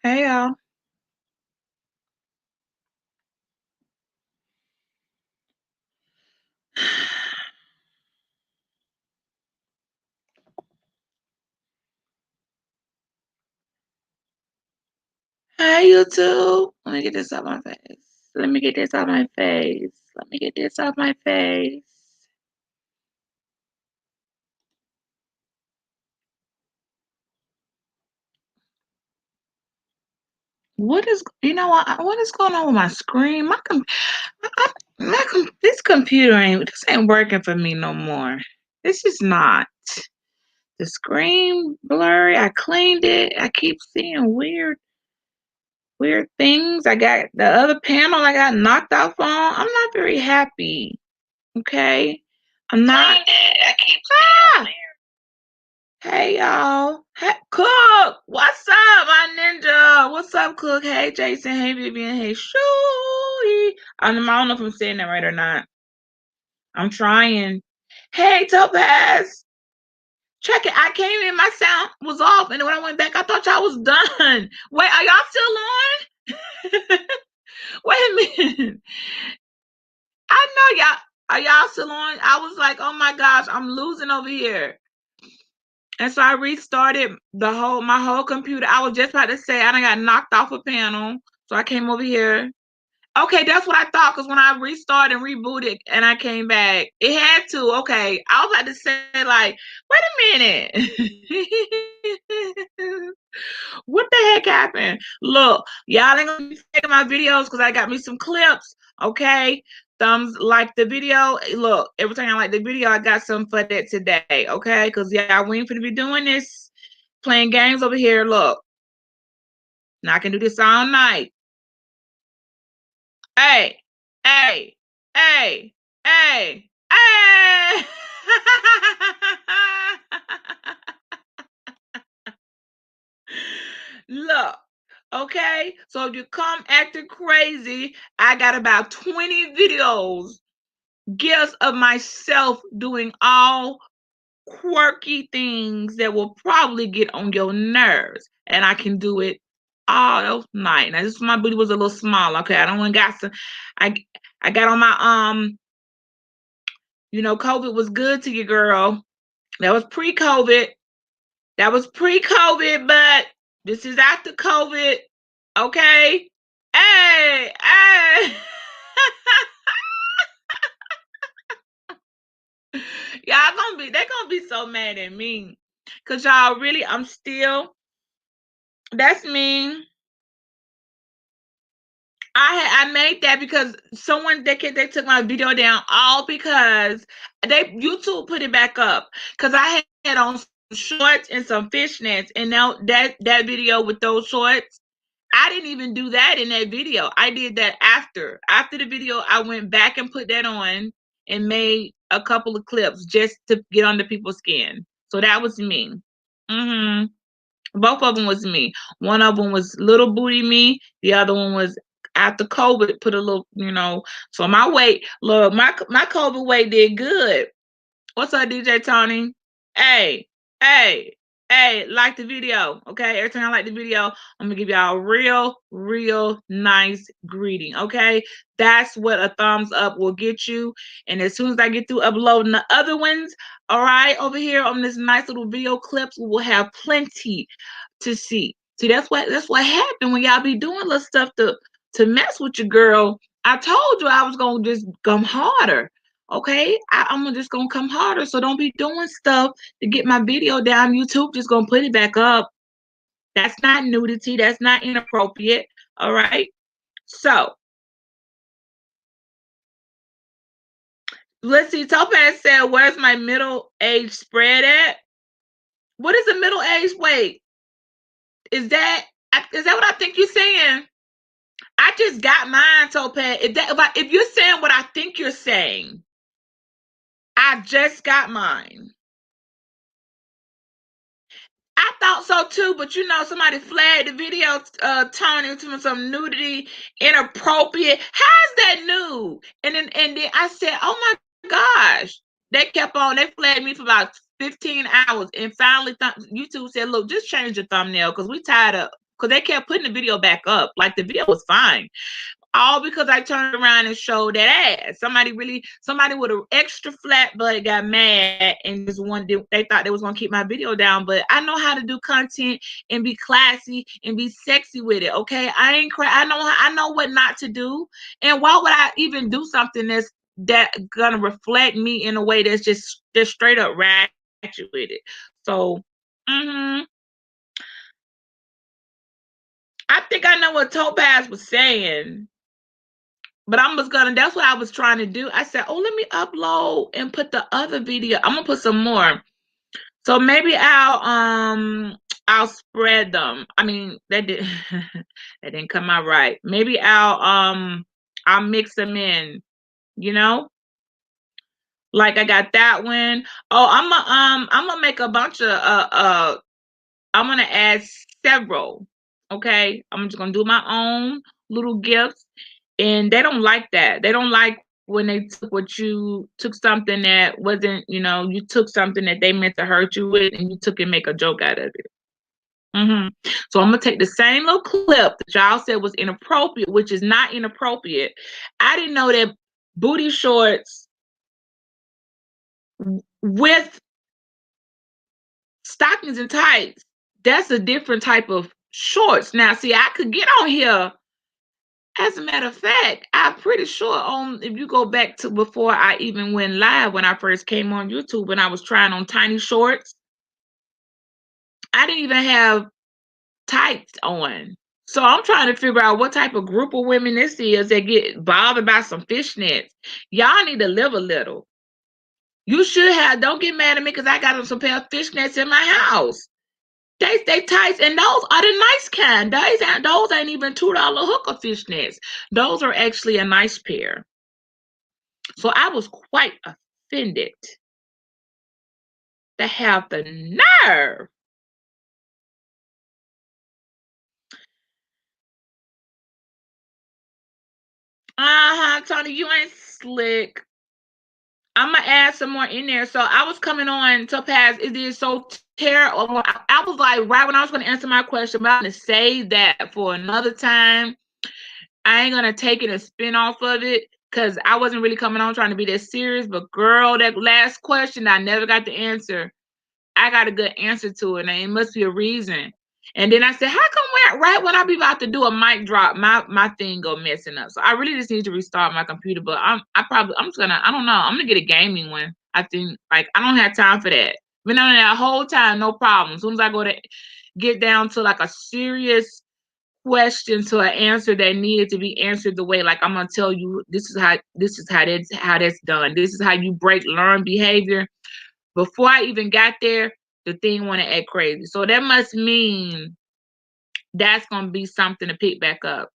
Hey y'all. Hey YouTube. Let me get this off my face. Let me get this off my face. Let me get this off my face. What is, what is going on with my screen? This ain't working for me no more. This is not. The screen blurry. I cleaned it. I keep seeing weird things. I got the other panel I got knocked off on. I'm not very happy. Okay. I'm not. I keep seeing Hey y'all. Hey Cook. What's up, my ninja? What's up, Cook? Hey Jason. Hey Vivian. Hey Shui. I don't know if I'm saying that right or not. I'm trying. Hey Topaz. Check it. I came in, my sound was off, and then when I went back, I thought y'all was done. Wait, are y'all still on? Wait a minute. I know y'all. Are y'all still on? I was like, oh my gosh, I'm losing over here. And so I restarted my whole computer. I was just about to say I done got knocked off a panel. So I came over here. Okay, that's what I thought, because when I restarted and rebooted and I came back, it had to. Okay. I was about to say, like, wait a minute. What the heck happened? Look, y'all ain't gonna be taking my videos because I got me some clips. Okay. Thumbs like the video. Look, every time I like the video, I got something for that today. Okay, because y'all we ain't finna be doing this, playing games over here. Look, now I can do this all night. Hey, hey, hey, hey, hey. Look, okay, so if you come acting crazy, I got about 20 videos, gifts of myself doing all quirky things that will probably get on your nerves, and I can do it all night. Now, this my booty was a little small. Okay, I don't want to got some. I got on my COVID was good to you, girl. That was pre-COVID. That was pre-COVID, but this is after COVID. Okay. Hey, hey. They're gonna be so mad at me. Cause y'all really, that's me. I made that because they took my video down, all because YouTube put it back up. Cause I had on some shorts and some fishnets, and now that video with those shorts, I didn't even do that in that video. I did that after. After the video, I went back and put that on and made a couple of clips just to get under people's skin. So that was me. Both of them was me. One of them was little booty me. The other one was after COVID, put a little, So my weight, look, my COVID weight did good. What's up, DJ Tony? Hey, hey, hey, like the video, okay? Every time I like the video, I'm gonna give y'all a real nice greeting, okay? That's what a thumbs up will get you. And as soon as I get through uploading the other ones, all right, over here on this nice little video clips, we will have plenty to see. See, that's what happened when y'all be doing little stuff to mess with your girl. I told you I was gonna just come harder. Okay, I'm just gonna come harder. So don't be doing stuff to get my video down. YouTube just gonna put it back up. That's not nudity. That's not inappropriate. All right. So let's see. Topaz said, "Where's my middle age spread at?" What is a middle age weight? Is that what I think you're saying? I just got mine, Topaz. If you're saying what I think you're saying, I just got mine. I thought so too, but somebody flagged the video, Tony, to some nudity, inappropriate. How's that nude? And then I said, oh my gosh. They kept on, they flagged me for about 15 hours. And finally, YouTube said, look, just change your thumbnail because we tired of because they kept putting the video back up. Like the video was fine. All because I turned around and showed that ass. Somebody with an extra flat butt got mad and just wanted, they thought they was gonna keep my video down. But I know how to do content and be classy and be sexy with it. Okay, I ain't cry. I know what not to do. And why would I even do something that gonna reflect me in a way that's straight up ratchet with it? So, I think I know what Topaz was saying. But that's what I was trying to do. I said, oh, let me upload and put the other video. I'm gonna put some more. So maybe I'll spread them. I mean, that didn't come out right. Maybe I'll mix them in, you know? Like I got that one. Oh, I'm gonna make a bunch of I'm gonna add several. Okay. I'm just gonna do my own little gifts. And they don't like that. They don't like when they took something that wasn't, you took something that they meant to hurt you with and you took and make a joke out of it. So I'm gonna take the same little clip that y'all said was inappropriate, which is not inappropriate. I didn't know that booty shorts with stockings and tights, that's a different type of shorts. Now, see, I could get on here. As a matter of fact, I'm pretty sure if you go back to before I even went live when I first came on YouTube and I was trying on tiny shorts, I didn't even have tights on. So I'm trying to figure out what type of group of women this is that get bothered by some fishnets. Y'all need to live a little. You should have, don't get mad at me because I got some pair of fishnets in my house. They tights, and those are the nice kind. Those ain't even $2 hooker fishnets. Those are actually a nice pair. So I was quite offended to have the nerve. Tony, you ain't slick. I'm gonna add some more in there. So I was coming on Topaz. It is so terrible. I was like, right when I was gonna answer my question, but I'm gonna save that for another time. I ain't gonna take it and spin off of it because I wasn't really coming on trying to be that serious. But girl, that last question I never got the answer. I got a good answer to it, and it must be a reason. And then I said, how come right when I be about to do a mic drop, my thing go messing up? So I really just need to restart my computer. But I don't know, I'm gonna get a gaming one. I think like I don't have time for that. Been on that whole time, no problem. As soon as I go to get down to like a serious question to an answer that needed to be answered the way like I'm gonna tell you this is how that's done. This is how you break learned behavior. Before I even got there, the thing want to act crazy. So that must mean that's gonna be something to pick back up.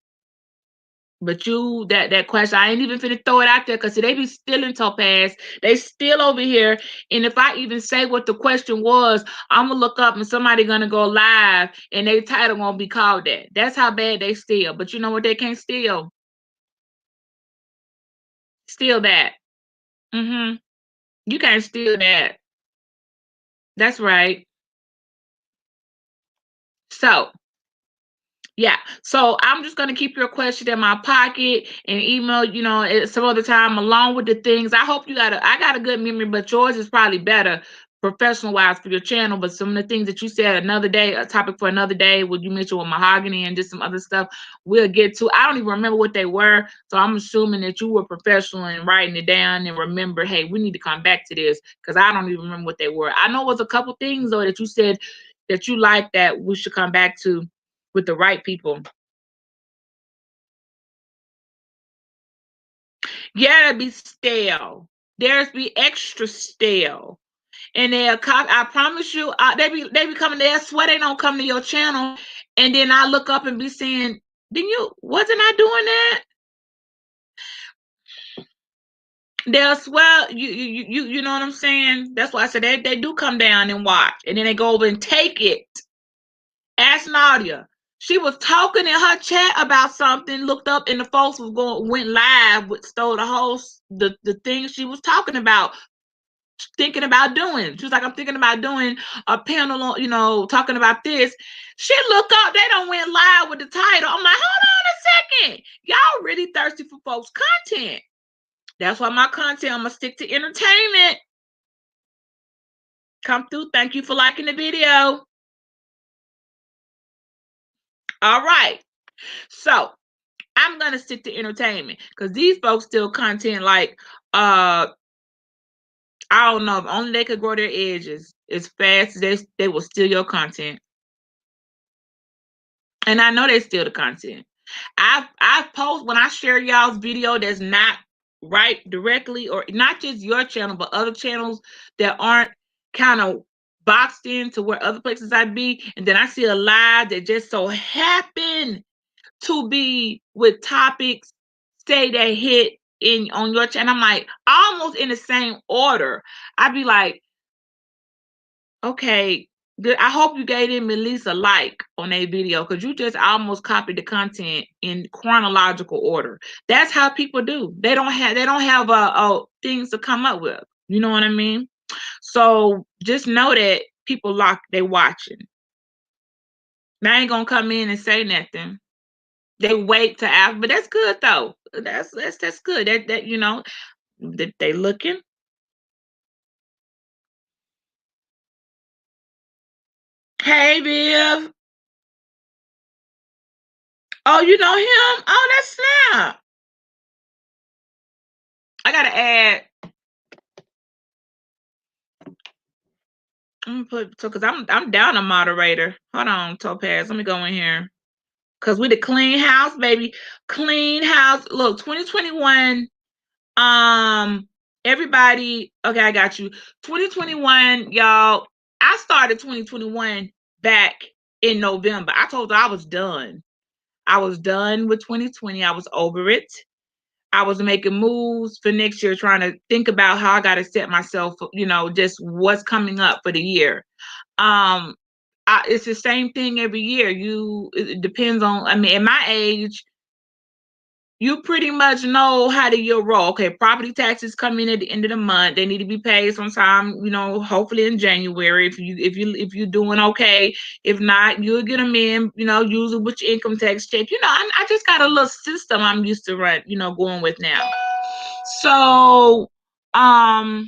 But that question, I ain't even finna throw it out there because they be still in Topaz. They still over here. And if I even say what the question was, I'm gonna look up and somebody gonna go live and their title gonna be called that. That's how bad they steal. But you know what they can't steal? Steal that. You can't steal that. That's right. So yeah. So I'm just going to keep your question in my pocket and email, some other time along with the things. I hope I got a good memory, but yours is probably better professional wise for your channel. But some of the things that you said another day, a topic for another day, what you mentioned with mahogany and just some other stuff we'll get to. I don't even remember what they were. So I'm assuming that you were professional in writing it down and remember, hey, we need to come back to this because I don't even remember what they were. I know it was a couple things though that you said that you like that we should come back to with the right people. Yeah, it'd be stale. Theirs be extra stale. And I promise you, they be coming there. I swear they don't come to your channel. And then I look up and be saying, wasn't I doing that? They'll swear you know what I'm saying? That's why I said they do come down and watch. And then they go over and take it. Ask Nadia. She was talking in her chat about something, looked up, and the folks went live, stole the whole the thing she was talking about. thinking about doing. She was like, I'm thinking about doing a panel on, you know, talking about this. She look up, they don't went live with the title. I'm like, hold on a second. Y'all really thirsty for folks' content. That's why my content, I'm gonna stick to entertainment. Come through. Thank you for liking the video. All right. So I'm gonna stick to entertainment because these folks steal content like I don't know, if only they could grow their edges as fast as they will steal your content. And I know they steal the content. I've post when I share y'all's video that's not right directly, or not just your channel, but other channels that aren't kind of boxed into where other places I be, and then I see a live that just so happen to be with topics say they hit in on your channel. I'm like almost in the same order. I'd be like, okay, good. I hope you gave them at least a like on a video because you just almost copied the content in chronological order. That's how people do. They don't have things to come up with. You know what I mean? So just know that people they watching. They ain't gonna come in and say nothing. They wait to ask, but that's good though. That's good. That you know, they looking. Hey, Viv. Oh, you know him? Oh, that's Snap. I gotta add. I'm gonna put so because I'm down a moderator. Hold on, Topaz. Let me go in here. Cause we the clean house, baby. Clean house. Look, 2021. Everybody. Okay, I got you. 2021, y'all. I started 2021 back in November. I told you I was done. I was done with 2020. I was over it. I was making moves for next year, trying to think about how I got to set myself, you know, just what's coming up for the year. It's the same thing every year. It depends on, I mean, at my age, you pretty much know how the year roll. Okay, property taxes come in at the end of the month. They need to be paid sometime, you know, hopefully in January. If you're doing okay. If not, you'll get them in, you know, usually with your income tax check. You know, I just got a little system I'm used to run, you know, going with now. So, oh,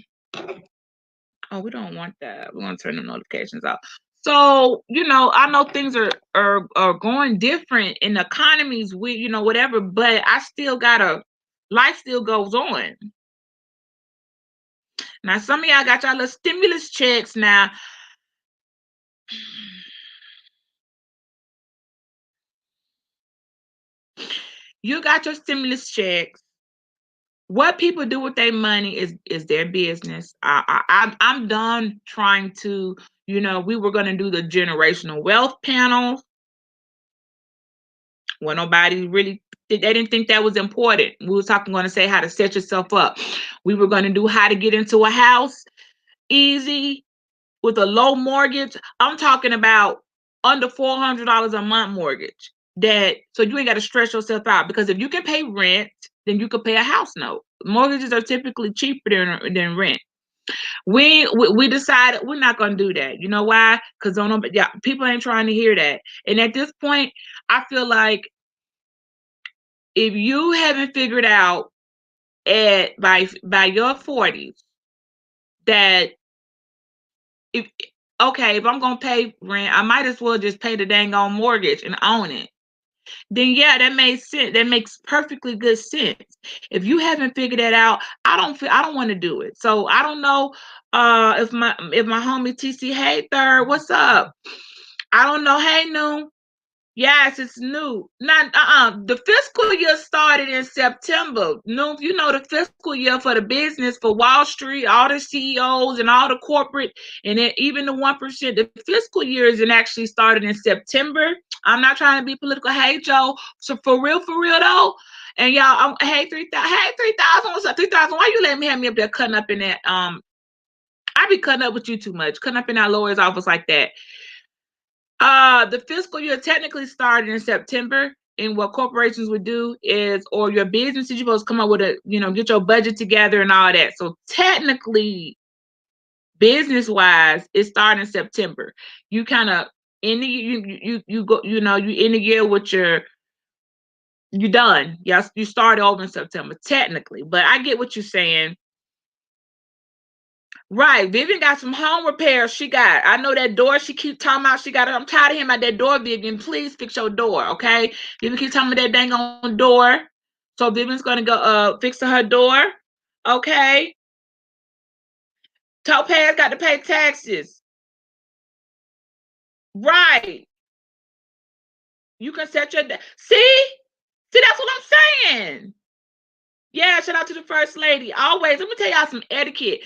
we don't want that. We're gonna turn the notifications off. So, you know, I know things are going different and the economy's weird, you know, whatever, but I still gotta life still goes on. Now, some of y'all got y'all little stimulus checks now. You got your stimulus checks. What people do with their money is their business. I'm done trying to, you know, we were gonna do the generational wealth panel. Well, nobody really they didn't think that was important. We were going to say how to set yourself up. We were going to do how to get into a house easy with a low mortgage. I'm talking about under $400 a month mortgage. That so you ain't got to stress yourself out because if you can pay rent, then you can pay a house note. Mortgages are typically cheaper than rent. We decided we're not gonna do that. You know why? Because people ain't trying to hear that. And at this point, I feel like if you haven't figured out by your 40s that if I'm gonna pay rent, I might as well just pay the dang on mortgage and own it. Then yeah, that makes sense. That makes perfectly good sense. If you haven't figured that out, I don't want to do it. So I don't know if my homie TC, hey third, what's up? I don't know. Hey Noon. Yes, it's new. Not the fiscal year started in September. No, you know the fiscal year for the business for Wall Street, all the CEOs and all the corporate, and then even the 1%. The fiscal year is actually started in September. I'm not trying to be political. Hey Joe, so for real though. And y'all, hey 3,000, hey 3,000, what's up 3,000? Why you letting me have me up there cutting up in that? I be cutting up with you too much, cutting up in our lawyer's office like that. The fiscal year technically started in September, and what corporations would do is, or your business is supposed to come up with get your budget together and all that. So technically, Business wise, it's starting in September. You kind of in the you go, you know, you in the year with your you done. Yes, you started over in September technically, but I get what you're saying. Right, Vivian got some home repairs. She got. I know that door. She keep talking about. She got. I'm tired of hearing about that door, Vivian. Please fix your door, okay? Vivian keep talking about that dang on door. So Vivian's gonna go fix her door, okay? Topaz got to pay taxes. Right. You can set your see. That's what I'm saying. Yeah, shout out to the first lady. Always, let me tell y'all some etiquette.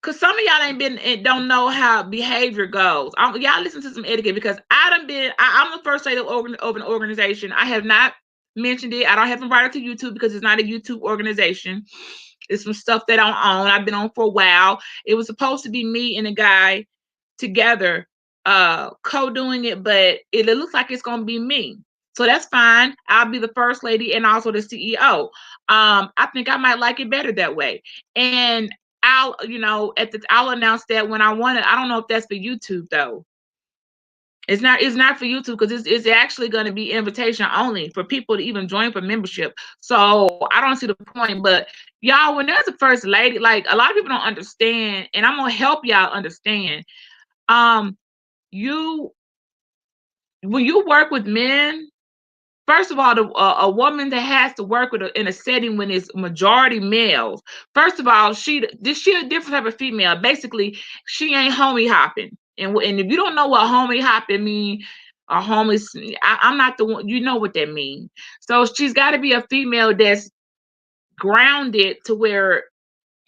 Cause some of y'all ain't been and don't know how behavior goes. Y'all listen to some etiquette because I done been. I'm the first lady of an organization. I have not mentioned it. I don't have brought it to YouTube because it's not a YouTube organization. It's some stuff that I'm on. I've been on for a while. It was supposed to be me and a guy together, co-doing it, but it looks like it's gonna be me. So that's fine. I'll be the first lady and also the CEO. I think I might like it better that way. And I'll announce that when I want it. I don't know if that's for YouTube though. It's not for YouTube because it's actually going to be invitation only for people to even join for membership. So I don't see the point. But y'all, when there's a first lady, like a lot of people don't understand, and I'm gonna help y'all understand. You when you work with men, first of all, a woman that has to work with in a setting when it's majority males. First of all, she a different type of female. Basically, she ain't homie hopping. And if you don't know what homie hopping mean, or homies, I'm not the one. You know what that means. So she's got to be a female that's grounded to where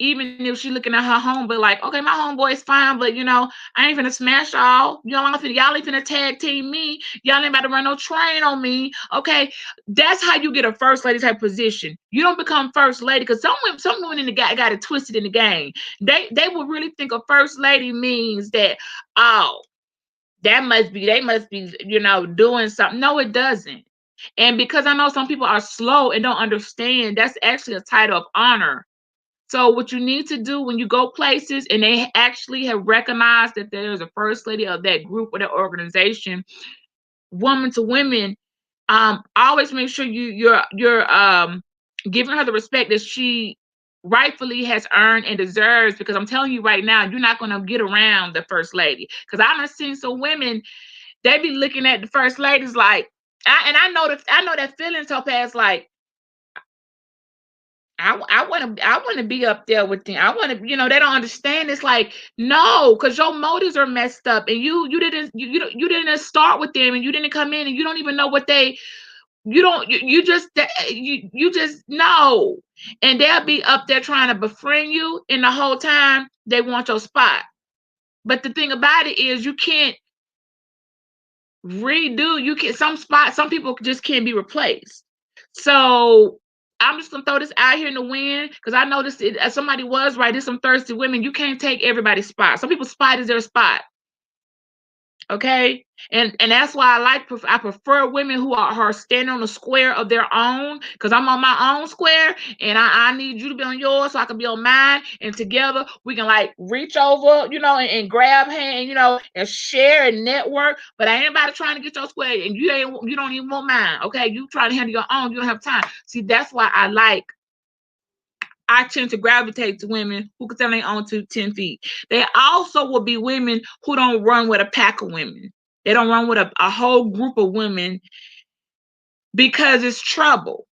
even if she looking at her home, but like, okay, my homeboy is fine, but I ain't finna smash y'all. Y'all ain't finna tag team me. Y'all ain't about to run no train on me. Okay, that's how you get a first lady type position. You don't become first lady because some women in the guy got it twisted in the game. They will really think a first lady means that, oh, they must be doing something. No, it doesn't. And because I know some people are slow and don't understand, that's actually a title of honor. So what you need to do when you go places and they actually have recognized that there's a first lady of that group or that organization, woman to women, always make sure you're giving her the respect that she rightfully has earned and deserves. Because I'm telling you right now, you're not gonna get around the first lady. Because I've seen some women, they be looking at the first ladies like, I know that feeling, Topaz, like I want to be up there with them. I want to, they don't understand. It's like, no, because your motives are messed up, and you didn't start with them, and you didn't come in, and you don't even know what they you don't you just know, and they'll be up there trying to befriend you, and the whole time they want your spot. But the thing about it is, you can't redo. You can some people just can't be replaced. So I'm just gonna throw this out here in the wind because I noticed it. Somebody was right. There's some thirsty women. You can't take everybody's spot. Some people's spot is their spot. Okay, and that's why I prefer women who are standing on the square of their own, because I'm on my own square, and I need you to be on yours so I can be on mine, and together we can like reach over, and grab hand, and share and network. But I ain't about to trying to get your square, and you don't even want mine. Okay, you trying to handle your own, you don't have time. See, that's why I tend to gravitate to women who can stand on their own 10 feet. They also will be women who don't run with a pack of women. They don't run with a whole group of women because it's trouble.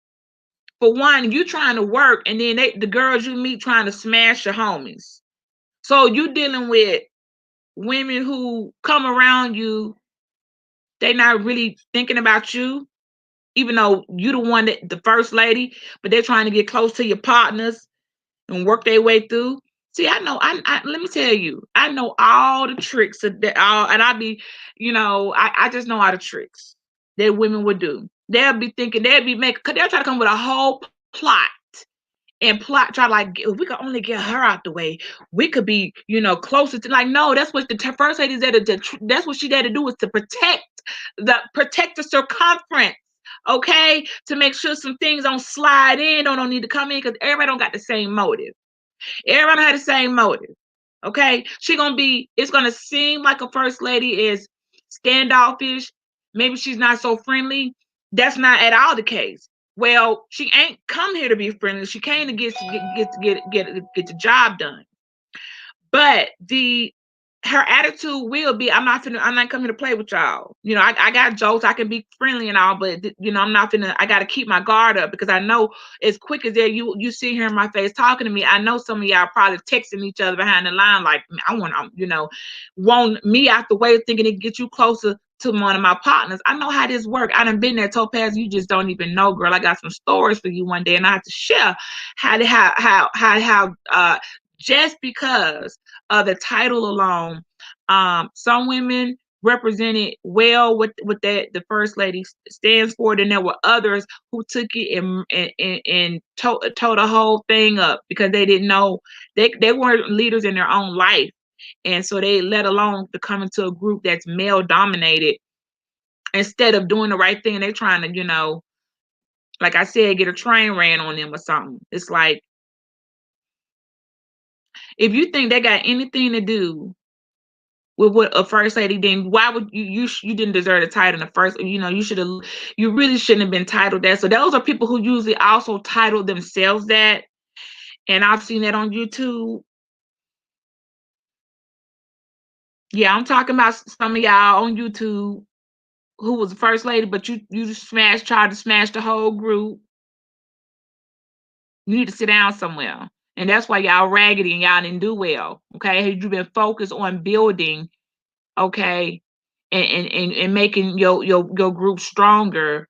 For one, you trying to work, and then the girls you meet trying to smash your homies. So you dealing with women who come around you, they not really thinking about you, even though you the one that the first lady, but they're trying to get close to your partners and work their way through. See, I know. Let me tell you, I know all the tricks and I be, I just know all the tricks that women would do. They'll be thinking, cause they'll try to come with a whole plot and try to like, if we could only get her out the way, we could be, closer to, like, no, that's what the first lady's there that's what she there to do, is to protect the circumference. Okay, to make sure some things don't slide in or don't need to come in, because everybody don't got the same motive. Everybody had the same motive. Okay, it's gonna seem like a first lady is standoffish. Maybe she's not so friendly. That's not at all the case. Well, she ain't come here to be friendly. She came to get the job done. But the her attitude will be, I'm not coming to play with y'all. I got jokes, I can be friendly and all, but I'm not finna, I gotta keep my guard up, because I know as quick as you see here in my face talking to me, I know some of y'all probably texting each other behind the line, like, I want me out the way, thinking it get you closer to one of my partners. I know how this work. I done been there. Topaz, you just don't even know, girl. I got some stories for you one day, and I have to share how just because of the title alone, some women represented well what that the first lady stands for. Then there were others who took it and tore the whole thing up, because they didn't know, they weren't leaders in their own life, and so they let alone to come into a group that's male dominated. Instead of doing the right thing, they're trying to, like I said, get a train ran on them or something. It's like, if you think they got anything to do with what a first lady, then why would you didn't deserve the title in the first, you really shouldn't have been titled that. So those are people who usually also title themselves that, and I've seen that on YouTube. Yeah, I'm talking about some of y'all on YouTube who was the first lady, but you tried to smash the whole group. You need to sit down somewhere. And that's why y'all raggedy and y'all didn't do well. Okay. Had you been focused on building, okay, and making your group stronger,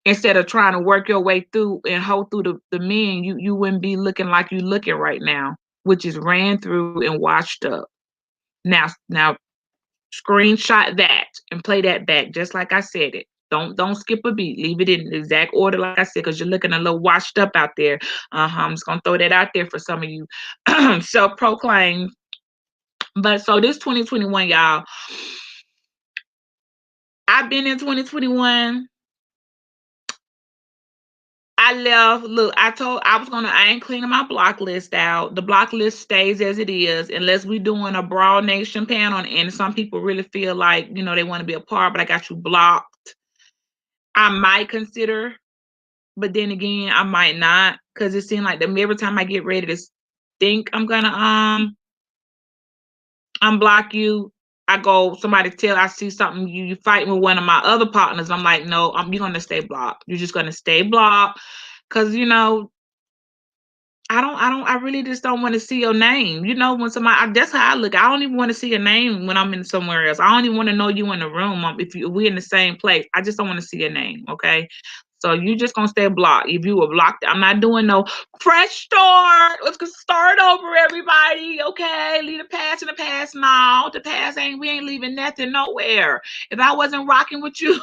instead of trying to work your way through and hold through the men, you wouldn't be looking like you looking right now, which is ran through and washed up. Now screenshot that and play that back just like I said it. Don't skip a beat. Leave it in the exact order like I said, because you're looking a little washed up out there. I'm just gonna throw that out there for some of you self-proclaimed. But so this 2021, y'all, I've been in 2021. I left. Look, I ain't cleaning my block list out. The block list stays as it is, unless we doing a broad nation panel, and some people really feel like, they want to be a part, but I got you blocked. I might consider, but then again, I might not, because it seems like every time I get ready to think I'm gonna unblock you, I see something, you fight with one of my other partners. I'm like, no, you're gonna stay blocked. You're just gonna stay blocked, because I really just don't want to see your name. When that's how I look. I don't even want to see your name when I'm in somewhere else. I don't even want to know you in the room. If we're in the same place, I just don't want to see your name. Okay. So you just gonna stay blocked. If you were blocked, I'm not doing no fresh start. Let's go start over, everybody. Okay, leave the past in the past. No, the past we ain't leaving nothing nowhere. If I wasn't rocking with you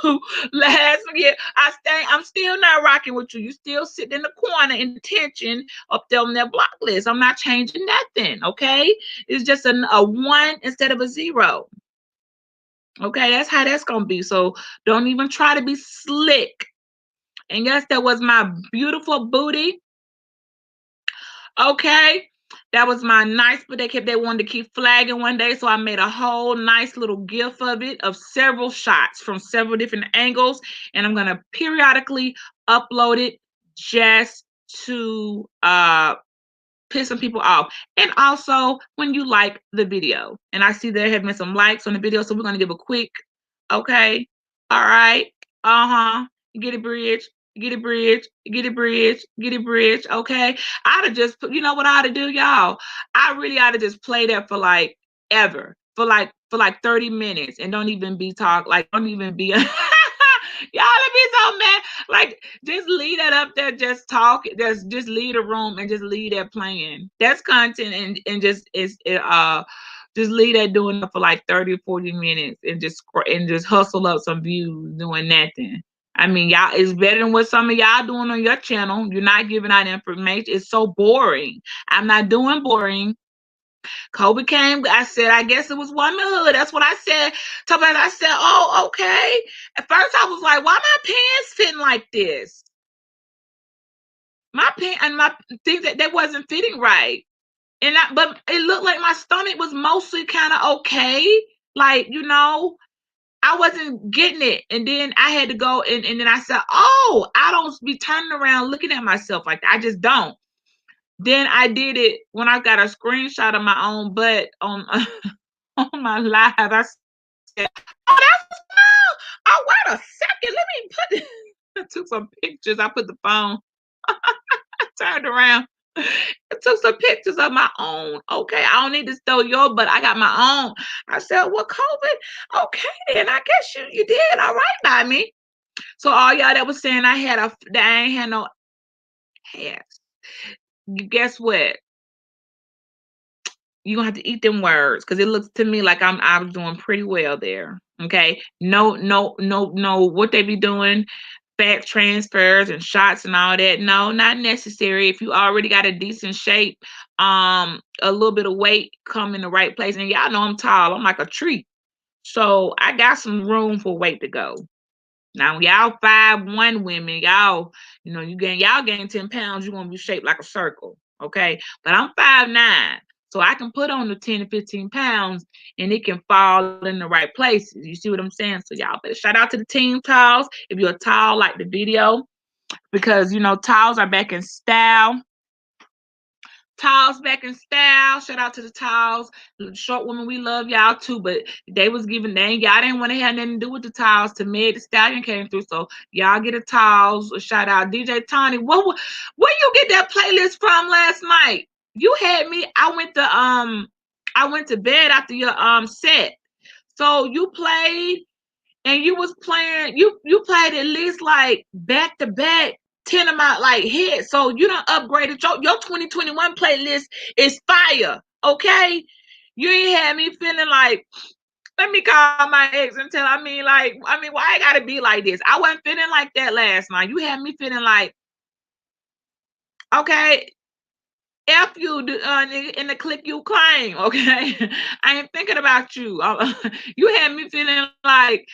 last year, I'm still not rocking with you. You still sitting in the corner in detention up there on that block list. I'm not changing nothing. Okay, it's just a one instead of a zero. Okay, that's how that's gonna be. So don't even try to be slick. And yes, that was my beautiful booty. Okay. That was my nice, but they wanted to keep flagging one day. So I made a whole nice little gif of it, of several shots from several different angles. And I'm gonna periodically upload it just to piss some people off. And also when you like the video. And I see there have been some likes on the video. So we're gonna give a quick, okay. All right. Uh-huh. Get a bridge. Get a bridge, get a bridge, get a bridge. Okay. I'd have just, what I ought to do, y'all? I really ought to just play that for like ever, for like 30 minutes, and don't even be talk, like, don't even be, y'all let me so mad. Like, just leave that up there, just talk, just leave the room and just leave that playing. That's content, and just just leave that doing it for like 30 or 40 minutes, and just hustle up some views doing nothing. I mean, y'all, it's better than what some of y'all doing on your channel. You're not giving out information. It's so boring. I'm not doing boring. Kobe came. I said, I guess it was womanhood. That's what I said. I said, oh, okay. At first, I was like, why my pants fitting like this? My pants and my things that wasn't fitting right. but it looked like my stomach was mostly kind of okay. Like, I wasn't getting it. And then I had to go and then I said, oh, I don't be turning around looking at myself like that. I just don't. Then I did it when I got a screenshot of my own butt on on my live. I said, oh, that's small. Oh, wait a second. Let me put it. I took some pictures. I put the phone, turned around. I took some pictures of my own. Okay, I don't need to steal your, but I got my own. I said, well, COVID, okay, then I guess you did all right by me. So all y'all that was saying that I ain't had no ass. Guess what? You're gonna have to eat them words because it looks to me like I was doing pretty well there. Okay. No, no, no, no, what they be doing, fat transfers and shots and all that. No, not necessary. If you already got a decent shape, a little bit of weight come in the right place. And y'all know I'm tall, I'm like a tree. So I got some room for weight to go. Now y'all 5'1" women, y'all gain 10 pounds, you're gonna be shaped like a circle. Okay. But I'm 5'9". So I can put on the 10 to 15 pounds and it can fall in the right places. You see what I'm saying? So y'all better shout out to the team towels. If you're tall, like the video, because towels are back in style. Towels back in style. Shout out to the towels. The short women, we love y'all too, but they was giving y'all didn't want to have nothing to do with the towels. To Meg Thee Stallion came through, so y'all get a towels. A shout out DJ Tony. Where you get that playlist from last night? You had me. I went to bed after your set. So you played and you was playing, you played at least like back to back 10 of my like hits. So you done upgraded your 2021 playlist is fire. Okay. You ain't had me feeling like, let me call my ex and tell, why I gotta be like this? I wasn't feeling like that last night. You had me feeling like, okay, F you in the click you claim, okay? I ain't thinking about you. You had me feeling like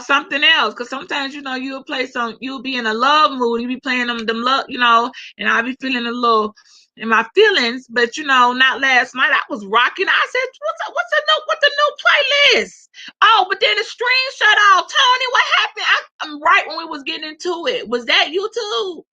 something else, because sometimes you'll play you'll be in a love mood, you be playing them love, and I'll be feeling a little in my feelings, but not last night. I was rocking. I said, what's the new playlist? Oh, but then the stream shut off. Tony, what happened? I'm right when we was getting into it. Was that you too?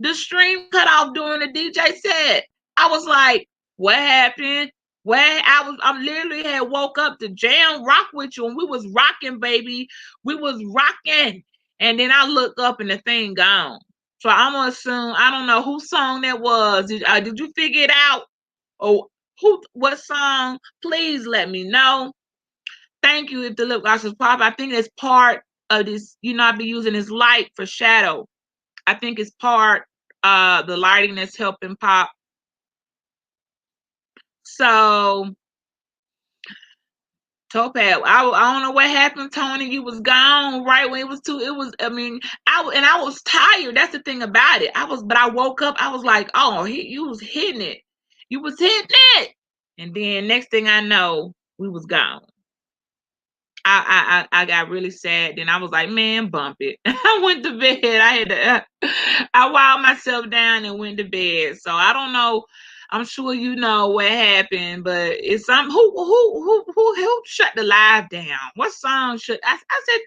The stream cut off during the DJ set. I was like, what happened? I literally had woke up to jam rock with you, and we was rocking, baby. We was rocking. And then I looked up and the thing gone. So I'm gonna assume, I don't know whose song that was. Did you figure it out? Or what song? Please let me know. Thank you. If the lip gloss is pop, I think it's part of this. I be using this light for shadow. I think it's part the lighting that's helping pop. So Topaz, I don't know what happened, Tony. You was gone right when it was too. It was. I was tired. That's the thing about it. But I woke up. I was like, oh, you was hitting it. You was hitting it. And then next thing I know, we was gone. I got really sad. Then I was like, man, bump it. I went to bed. I wound myself down and went to bed. So I don't know. I'm sure you know what happened, but it's some who shut the live down. What song should I said,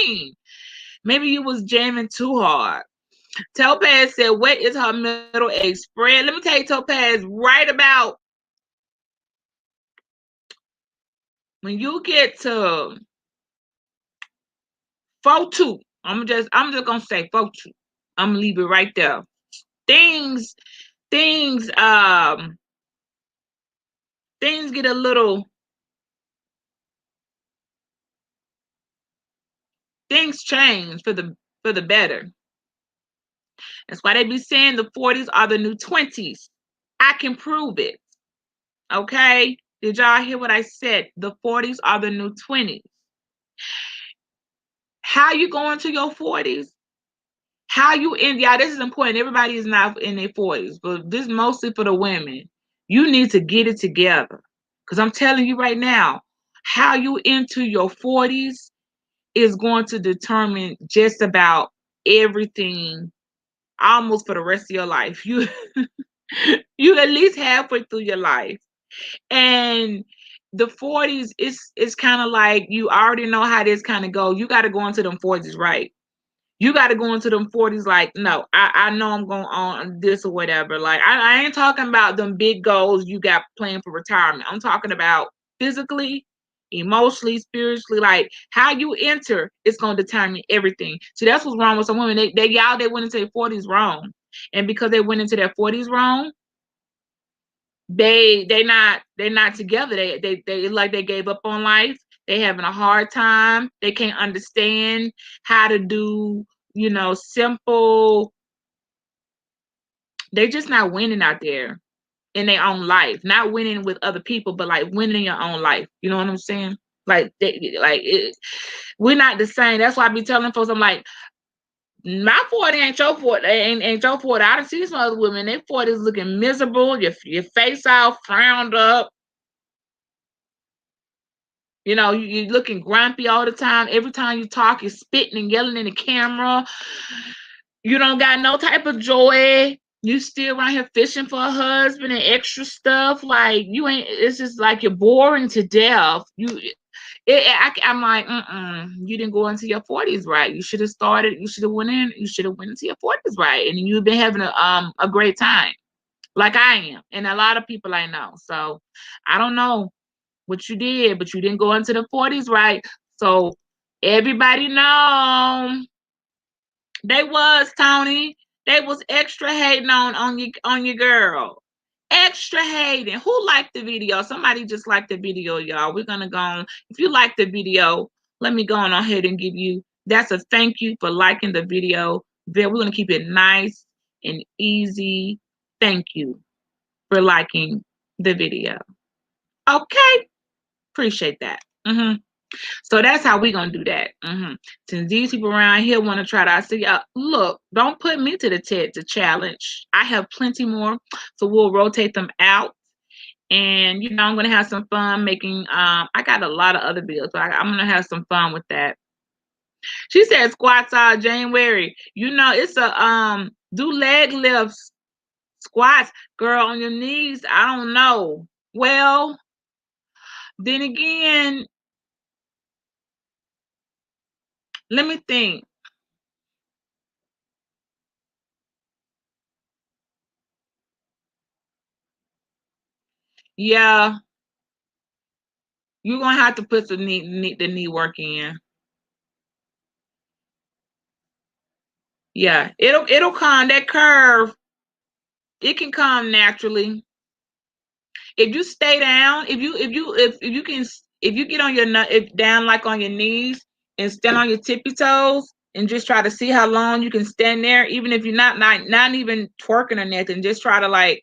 dang, maybe you was jamming too hard. Topaz said, what is her middle age spread? Let me tell you, Topaz, right about when you get to 4'2", I'm just gonna say 4'2". I'm gonna leave it right there. Things things things get a little, things change for the better. That's why they be saying the 40s are the new 20s. I can prove it. Okay? Did y'all hear what I said? The 40s are the new 20s. How you going to your 40s? How you in? Yeah, this is important. Everybody is not in their 40s, but this is mostly for the women. You need to get it together. Because I'm telling you right now, how you into your 40s is going to determine just about everything almost for the rest of your life. You at least halfway through your life. And the 40s is kind of like you already know how this kind of go. You got to go into them 40s right. You got to go into them 40s like, no, I know I'm going on this or whatever. Like, I ain't talking about them big goals you got planned for retirement. I'm talking about physically, emotionally, spiritually, like how you enter is going to determine everything. See, that's what's wrong with some women. They went into their 40s wrong. And because they went into their 40s wrong, they're not together. They like they gave up on life. They having a hard time. They can't understand how to do, simple. They're just not winning out there in their own life. Not winning with other people, but like winning in your own life. You know what I'm saying? We're not the same. That's why I be telling folks, I'm like, my 40 ain't your 40, ain't your 40. I done see some other women, their 40 is looking miserable, your face all frowned up. You're looking grumpy all the time. Every time you talk, you're spitting and yelling in the camera. You don't got no type of joy. You still around here fishing for a husband and extra stuff. Like you ain't. It's just like you're boring to death. I'm like, you didn't go into your 40s right. You should have started. You should have went in. You should have went into your 40s right, and you've been having a great time, like I am, and a lot of people I know. So I don't know what you did, but you didn't go into the 40s right. So everybody know they was Tony. They was extra hating on your girl. Extra hating. Who liked the video? Somebody just liked the video, y'all. We're gonna go on. If you like the video, let me go on ahead and give you that's a thank you for liking the video. We're gonna keep it nice and easy. Thank you for liking the video. Okay. Appreciate that. So that's how we gonna do that. Since these people around here want to try to, I see, look, don't put me to the test to challenge. I have plenty more, so we'll rotate them out. And I'm gonna have some fun making. I got a lot of other videos, but I'm gonna have some fun with that. She said squats all January. It's a do leg lifts, squats, girl, on your knees. I don't know. Well, then again, let me think. Yeah, you're gonna have to put the knee work in. Yeah, it'll come. That curve, it can come naturally. If you stay down, if you get on your if down like on your knees and stand on your tippy toes and just try to see how long you can stand there, even if you're not even twerking or nothing, just try to like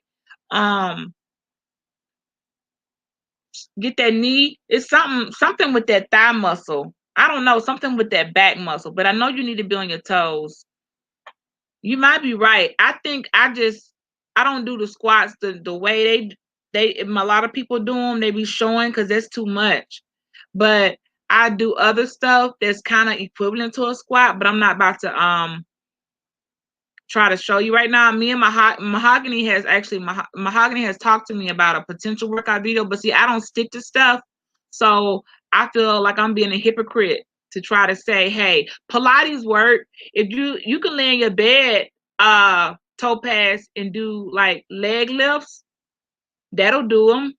get that knee. It's something with that thigh muscle. I don't know, something with that back muscle, but I know you need to be on your toes. You might be right. I think I don't do the squats the way a lot of people do them. They be showing because that's too much. But I do other stuff that's kind of equivalent to a squat, but I'm not about to try to show you right now. Me and Mahogany has talked to me about a potential workout video, but see, I don't stick to stuff, so I feel like I'm being a hypocrite to try to say, hey, Pilates work. If you can lay in your bed, Topaz, and do like leg lifts, that'll do them.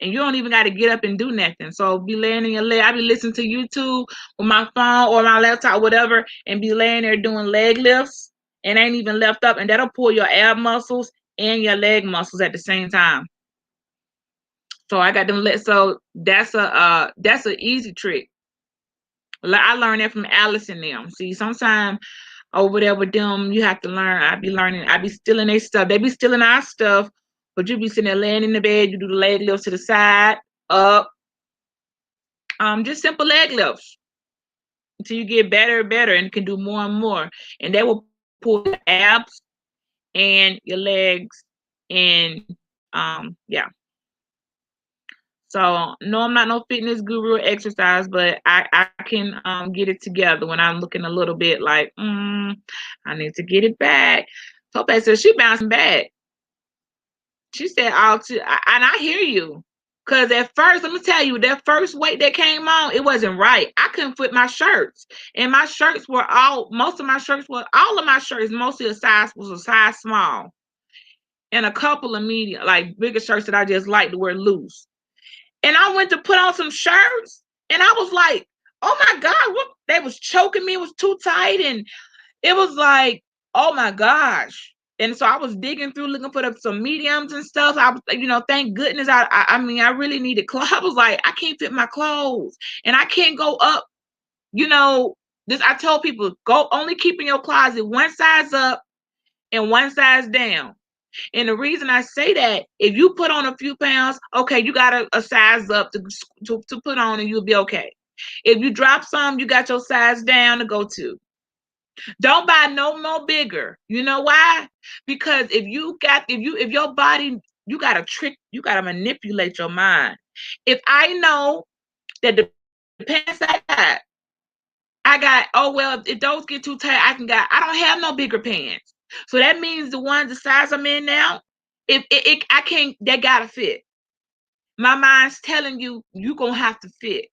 And you don't even got to get up and do nothing. So be laying in your leg. I be listening to YouTube with my phone or my laptop, whatever, and be laying there doing leg lifts and ain't even left up. And that'll pull your ab muscles and your leg muscles at the same time. So I got them so that's an easy trick. I learned that from Alice and them. See, sometimes over there with them, you have to learn. I be stealing their stuff. They be stealing our stuff, but you be sitting there laying in the bed, you do the leg lifts to the side, up. Just simple leg lifts until you get better and better and can do more and more. And that will pull your abs and your legs and yeah. So no, I'm not no fitness guru or exercise, but I can get it together when I'm looking a little bit like I need to get it back. Topaz says she bouncing back. She said all to, and I hear you. Cause at first, let me tell you, that first weight that came on, it wasn't right. I couldn't fit my shirts, and my shirts were most of my shirts were all of my shirts, mostly was a size small, and a couple of medium, like bigger shirts that I just like to wear loose. And I went to put on some shirts, and I was like, oh my God, what? They was choking me. It was too tight. And it was like, oh my gosh. And so I was digging through looking for some mediums and stuff. I was, thank goodness. I mean, I really needed clothes. I was like, I can't fit my clothes, and I can't go up. This I told people, go only keep in your closet one size up and one size down. And the reason I say that, if you put on a few pounds, okay, you got a size up to put on, and you'll be okay. If you drop some, you got your size down to go to. Don't buy no more bigger. You know why? Because if your body, you gotta manipulate your mind. If I know that the pants I got, oh well, if those get too tight, I don't have no bigger pants. So that means the size I'm in now, if I can't, they gotta fit. My mind's telling you gonna have to fit.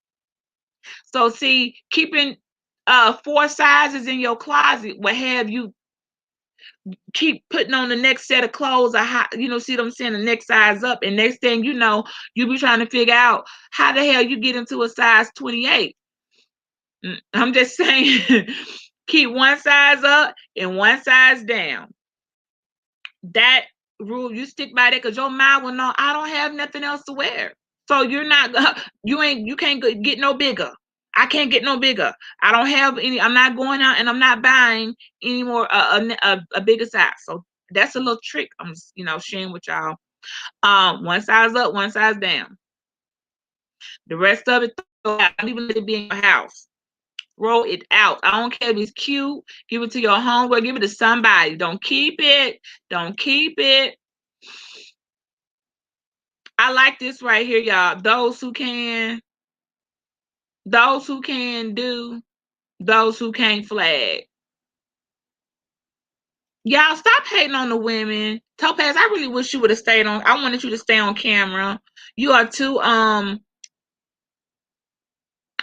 So see, keeping 4 sizes in your closet will have you keep putting on the next set of clothes, or see what I'm saying, the next size up, and next thing you know, you be trying to figure out how the hell you get into a size 28. I'm just saying, keep one size up and one size down. That rule, you stick by that, because your mind will know, I don't have nothing else to wear. So you can't get no bigger. I can't get no bigger. I don't have any. I'm not going out and I'm not buying any more a bigger size. So that's a little trick I'm sharing with y'all. One size up, one size down. The rest of it, don't even let it be in your house. Roll it out. I don't care if it's cute. Give it to your homegirl. Give it to somebody. Don't keep it. Don't keep it. I like this right here, y'all. Those who can do, those who can't flag. Y'all stop hating on the women. Topaz, I really wish you would have stayed on. I wanted you to stay on camera. You are too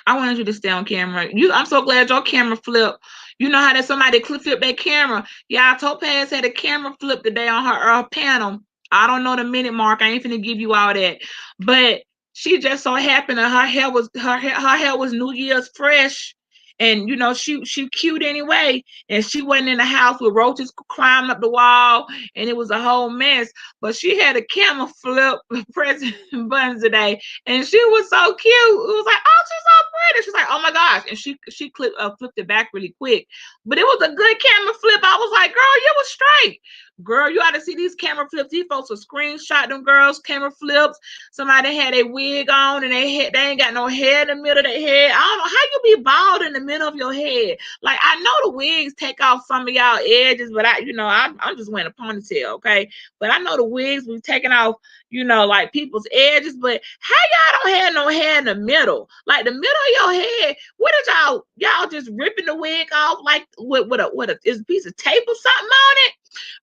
I wanted you to stay on camera. I'm so glad your camera flipped. You know how that somebody flipped that camera. Yeah, Topaz had a camera flip today on her panel. I don't know the minute mark. I ain't finna give you all that. But she just so happened that her hair was New Year's fresh. And she cute anyway, and she wasn't in the house with roaches climbing up the wall, and it was a whole mess. But she had a camera flip pressing buttons today, and she was so cute. It was like, oh, she's so pretty. She's like, oh my gosh, and she flipped it back really quick. But it was a good camera flip. I was like, girl, you was straight. Girl, you ought to see these camera flips. These folks will screenshot them girls' camera flips. Somebody had a wig on and they ain't got no hair in the middle of their head. I don't know how you be bald in the middle of your head. Like, I know the wigs take off some of y'all edges, but I'm just wearing a ponytail, okay? But I know the wigs be taking off, like people's edges. But how y'all don't have no hair in the middle? Like the middle of your head. What did y'all just ripping the wig off like with a piece of tape or something on it?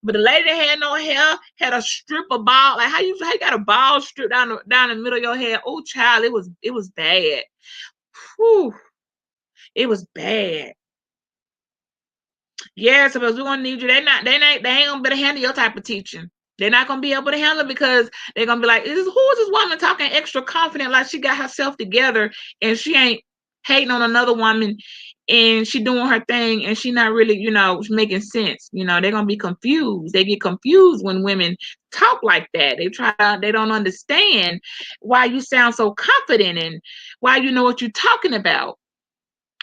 But the lady that had no hair had a strip of ball. Like how you got a ball strip down the middle of your head? Oh, child, it was bad. Whew. It was bad. Yeah, so we're gonna need you. They ain't gonna be able to handle your type of teaching. They're not gonna be able to handle it, because they're gonna be like, who is this woman talking extra confident, like she got herself together, and she ain't hating on another woman, and she doing her thing, and she not really, making sense. They're gonna be confused. They get confused when women talk like that. They don't understand why you sound so confident, and why you know what you're talking about.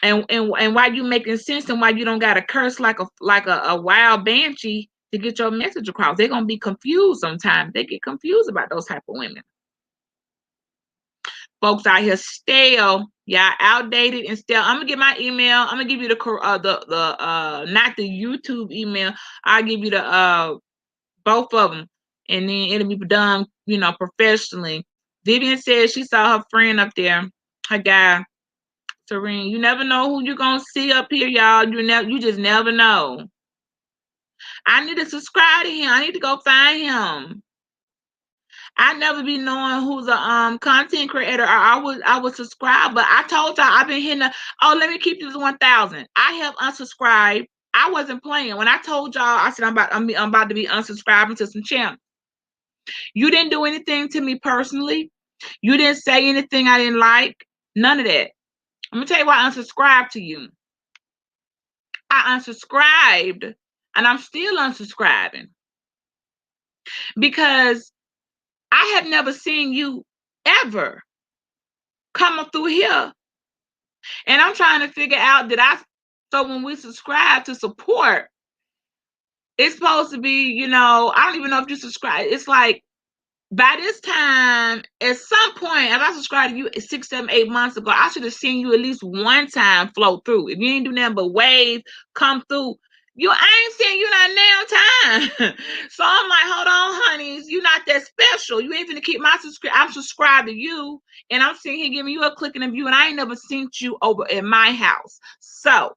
And why you making sense, and why you don't got to curse like a wild banshee to get your message across. They're gonna be confused sometimes. They get confused about those type of women. Folks out here stale, y'all outdated and stale. I'm gonna get my email. I'm gonna give you the not the YouTube email. I'll give you the both of them, and then it'll be done, professionally. Vivian said she saw her friend up there, her guy. Serene, you never know who you're gonna see up here, y'all. You just never know. I need to subscribe to him. I need to go find him. I never be knowing who's a content creator. Or I would subscribe, but I told y'all I've been hitting oh, let me keep this 1,000. I have unsubscribed. I wasn't playing. When I told y'all, I said I'm about to be unsubscribing to some channels. You didn't do anything to me personally. You didn't say anything I didn't like. None of that. I'm gonna tell you why I unsubscribed to you. I unsubscribed and I'm still unsubscribing because I have never seen you ever come up through here. And I'm trying to figure out so when we subscribe to support, it's supposed to be, I don't even know if you subscribe. It's like by this time, at some point, if I subscribed to you 6, 7, 8 months ago, I should have seen you at least one time flow through. If you ain't do nothing but wave, come through, I ain't seeing you that damn time. So I'm like, hold on, honeys, you not that special. You ain't gonna keep my subscription. I'm subscribed to you, and I'm sitting here giving you a click and a view, and I ain't never seen you over at my house. So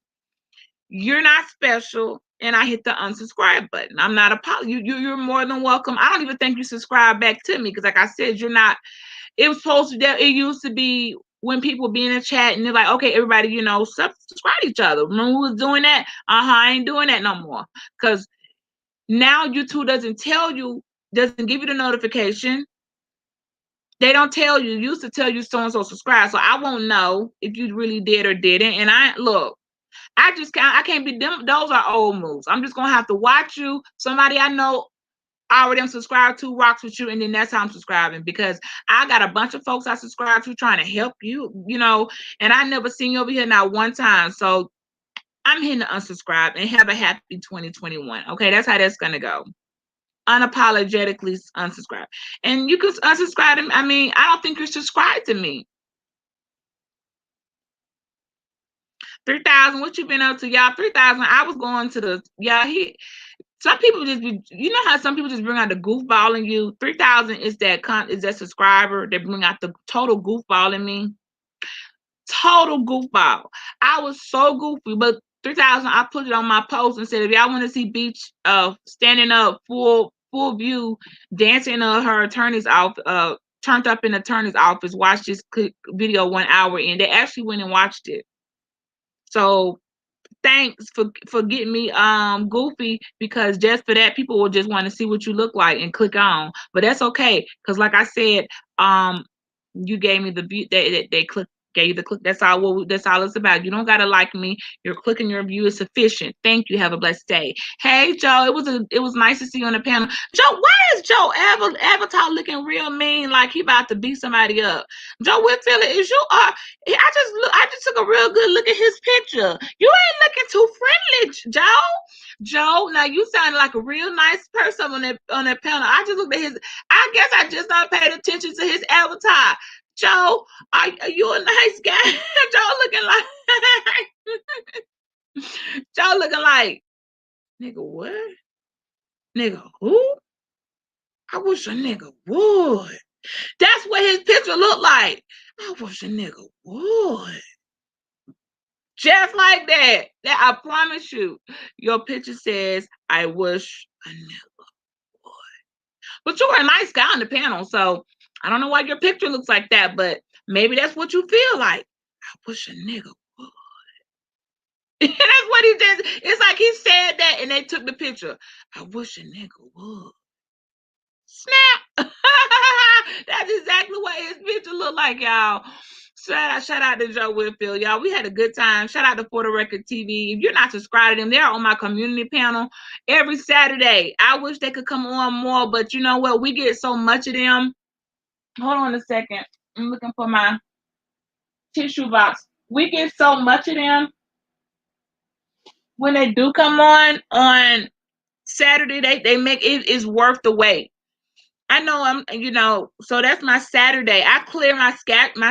you're not special, and I hit the unsubscribe button. I'm not you're more than welcome. I don't even think you subscribe back to me because, like I said, you're not. It was supposed to. It used to be when people be in a chat and they're like, okay, everybody, subscribe to each other. When we was doing that, I ain't doing that no more because now YouTube doesn't give you the notification. They don't tell you. Used to tell you so and so subscribe, so I won't know if you really did or didn't. And I can't be them. Those are old moves. I'm just gonna have to watch you. Somebody I know already am subscribed to rocks with you, and then that's how I'm subscribing because I got a bunch of folks I subscribe to trying to help you, and I never seen you over here not one time. So I'm hitting the unsubscribe and have a happy 2021. Okay, that's how that's gonna go. Unapologetically unsubscribe, and you can unsubscribe to me. I mean, I don't think you're subscribed to me. 3,000. What you been up to, y'all? 3,000. I was going to the some people just be, how some people just bring out the goofball in you. 3,000 is that subscriber that bring out the total goofball in me. Total goofball. I was so goofy, but 3,000. I put it on my post and said, if y'all want to see Beach standing up full view, dancing in her attorney's office, turned up in the attorney's office, watch this video 1 hour in. They actually went and watched it. So thanks for getting me goofy, because just for that, people will just want to see what you look like and click on. But that's okay, because like I said, you gave me the view. They gave you the click. That's all it's about. You don't gotta like me. Your click and your view is sufficient. Thank you. Have a blessed day. Hey Joe, it was nice to see you on the panel. Joe, why is Joe Avatar looking real mean, like he about to beat somebody up? Joe Whitfield, is you are I just took a real good look at his picture. You ain't looking too friendly, Joe. Now you sound like a real nice person on that panel. I just looked at his. I guess I just not paid attention to his avatar. Joe, are you a nice guy? Joe looking like nigga what? Nigga who? I wish a nigga would. That's what his picture looked like. I wish a nigga would. Just like that. I promise you. Your picture says, I wish a nigga would. But you were a nice guy on the panel, so I don't know why your picture looks like that, but maybe that's what you feel like. I wish a nigga would. That's what he did. It's like he said that and they took the picture. I wish a nigga would. Snap. That's exactly what his picture looked like, y'all. Shout out to Joe Whitfield, y'all. We had a good time. Shout out to For the Record TV. If you're not subscribed to them, they're on my community panel every Saturday. I wish they could come on more, but you know what? We get so much of them. Hold on a second. I'm looking for my tissue box. We get so much of them. When they do come on Saturday, they make it is worth the wait. I know so that's my Saturday. I clear my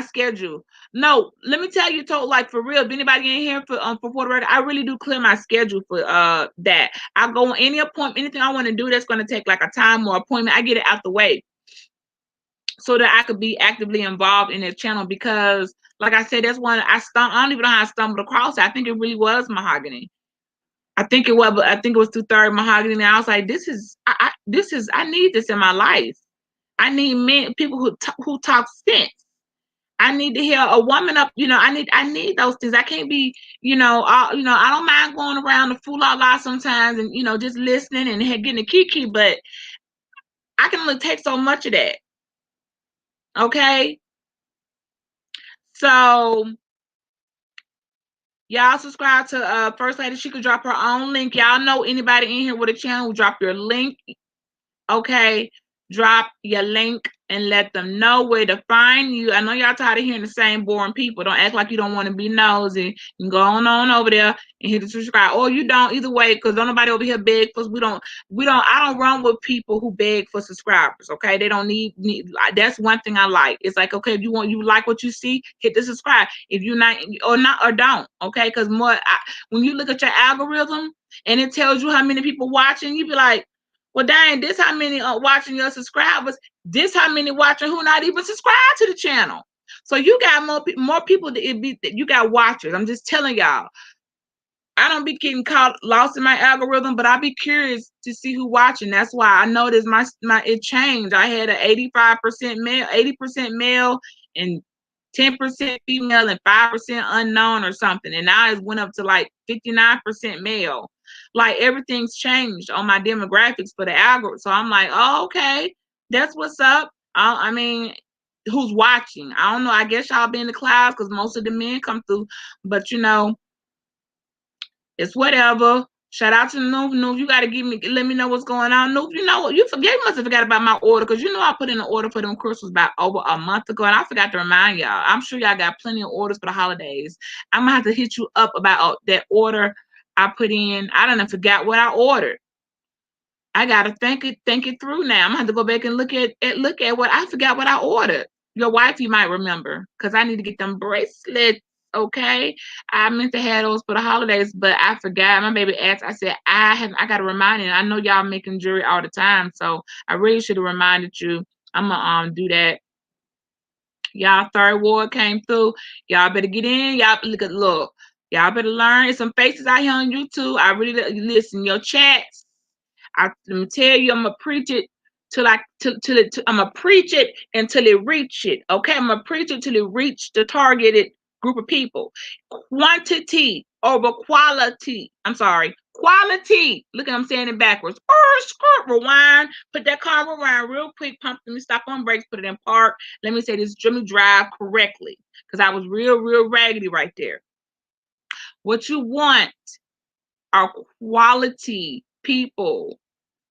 schedule. No, let me tell you, like for real, if anybody in here for Puerto Rico, I really do clear my schedule for that. I go on any appointment, anything I want to do that's going to take like a time or appointment, I get it out the way so that I could be actively involved in this channel, because like I said, that's one I don't even know how I stumbled across it. I think it really was mahogany. I think it was through Third Mahogany. And I was like, I need this in my life. I need men, people who talk sense. I need to hear a woman up. I need those things. I can't be, I don't mind going around the fool out loud sometimes, and just listening and getting a kiki, but I can only take so much of that. Okay, so y'all subscribe to First Lady. She could drop her own link. Y'all know anybody in here with a channel, drop your link. Okay, drop your link and let them know where to find you. I know y'all tired of hearing the same boring people. Don't act like you don't want to be nosy. You can go on over there and hit the subscribe, or you don't. Either way, because don't nobody over here beg for. I don't run with people who beg for subscribers. Okay, they don't need. That's one thing I like. It's like, okay, if you like what you see, hit the subscribe. If you not or don't. Okay, because when you look at your algorithm and it tells you how many people watching, you be like, well, dang, this how many watching your subscribers. This how many watching who not even subscribed to the channel. So you got more people you got watchers. I'm just telling y'all. I don't be getting caught lost in my algorithm, but I be curious to see who watching. That's why I noticed my it changed. I had an 85% male, 80% male, and 10% female and 5% unknown or something. And now it went up to like 59% male. Like everything's changed on my demographics for the algorithm. So I'm like, oh, okay, that's what's up. I mean, who's watching? I don't know. I guess y'all be in the clouds because most of the men come through. But it's whatever. Shout out to Noob. Noob, you gotta let me know what's going on. Noob, you must have forgot about my order, because I put in an order for them crystals about over a month ago, and I forgot to remind y'all. I'm sure y'all got plenty of orders for the holidays. I'm gonna have to hit you up about that order I put in. I don't know, forgot what I ordered. I gotta think it through now. I'm gonna have to go back and look at what I forgot what I ordered. Your wifey might remember, because I need to get them bracelets. Okay, I meant to have those for the holidays, but I forgot. My baby asked. I said I got to remind you. I know y'all making jewelry all the time, so I really should have reminded you. I'm gonna do that. Y'all third ward came through. Y'all better get in. Y'all look. Y'all better learn. There's some faces out here on YouTube. I really listen. Your chats. I'm gonna tell you, I'm gonna preach it I'm gonna preach it until it reach it. Okay, I'm gonna preach it till it reach the targeted group of people. Quantity over quality. I'm sorry, quality. Look, I'm saying it backwards. Rewind. Put that car rewind real quick. Pump. Let me stop on brakes. Put it in park. Let me say this. Let me drive correctly, because I was real raggedy right there. What you want are quality people.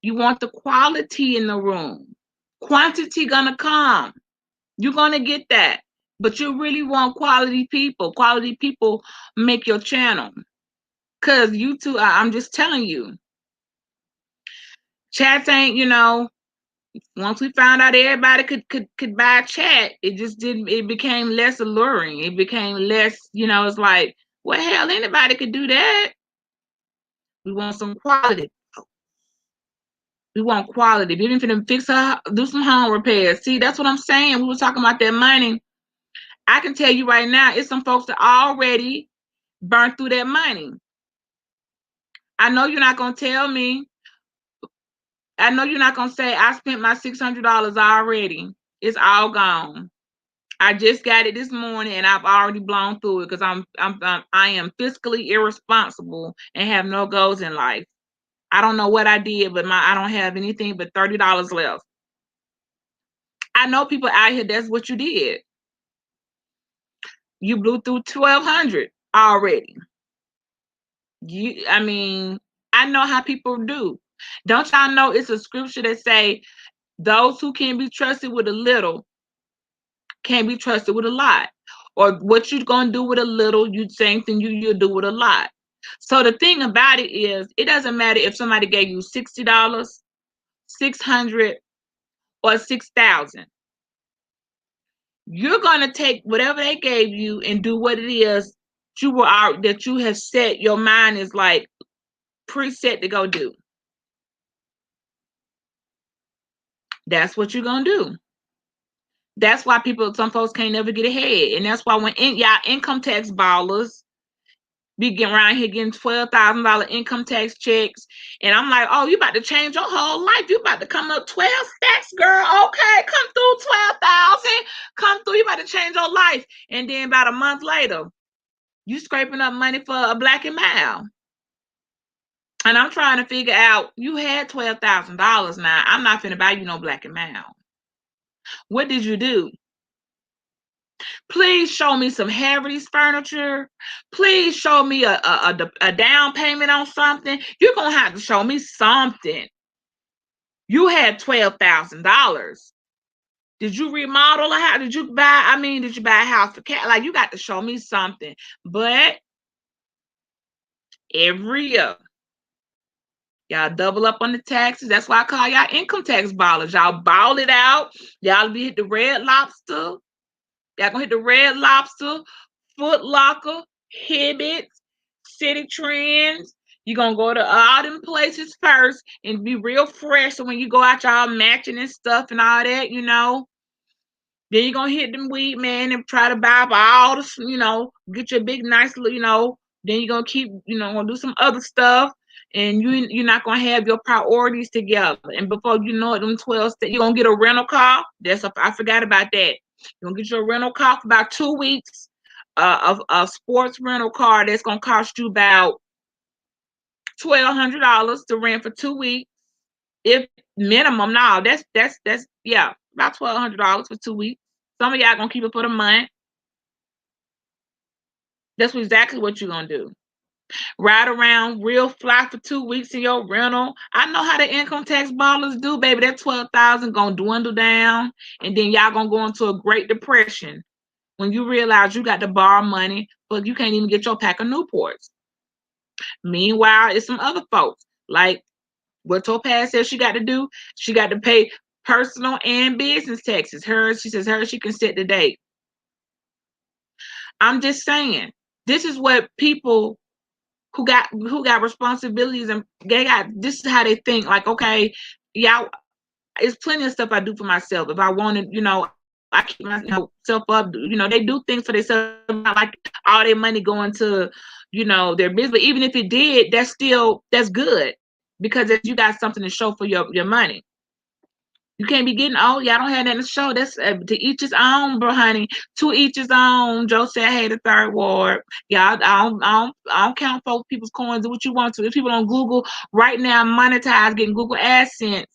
You want the quality in the room. Quantity gonna come. You're gonna get that. But you really want quality people. Quality people make your channel. Cause YouTube, I'm just telling you. Chats ain't, once we found out everybody could buy a chat, it became less alluring. It became less, it's like, well, hell, anybody could do that. We want some quality. We want quality. Even for them do some home repairs. See, that's what I'm saying. We were talking about that money. I can tell you right now, it's some folks that already burnt through that money. I know you're not going to tell me. I know you're not going to say, I spent my $600 already. It's all gone. I just got it this morning and I've already blown through it because I am fiscally irresponsible and have no goals in life. I don't know what I did, but I don't have anything but $30 left. I know people out here, that's what you did. You blew through 1,200 already. I know how people do. Don't y'all know it's a scripture that say those who can be trusted with a little can be trusted with a lot. Or what you're gonna do with a little, you'll do with a lot. So the thing about it is, it doesn't matter if somebody gave you $60, $600, or $6,000. You're gonna take whatever they gave you and do what it is that you have set your mind is like preset to go do. That's what you're gonna do. That's why some folks can't never get ahead, and that's why when y'all income tax ballers be getting around here getting $12,000 income tax checks, and I'm like, oh, you about to change your whole life? You about to come up 12 stacks, girl? Okay, come about to change your life. And then about a month later, you scraping up money for a Black and Mild. And I'm trying to figure out, you had $12,000 now. I'm not finna buy you no Black and Mild. What did you do? Please show me some Haverty's furniture. Please show me a down payment on something. You're going to have to show me something. You had $12,000. Did you remodel a house? Did you buy a house for cat? Like, you got to show me something. But every year, y'all double up on the taxes. That's why I call y'all income tax ballers. Y'all ball it out. Y'all be hit the Red Lobster. Y'all gonna hit the Red Lobster, Foot Locker, Hibbett, City Trends. You're gonna go to all them places first and be real fresh. So when you go out, y'all matching and stuff and all that, you know. Then you're gonna hit them Weed Man and try to buy up all the, you know, get your big nice little, you know. Then you're gonna keep, you know, gonna do some other stuff, and you're not gonna have your priorities together. And before you know it, them 12 you're gonna get a rental car. I forgot about that. You're gonna get your rental car for about 2 weeks. Of a sports rental car that's gonna cost you about $1,200 to rent for 2 weeks. If minimum, no, that's yeah, about $1,200 for 2 weeks. Some of y'all gonna keep it for the month. That's exactly what you're gonna do. Ride around real fly for 2 weeks in your rental. I know how the income tax ballers do, baby. That 12,000 gonna dwindle down, and then y'all gonna go into a Great Depression when you realize you got to borrow money, but you can't even get your pack of Newports. Meanwhile, it's some other folks like what Topaz says she got to do. She got to pay personal and business taxes. She says she can set the date. I'm just saying, this is what people who got responsibilities and this is how they think. Like, okay, yeah, it's plenty of stuff I do for myself. If I wanted, you know, I keep myself up. You know, they do things for themselves, not like all their money going to, you know, their business. But even if it did, that's good, because you got something to show for your money. You can't be getting, oh, y'all don't have nothing to show. That's to each his own, bro, honey. To each his own. Joe said, hey, the third ward. Y'all, I don't count folks, people's coins. Do what you want to. If people on Google right now monetize, getting Google AdSense,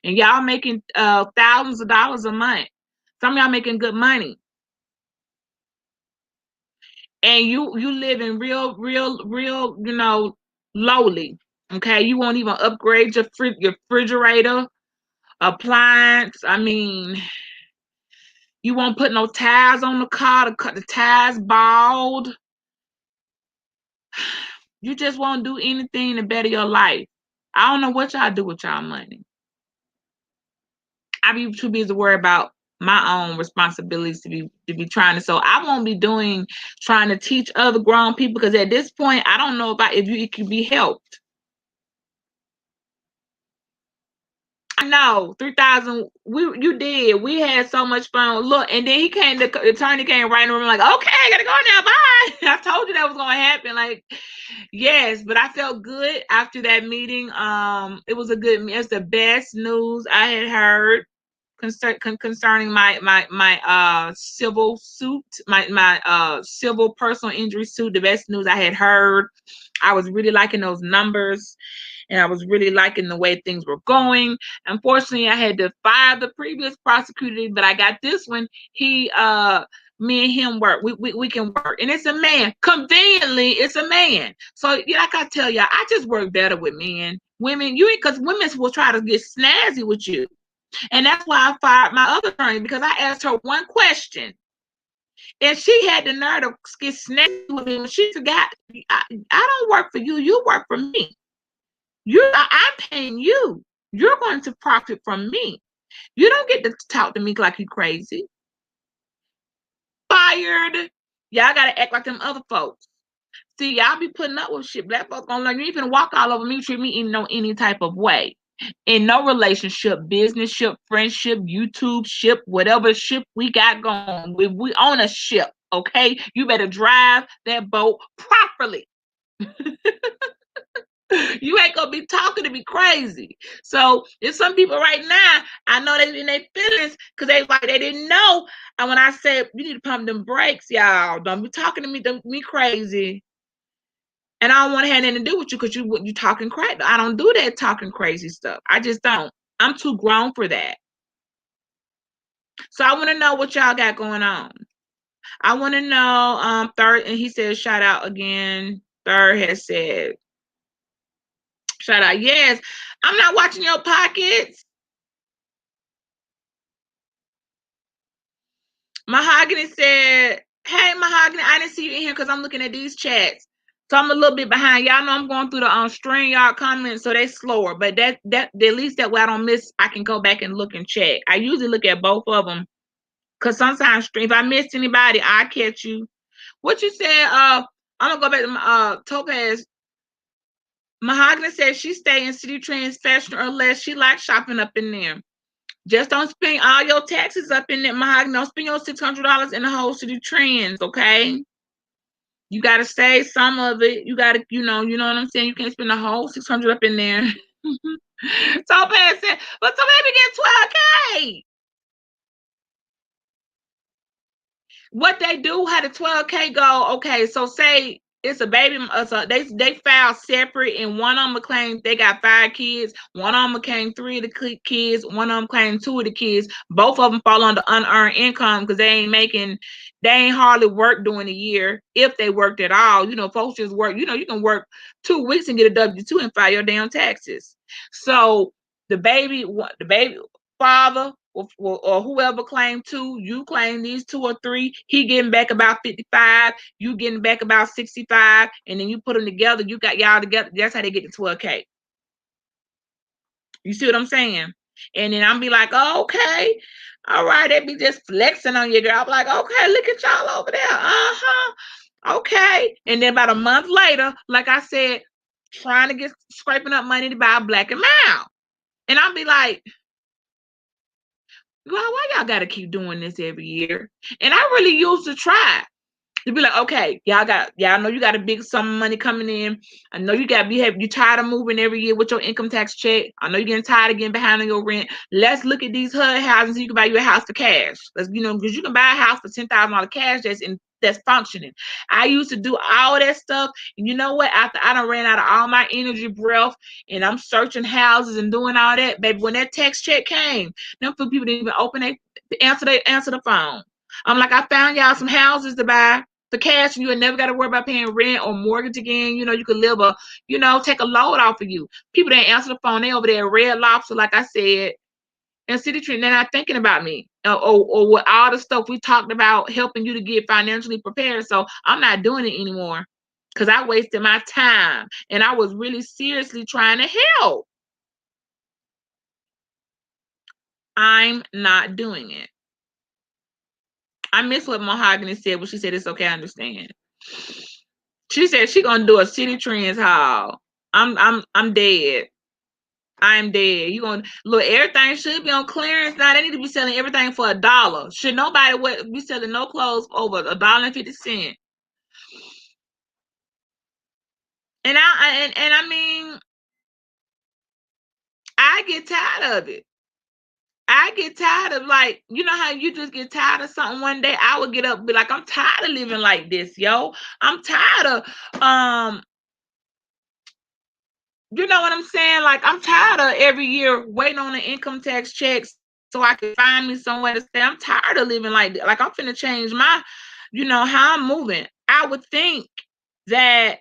and y'all making thousands of dollars a month. Some of y'all making good money. And you living real, you know, lowly. Okay, you won't even upgrade your refrigerator, appliance. I mean, you won't put no tires on the car to cut the tires bald. You just won't do anything to better your life. I don't know what y'all do with y'all money. I be too busy to worry about my own responsibilities to be trying to. So I won't be trying to teach other grown people, because at this point I don't know if it can be helped. I know 3,000. You did. We had so much fun. Look, and then the attorney came right in the room like, okay, I gotta go now. Bye. I told you that was gonna happen. Like, yes, but I felt good after that meeting. It's the best news I had heard concerning my civil suit, my civil personal injury suit. The best news I had heard. I was really liking those numbers, and I was really liking the way things were going. Unfortunately, I had to fire the previous prosecutor, but I got this one. Me and him work. We can work, and it's a man. Conveniently, it's a man. So, yeah, like I tell y'all, I just work better with men. Women, because women will try to get snazzy with you. And that's why I fired my other attorney, because I asked her one question, and she had the nerve to get snatched with me. She forgot, I don't work for you. You work for me. I'm paying you. You're going to profit from me. You don't get to talk to me like you crazy. Fired. Y'all got to act like them other folks. See, y'all be putting up with shit. Black folks gonna learn. You even walk all over me, treat me in any type of way. In no relationship, business ship, friendship, YouTube ship, whatever ship we got going. We own a ship, okay? You better drive that boat properly. You ain't gonna be talking to me crazy. So there's some people right now, I know they in their feelings because they didn't know. And when I said you need to pump them brakes, y'all, don't be talking to me crazy. And I don't want to have anything to do with you because you talking crazy. I don't do that talking crazy stuff. I just don't. I'm too grown for that. So I want to know what y'all got going on. I want to know, Third, and he said, shout out again. Third has said, shout out. Yes, I'm not watching your pockets. Mahogany said, hey, Mahogany, I didn't see you in here because I'm looking at these chats. So I'm a little bit behind. Y'all know I'm going through the StreamYard comments, so they slower. But that at least that way I don't miss, I can go back and look and check. I usually look at both of them because sometimes if I missed anybody, I catch you. What you said, I'm gonna go back to Topaz. Mahogany said she stay in City Trends Fashion or less. She likes shopping up in there. Just don't spend all your taxes up in that Mahogany. Don't spend your $600 in the whole City Trends, okay? You gotta save some of it. You gotta, you know what I'm saying? You can't spend the whole 600 up in there. Topaz said, but so maybe get 12K. What they do, how the 12K go, okay, so say it's a baby, so they filed separate, and one of them claimed they got 5 kids, one of them claimed 3 of the kids, one of them claimed 2 of the kids. Both of them fall under unearned income because they ain't hardly worked during the year, if they worked at all. Folks just work, you can work 2 weeks and get a W-2 and file your damn taxes. So the baby father or whoever claimed 2, you claim these 2 or 3, he getting back about 55, you getting back about 65, and then you put them together, you got y'all together. That's how they get to 12K. You see what I'm saying? And then I'm be like, oh, okay, all right, they be just flexing on you, girl. I'm like, okay, look at y'all over there. Okay. And then about a month later, like I said, trying to get scraping up money to buy a Black and Mild. And I'll be like, why y'all gotta keep doing this every year? And I really used to try to be like, okay, y'all know you got a big sum of money coming in. I know you tired of moving every year with your income tax check. I know you're getting tired of getting behind on your rent. Let's look at these HUD houses so you can buy you a house for cash. Because you can buy a house for $10,000 cash that's functioning. I used to do all that stuff. And you know what? After I done ran out of all my energy, breath, and I'm searching houses and doing all that, baby, when that tax check came, them people didn't even answer the phone. I'm like, I found y'all some houses to buy for cash, and you never got to worry about paying rent or mortgage again. You could live take a load off of you. People didn't answer the phone. They over there at Red Lobster, like I said, and City Tree. They're not thinking about me or what all the stuff we talked about helping you to get financially prepared. So I'm not doing it anymore because I wasted my time, and I was really seriously trying to help. I'm not doing it. I miss what Mahogany said when she said it's okay, I understand. She said she gonna do a City Trends haul. I'm dead. I'm dead. You gonna look? Everything should be on clearance now. They need to be selling everything for $1. Should nobody be selling no clothes over $1.50? And I mean, I get tired of it. I get tired of, like, how you just get tired of something one day. I would get up and be like, I'm tired of living like this, yo. I'm tired of you know what I'm saying? Like, I'm tired of every year waiting on the income tax checks so I can find me somewhere to stay. I'm tired of living like that. Like, I'm finna change my, how I'm moving. I would think that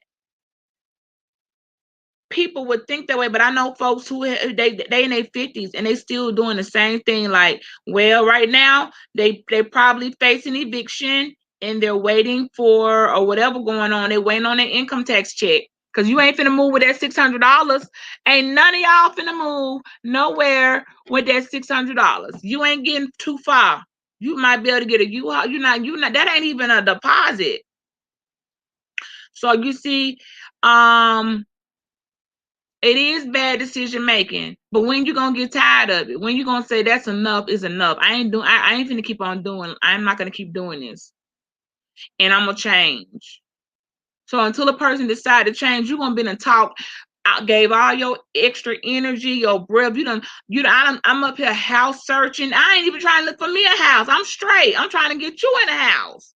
people would think that way, but I know folks who they in their 50s and they still doing the same thing. Like, well, right now they probably facing eviction and they're waiting for or whatever going on. They're waiting on their income tax check. Cause you ain't finna move with that $600. Ain't none of y'all finna move nowhere with that $600. You ain't getting too far. You might be able to get a U-Haul. You're not. That ain't even a deposit. So you see, it is bad decision making, but when you gonna get tired of it? When you gonna say that's enough is enough? I ain't finna keep on doing. I'm not gonna keep doing this, and I'm gonna change. So until a person decide to change, you're gonna be in talk I gave all your extra energy, your breath. I'm up here house searching. I ain't even trying to look for me a house. I'm straight. I'm trying to get you in a house.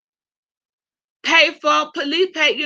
Pay for police pay,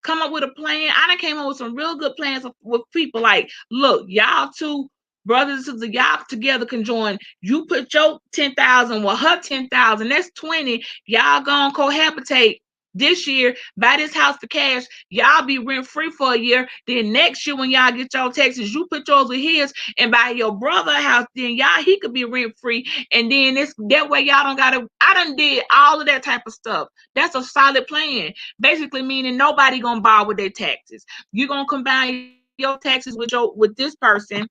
come up with a plan. I done came up with some real good plans with people. Like, look, y'all two brothers and sisters, y'all together can join. You put your 10,000 with her 10,000. That's 20. Y'all gonna cohabitate this year, buy this house for cash. Y'all be rent free for a year. Then next year, when y'all get your taxes, you put yours with his and buy your brother a house. Then he could be rent free. And then that way y'all don't gotta. I done did all of that type of stuff. That's a solid plan. Basically meaning nobody gonna borrow with their taxes. You're gonna combine your taxes with this person.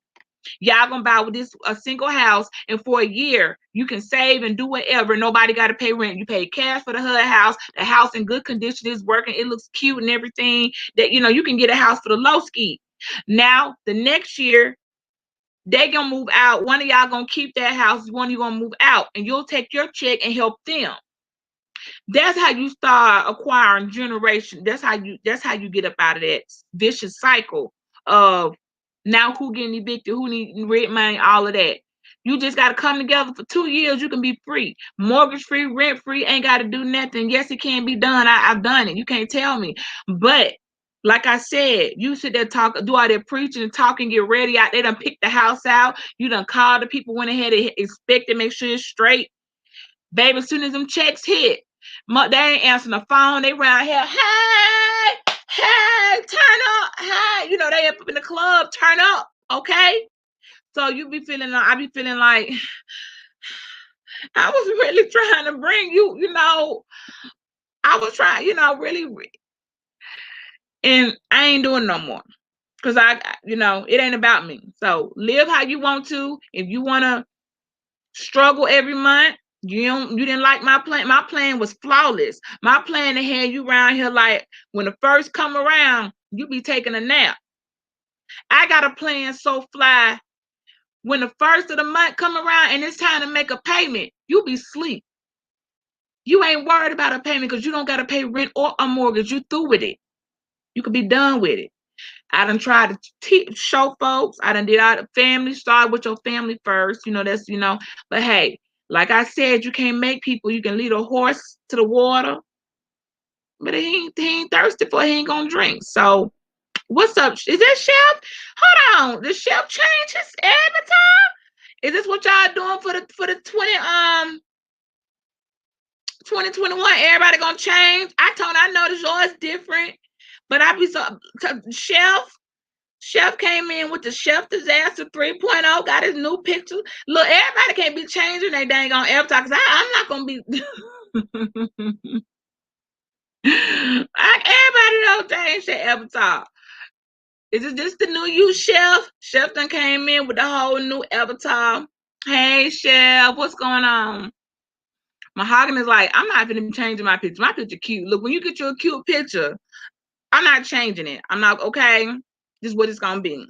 Y'all gonna buy with this a single house, and for a year you can save and do whatever. Nobody got to pay rent. You pay cash for the HUD house. The house in good condition, is working. It looks cute and everything. That you can get a house for the low ski. Now the next year they gonna move out. One of y'all gonna keep that house. One of you gonna move out, and you'll take your check and help them. That's how you start acquiring generation. That's how you get up out of that vicious cycle of now who getting evicted, who need rent money, all of that. You just got to come together for 2 years. You can be free, mortgage free, rent free. Ain't got to do nothing. Yes, it can be done. I've done it. You can't tell me. But like I said, you sit there do all that preaching and talking, get ready out. They done pick the house out. You done call the people, went ahead and inspect it, make sure it's straight. Baby, as soon as them checks hit, they ain't answering the phone. They around here, hey, turn up, hey. They up in the club, turn up, okay? So I be feeling like I was really trying to bring I was trying, really, and I ain't doing no more. Cause it ain't about me. So live how you want to. If you want to struggle every month, you didn't like my plan. My plan was flawless. My plan to have you around here like when the first come around, you be taking a nap. I got a plan so fly. When the first of the month come around and it's time to make a payment, you be asleep. You ain't worried about a payment because you don't got to pay rent or a mortgage. You through with it. You could be done with it. I done tried to show folks. I done did all the family. Start with your family first. But hey, like I said, you can't make people. You can lead a horse to the water, but he ain't thirsty for it. He ain't gonna drink. So what's up? Is that Chef? Hold on. Did Chef change his avatar? Is this what y'all doing for the 2021? Everybody gonna change? I noticed yours different, but I be so Chef came in with the Chef Disaster 3.0, got his new picture. Look, everybody can't be changing their dang on avatar because I'm not gonna be. Everybody don't change their avatar. Is this the new you, Chef? Chef done came in with the whole new avatar. Hey, Chef, what's going on? Mahogany is like, I'm not even changing my picture. My picture cute. Look, when you get your cute picture, I'm not changing it. I'm not okay. This is what it's gonna be.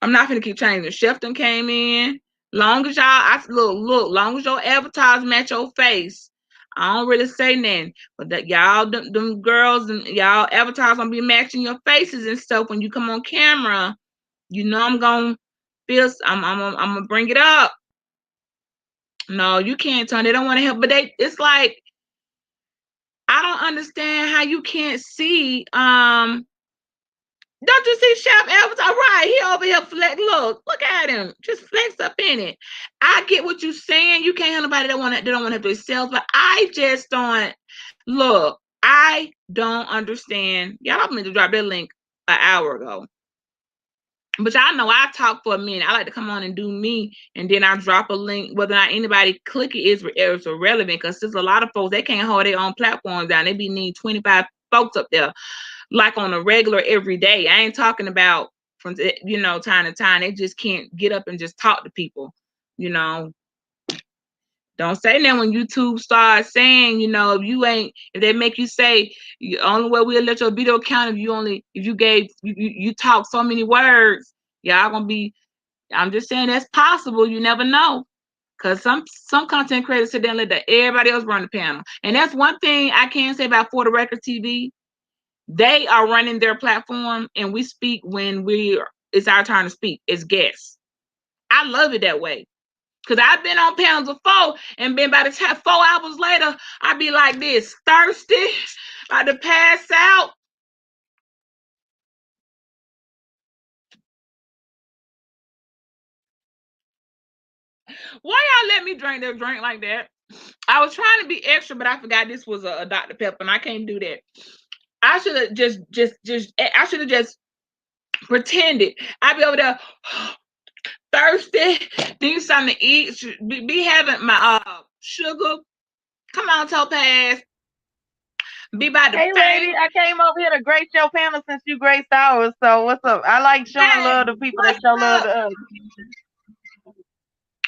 I'm not gonna keep changing. Shefton came in. Long as long as your avatars match your face. I don't really say nothing. But that y'all them girls and y'all avatars gonna be matching your faces and stuff when you come on camera. I'm gonna I'm gonna bring it up. No, you can't turn. They don't want to help, but it's like I don't understand how you can't see don't you see Chef Avatar? Right, he over here flex. Look at him, just flex up in it. I get what you're saying. You can't have nobody that don't want to have themselves, but I just don't. Look, I don't understand. Y'all meant to drop that link an hour ago, but y'all know I talk for a minute. I like to come on and do me, and then I drop a link. Whether or not anybody click it is irrelevant because there's a lot of folks they can't hold their own platforms down. They be need 25 folks up there like on a regular every day. I ain't talking about from time to time. They just can't get up and just talk to people. Don't say that when YouTube starts saying, if they make you say the only way we'll let your video count if you talk so many words, y'all gonna be. I'm just saying that's possible. You never know. Cause some content creators sit there and let everybody else run the panel. And that's one thing I can say about For the Record TV. They are running their platform, and we speak when it's our turn to speak as guests. I love it that way. Cause I've been on panels before and been by the time 4 hours later, I be like this, thirsty, about to pass out. Why y'all let me drink their drink like that? I was trying to be extra, but I forgot this was a Dr. Pepper, and I can't do that. I should have I should have just pretended. I'd be over there thirsty, need something to eat, be having my sugar. Come on, Topaz. Be by the Hey, lady, I came over here to grace your panel since you graced ours. So what's up? I like showing Hey, love to people that what's show love up? to us.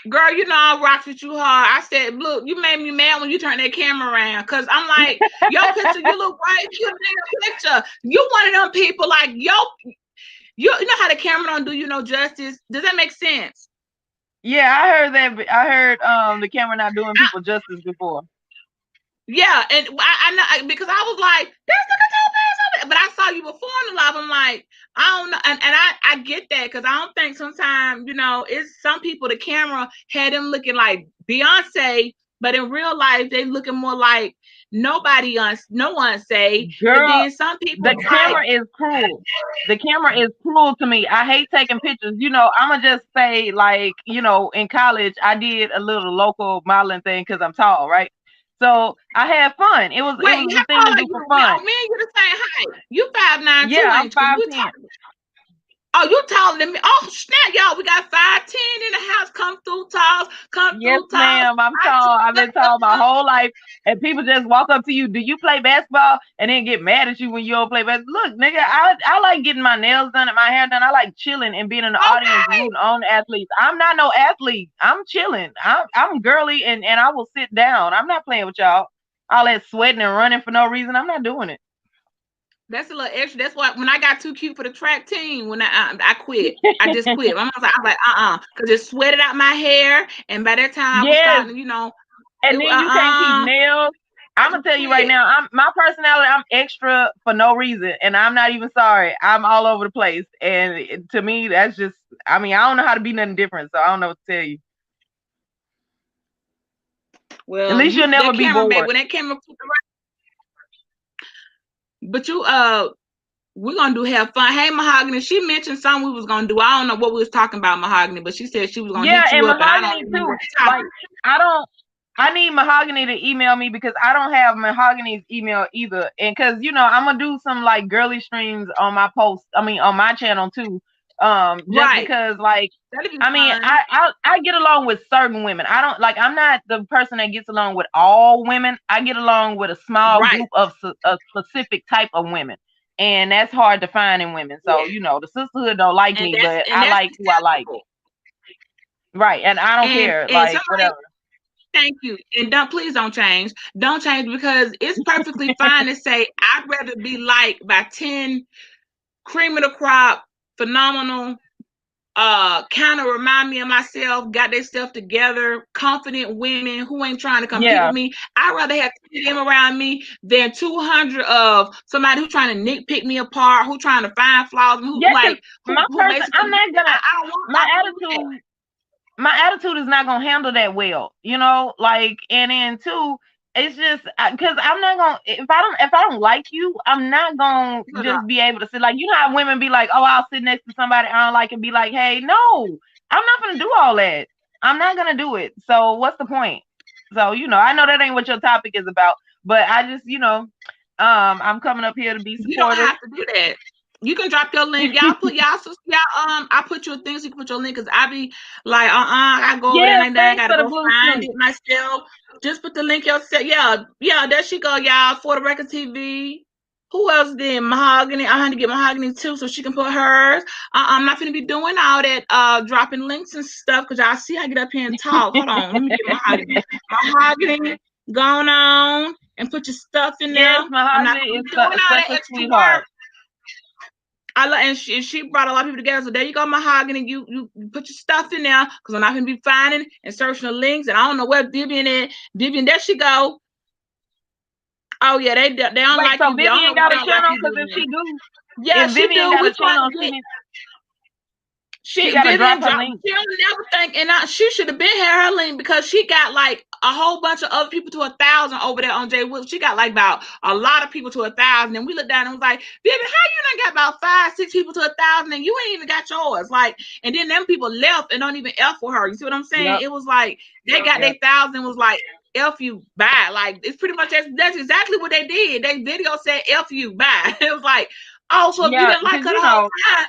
Girl, you know I rocked with you hard. I said, look, you made me mad when you turned that camera around. Cause I'm like, your picture, you look right cute in your picture. You one of them people like, you know how the camera don't do you no justice. Does that make sense? Yeah, I heard that. I heard the camera not doing people justice before. Yeah, and I know because I was like, there's the Topaz, but I saw you before in the live. I'm like, I don't know, and I get that because I don't think sometimes it's some people the camera had them looking like Beyonce, but in real life they looking more like no one say. But Girl, then some people the camera is cruel. The camera is cruel to me. I hate taking pictures. I'ma just say, like, in college I did a little local modeling thing because I'm tall, right? So I had fun. It was wait, a how thing to tall are do for you? fun. Me and you the same height. You 5'9" too, Yeah, I'm ain't you? Because we're 5'10". talking. Oh, you taller than me. Oh, snap, y'all. We got 5'10" in the house. Come through, tall. Come Yes, through, tall. ma'am. I'm tall. I've been tall my whole life. And people just walk up to you, do you play basketball? And then get mad at you when you don't play basketball. Look, nigga, I like getting my nails done and my hair done. I like chilling and being in the audience Okay. rooting on athletes. I'm not no athlete. I'm chilling. I'm girly and I will sit down. I'm not playing with y'all. All that sweating and running for no reason. I'm not doing it. That's a little extra. That's why when I got too cute for the track team, when I quit. I just quit. My mom was like, because it sweated out my hair. And by that time I was Yes. starting, And then you can't keep nails. I'm I gonna just tell you right quit. now, my personality, I'm extra for no reason, and I'm not even sorry. I'm all over the place, and to me, that's just. I mean, I don't know how to be nothing different, so I don't know what to tell you. At Well, least you'll never that be camera, babe, bored. when that camera, but we're gonna have fun. Hey, Mahogany, she mentioned something we was gonna do. I don't know what we was talking about, Mahogany, but she said she was gonna Yeah, hit you and up, and I don't mahogany remember too. what the topic. Like, I don't. I need Mahogany to email me because I don't have Mahogany's email either. And because I'm gonna do some like girly streams on my post. I mean, on my channel too. Just Right. because, like, That'd be I mean, fun. I get along with certain women. I don't like. I'm not the person that gets along with all women. I get along with a small Right. group of a specific type of women, and that's hard to find in women. So Yeah. the sisterhood don't like And me, that's but and I that's like who I like. acceptable. Right, and I don't care. And Like, somebody, whatever. thank you. And please don't change. Don't change because it's perfectly fine to say I'd rather be liked by 10 cream of the crop, phenomenal, kind of remind me of myself, got their stuff together, confident women who ain't trying to compete Yeah. with me. I'd rather have 10 of them around me than 200 of somebody who's trying to nitpick me apart, who trying to find flaws, who Yeah, because like who I'm basically not gonna. I don't want My I don't want that. attitude, my attitude is not gonna handle that well. Like, and then two, it's just because I'm not gonna. If I don't like you, I'm not gonna just be able to sit, like, how women be like, oh, I'll sit next to somebody I don't like and be like, hey, no, I'm not gonna do all that. I'm not gonna do it. So what's the point? So I know that ain't what your topic is about, but I just I'm coming up here to be You don't supportive. have to do that. You can drop your link. I put you a thing so you can put your link because I be like, I go over there Yes, and then I thanks gotta for the go blue find check. it myself. Just put the link yourself. Yeah, there she go, y'all. For the Record TV. Who else did Mahogany? I had to get Mahogany too so she can put hers. I'm not gonna be doing all that dropping links and stuff because y'all see I get up here and talk. Hold on, let me get Mahogany. Mahogany, going on and put your stuff in Yes, there. I'm not Mahogany gonna is be doing all such that a extra work. sweetheart. And she brought a lot of people together. So there you go, Mahogany. You put your stuff in there because I'm not gonna be finding and searching the links. And I don't know where Vivian is. Vivian, there she go. Oh yeah, they don't Wait, like so you. I don't Vivian know why got they a don't like channel? you Because if doing she that. do, Yeah, if she Vivian do. got We a trying channel, to get. she got to drop Vivian her dropped. link. She don't never think, and she should have been had her link because she got like a whole bunch of other people to 1,000 over there on Jay Wood. She got like about a lot of people to 1,000, and we looked down and was like, Vivian, how you done got about 5, 6 people to 1,000, and you ain't even got yours? Like, and then them people left and don't even F for her. You see what I'm saying? Yep. It was like they got their 1,000 was like. F you, bye. Like it's pretty much that's exactly what they did. They video said F you, bye. It was like, oh, so if you Yeah, didn't like because her the whole time,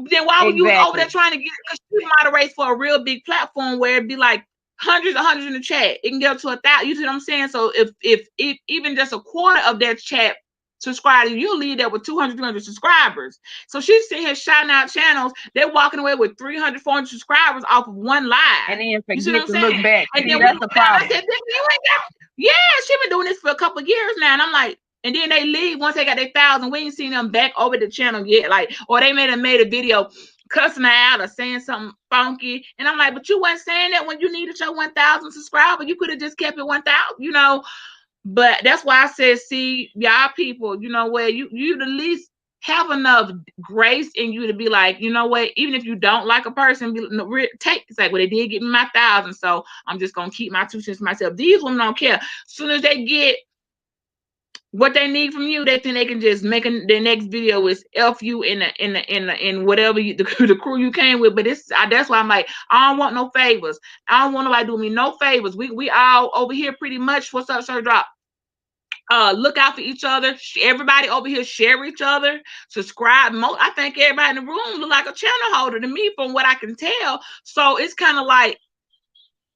then why were you over there exactly. trying to get? Because she moderates for a real big platform where it'd be like hundreds in the chat. It can get up to 1,000. You see what I'm saying? So if even just a quarter of their chat subscribers, you'll leave there with 200, 300 subscribers. So she's sitting here shouting out channels. They're walking away with 300, 400 subscribers off of one live. And then You see what forget I'm to look saying? back. And See, then that's the problem. I said, you ain't got. Yeah, she been doing this for a couple of years now, and I'm like. And then they leave once they got their 1,000. We ain't seen them back over the channel yet. Like, or they made a video cussing her out or saying something funky. And I'm like, but you weren't saying that when you needed your 1,000 subscribers. You could have just kept it 1,000, you know. But that's why I said, see, y'all people, you know what, you at least have enough grace in you to be like, you know what, even if you don't like a person, take it's like, well, they did give me my 1,000, so I'm just gonna keep my 2 cents myself. These women don't care. As soon as they get what they need from you, they think they can just make their next video is F you in whatever the crew you came with. But that's why I'm like, I don't want no favors. I don't want nobody do me no favors. We all over here pretty much. What's up, Sir Drop? Look out for each other. Everybody over here share each other. Subscribe. I think everybody in the room look like a channel holder to me, from what I can tell. So it's kind of like,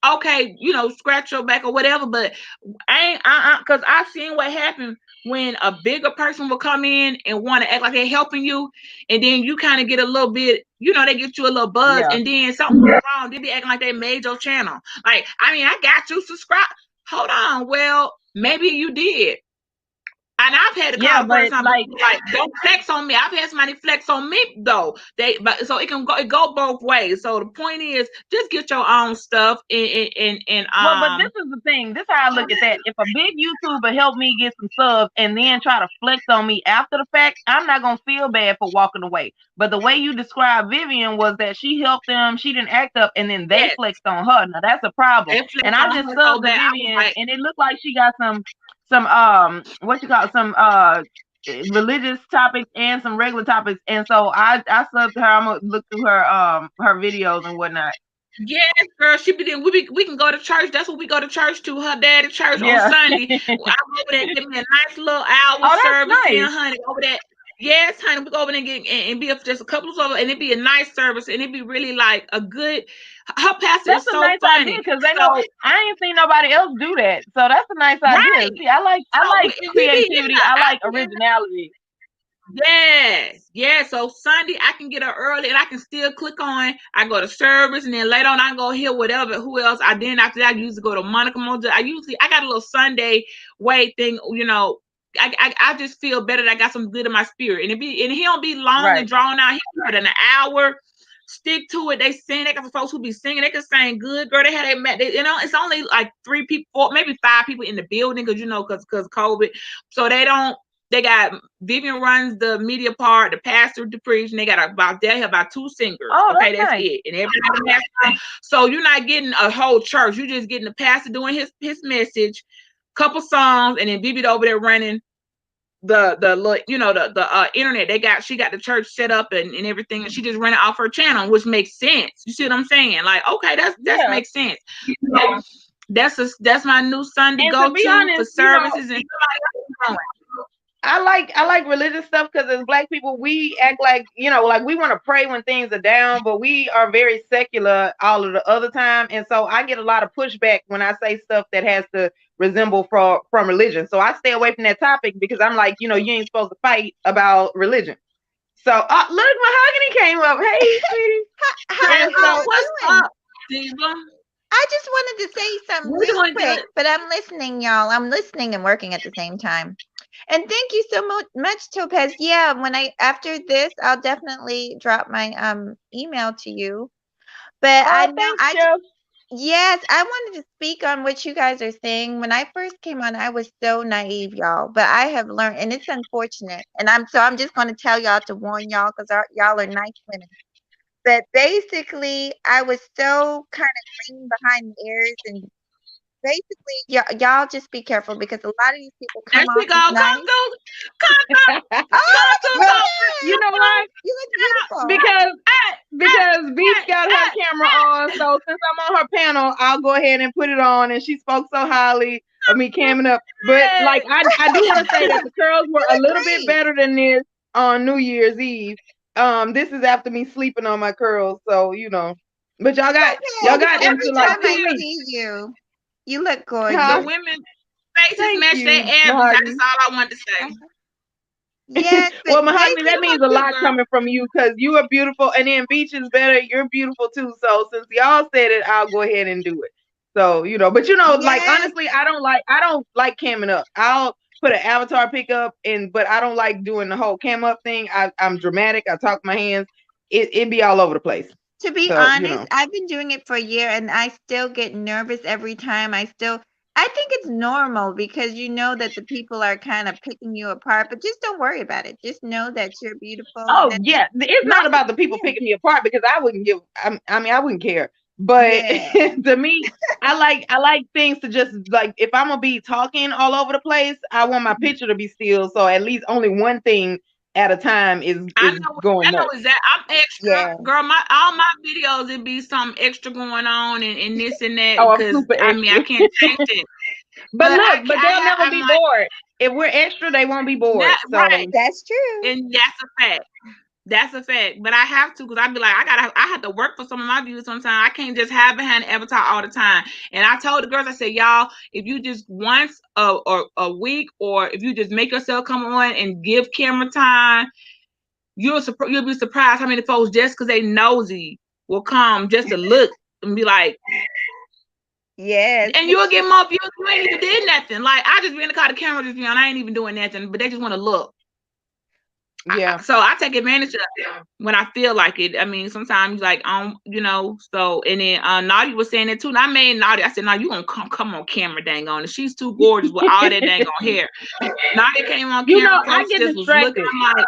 okay, you know, scratch your back or whatever, but because I've seen what happened when a bigger person will come in and want to act like they're helping you, and then you kind of get a little bit, you know, they get you a little buzz, and then something goes wrong. They be acting like they made your channel. Like, I mean, I got you subscribe. Hold on, well, maybe you did. And I've had to call the person like don't flex on me. I've had somebody flex on me though. But so it go both ways. So the point is, just get your own stuff and well, but this is the thing. This is how I look at that. If a big YouTuber helped me get some subs and then try to flex on me after the fact, I'm not gonna feel bad for walking away. But the way you described Vivian was that she helped them, she didn't act up, and then they flexed on her. Now that's a problem. And I just subbed to Vivian, and it looked like she got some what you call some religious topics and some regular topics, and so I subbed her. I'm gonna look through her videos and whatnot. Yes, girl, she be doing. We can go to church. That's what we go to church to. Her daddy church on Sunday. I'm over there, give me a nice little hour service. Nice. In, honey, over there. Yes, honey, we go over there and be just a couple of hours, and it'd be a nice service, and it'd be really like a good. Her pastor that's is so nice funny because they know I ain't seen nobody else do that, so that's a nice idea. Right. See, I like creativity. I like originality. Yes. So Sunday I can get up early and I can still click on. I go to service and then later on I go hear whatever. Who else? After that I usually go to Monica Moja. I got a little Sunday way thing. You know, I just feel better that I got some good in my spirit, and he don't be long and drawn out. He put in an hour. Stick to it. They sing. They got some folks who be singing. They can sing good, girl. They had you know, it's only like 3 people, maybe 5 people in the building because COVID. So they got Vivian runs the media part, the pastor to preach, and they have about 2 singers. Okay, that's nice. It. And everybody has so you're not getting a whole church. You're just getting the pastor doing his message, couple songs, and then Vivi over there running the you know the internet. She got the church set up and everything, and she just ran it off her channel, which makes sense. You see what I'm saying? Like, okay, that makes sense. So that's my new Sunday go-to for services, and I like religious stuff because as Black people, we act like, you know, like we want to pray when things are down, but we are very secular all of the other time. And so I get a lot of pushback when I say stuff that has to resemble from religion. So I stay away from that topic because I'm like, you know, you ain't supposed to fight about religion. So look, Mahogany came up. Hey, sweetie. What's up, Diva? I just wanted to say something real quick, but I'm listening, y'all. I'm listening and working at the same time. And thank you so much, Topaz. Yeah, after this, I'll definitely drop my email to you. But Yes, I wanted to speak on what you guys are saying. When I first came on, I was so naive, y'all. But I have learned, and it's unfortunate. And I'm just going to tell y'all to warn y'all because y'all are nice women. But basically, I was so kind of green behind the ears, and basically, y'all just be careful because a lot of these people There come she off go. as Come nice. through. Come through. Oh, Come look through. at You you! know what? You look beautiful. Because Beach got her camera on, so since I'm on her panel, I'll go ahead and put it on. And she spoke so highly of me camming up. But like I do want to say that the curls were a little bit better than this on New Year's Eve. This is after me sleeping on my curls, so you know. But y'all got Every into like time 2 I weeks. see you, you look The gorgeous. women faces Thank match their you, abs. That's Mahogany. all I wanted to say. Yes, but Well, Mahogany, that You means look a good, lot girl. coming from you because you are beautiful, and then Beach is better. You're beautiful too. So since y'all said it, I'll go ahead and do it. So but like yes, honestly, I don't like camming up. I'll put an avatar pickup but I don't like doing the whole cam up thing. I'm dramatic. I talk my hands. It be all over the place. to be So honest, I've been doing it for a year and I still get nervous every time. I think it's normal because you know that the people are kind of picking you apart, but just don't worry about it. Just know that you're beautiful. Oh yeah, it's not about the people picking me apart because I wouldn't give. I mean, I wouldn't care. But Yeah. to me, I like things to just like if I'm gonna be talking all over the place, I want my picture to be still. So at least only one thing at a time is I going know nuts. exactly. I'm extra, Yeah. girl. All my videos, it be something extra going on and this and that Oh, I'm because super I mean I extra. can't change it. But I look, can, but they'll never I'm be like bored. If we're extra, they won't be bored. right, So That's true. and that's a fact. That's a fact. But I have to because I be like I have to work for some of my views sometimes. I can't just hide behind the avatar all the time. And I told the girls, I said, y'all, if you just once a week or if you just make yourself come on and give camera time, you'll be surprised how many folks just because they nosy will come just to look and be like, Yes. and you'll get more views. You ain't even did nothing. Like I just be in the car, the camera just be on. I ain't even doing nothing, but they just want to look. yeah. So I take advantage of it when I feel like it. I mean, sometimes like So and then Naughty was saying it too. And I made Naughty. I said, "No, you gonna come on camera, dang on. She's too gorgeous with all that dang on hair." Naughty came on camera. I get just was looking. distracted.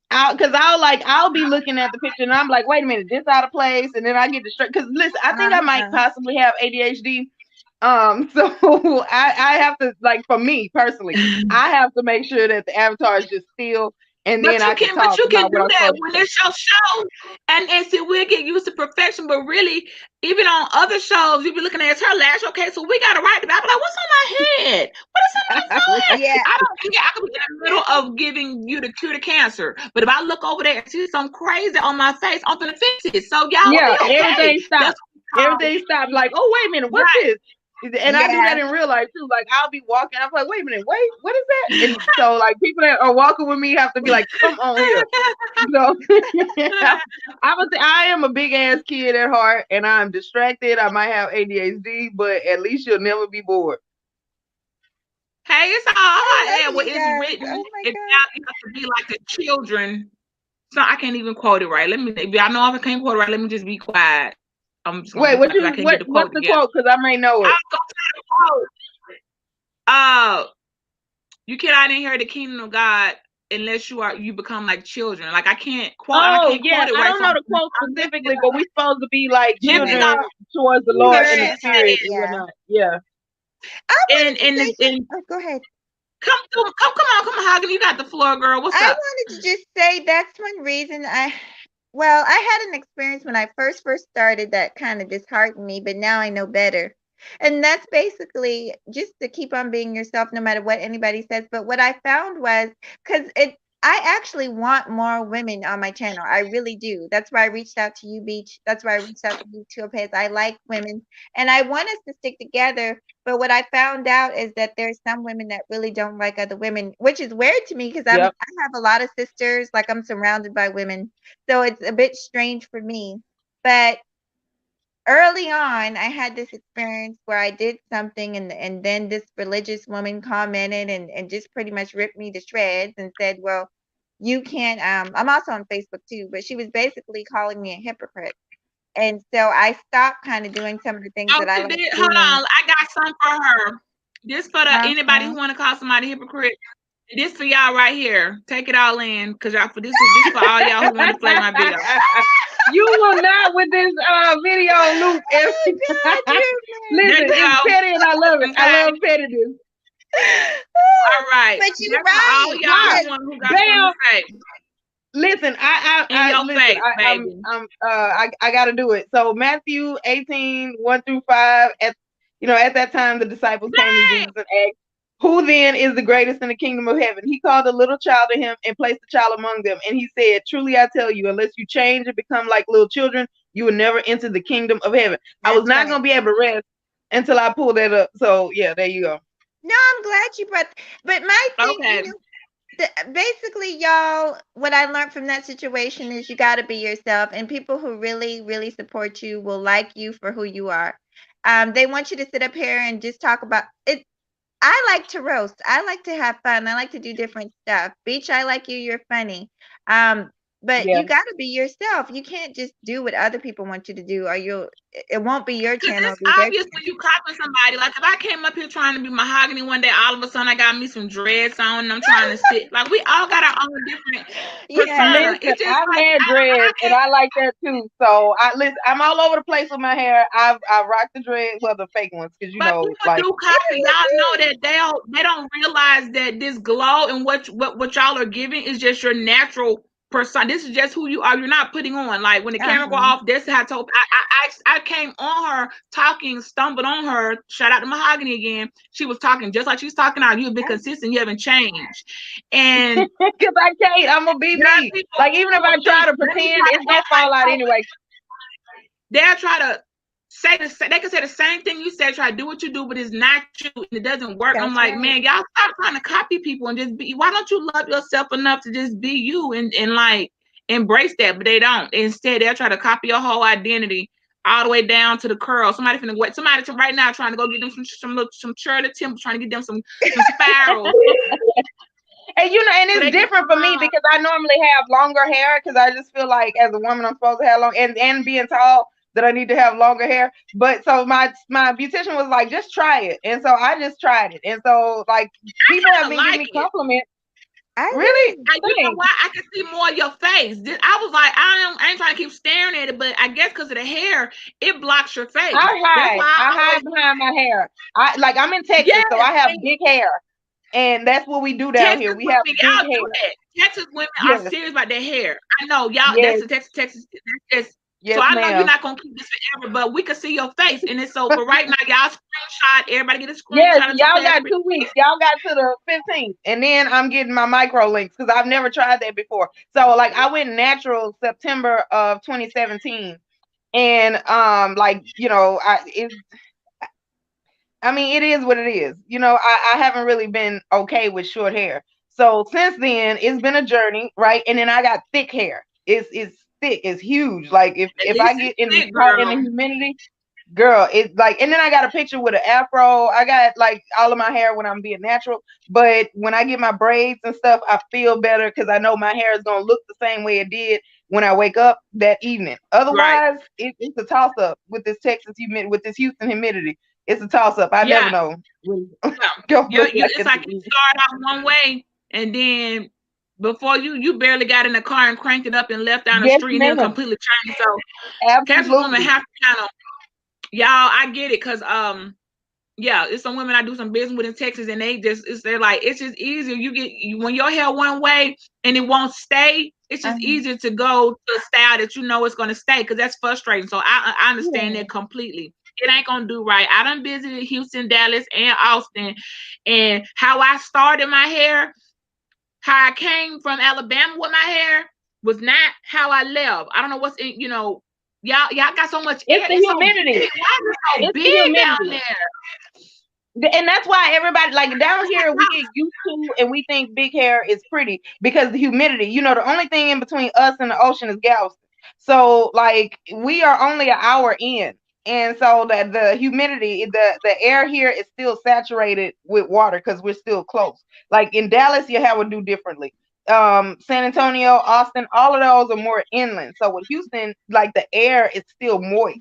I'm like, I'll be looking at the picture and I'm like, wait a minute, this out of place, and then I get distracted. Because listen, I think I might possibly have ADHD. So I have to for me personally, I have to make sure that the avatar is just still, and then I can talk about what I'm that supposed when to say. it's your show, and see we'll get used to perfection, but really, even on other shows, you be looking at her lash. Okay, so we got to write about. Like, what's on my head? What is on my forehead? Yeah. I don't care. I could be in the middle of giving you the cure to cancer, but if I look over there and see something crazy on my face, I'm gonna fix it. So y'all will be okay. Everything stops. Everything stops. Like, oh wait a minute, what's this? And I do that in real life too. Like I'll be walking, I'm like, wait a minute, wait, what is that? And so like people that are walking with me have to be like, come on here. So I am a big ass kid at heart, and I'm distracted. I might have ADHD, but at least you'll never be bored. Hey, it's all I Well, it's written. Oh my It's God. now you have to be like the children. So I can't even quote it right. Let me. If y'all know if I can't quote it right, let me just be quiet. I'm just gonna Wait, be quiet because I can't get the quote what's the together. quote? Because I may know it. I'll go to the quote. You cannot inherit the kingdom of God unless you become like children. Like I can't quote. Oh, I can't quote it right. I don't know the quote specifically, but we're supposed to be like children towards the Lord Lord in the spirit and whatnot. Yeah. Go ahead. Come on, Hagen. You got the floor, girl. What's up? I wanted to just say that's one reason I had an experience when I first started that kind of disheartened me, but now I know better. And that's basically just to keep on being yourself no matter what anybody says. But what I found was because I actually want more women on my channel. I really do. That's why I reached out to you, Beach. That's why I reached out to you, Topaz. I like women and I want us to stick together. But what I found out is that there's some women that really don't like other women, which is weird to me because I have a lot of sisters. Like I'm surrounded by women. So it's a bit strange for me. But early on, I had this experience where I did something and then this religious woman commented and just pretty much ripped me to shreds and said, well, you can't, I'm also on Facebook too, but she was basically calling me a hypocrite. And so I stopped kind of doing some of the things that I like Hold doing. on, I got something for her. This for anybody who Uh-huh. want to call somebody hypocrite. This for y'all right here. Take it all in, cause y'all for this for all y'all who want to play my video. You will not with this video loop. Oh, God, Listen, There you it's go. petty and I love it. I love pettiness. All right. But you're That's for all right. y'all because- who got something to say. Listen, In your listen, face, baby. I gotta do it. So Matthew 18, 1 through 5, at that time the disciples came to Jesus and asked, who then is the greatest in the kingdom of heaven? He called a little child to him and placed the child among them. And he said, truly I tell you, unless you change and become like little children, you will never enter the kingdom of heaven. I was not gonna be able to rest until I pulled that up. So yeah, there you go. No, I'm glad you brought. But my thing, basically, y'all, what I learned from that situation is you got to be yourself, and people who really, really support you will like you for who you are. They want you to sit up here and just talk about it. I like to roast. I like to have fun. I like to do different stuff. Beach, I like you. You're funny. But you got to be yourself. You can't just do what other people want you to do, or it won't be your channel. It's obvious when you copying somebody. Like if I came up here trying to be mahogany one day, all of a sudden I got me some dreads on and I'm trying to sit. Like we all got our own different persona. Listen, I've had dreads and I like that too. So I'm all over the place with my hair. I rock the dreads, well, the fake ones, because people do copy. Y'all know that they don't realize that this glow and what y'all are giving is just your natural person. This is just who you are. You're not putting on. Like when the camera go off, this is how I came on her talking, stumbled on her. Shout out to Mahogany again. She was talking just like she's talking now. You've been consistent. You haven't changed. And because I can't, I'm gonna be me. Like even if I try to pretend, it's gonna fall out anyway. They'll try to they can say the same thing you said, try to do what you do, but it's not you and it doesn't work. I'm like, man, y'all stop trying to copy people and just be. Why don't you love yourself enough to just be you and like embrace that? But they don't. Instead, they'll try to copy your whole identity all the way down to the curl. Somebody right now trying to go get them some Shirley Temple, trying to get them some spirals. And and it's different for me because I normally have longer hair because I just feel like as a woman I'm supposed to have long and being tall that I need to have longer hair. But so my beautician was like, just try it. And so I just tried it. And so like people have been giving me compliments. Really? You know what? I can see more of your face. I was like, I ain't trying to keep staring at it, but I guess because of the hair, it blocks your face. I hide behind my hair. I'm in Texas, so I have big hair. And that's what we do down here. We have big hair. Texas women are serious about their hair. I know y'all. That's the Texas. So I know you're not gonna keep this forever, but we can see your face, and it's so. But right now, y'all screenshot. Everybody get a screenshot. Yes, y'all got 2 weeks. Y'all got to the 15th, and then I'm getting my micro links because I've never tried that before. So like I went natural September of 2017, and it is what it is. I haven't really been okay with short hair. So since then, it's been a journey, right? And then I got thick hair. It's thick, it's huge. Like if I get in the humidity, girl, it's like. And then I got a picture with an afro. I got like all of my hair when I'm being natural, but when I get my braids and stuff, I feel better because I know my hair is gonna look the same way it did when I wake up that evening. Otherwise, it's a toss up with this with this Houston humidity. It's a toss up. I never know. It's like you start off one way and then before you barely got in the car and cranked it up and left down the street and completely changed. So Texas women have to kind of, y'all, I get it because it's some women I do some business with in Texas and they're like, it's just easier. When your hair one way and it won't stay, it's just easier to go to a style that you know it's gonna stay because that's frustrating. So I understand that completely. It ain't gonna do right. I done visited Houston, Dallas, and Austin, and how I started my hair, how I came from Alabama with my hair was not how I left. I don't know what's in, y'all got so much. It's the humidity. It's so big down there. And that's why everybody, like down here, we get used to and we think big hair is pretty because the humidity. The only thing in between us and the ocean is Galveston. So like we are only an hour in. And so that the humidity, the air here is still saturated with water because we're still close. Like in Dallas, your hair would do differently. San Antonio, Austin, all of those are more inland. So with Houston, like the air is still moist.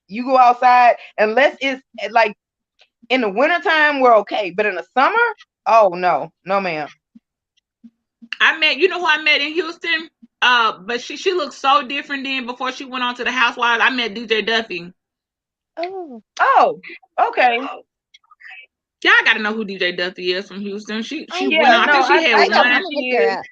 You go outside, unless it's like in the wintertime, we're okay. But in the summer, oh no, ma'am. You know who I met in Houston? But she looked so different then before she went on to the Housewives. I met DJ Duffy. Oh, okay. Y'all gotta know who DJ Duffy is from Houston. She I went on. I think she had one.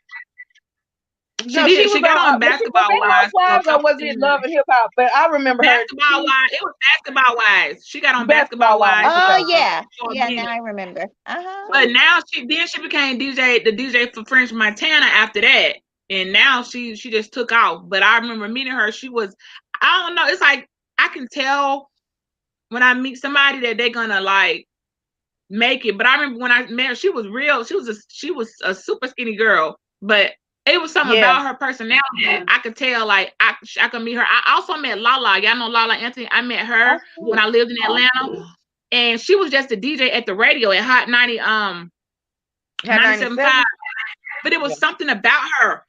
She got on Basketball Wives. Or was it Love and Hip Hop? But I remember Basketball Wives. It was Basketball Wives. She got on Basketball Wives. Oh yeah, now I remember. But now she became the DJ for French Montana after that, and now she just took off. But I remember meeting her. She was, I don't know. It's like I can tell when I meet somebody that they're gonna like make it. But I remember when I met her, she was real. She was a super skinny girl, but it was something about her personality. I could tell, like, I could meet her. I also met Lala. Y'all know Lala Anthony. I met her when I lived in Atlanta. And she was just a DJ at the radio at Hot 90, 97.5. But it was something about her.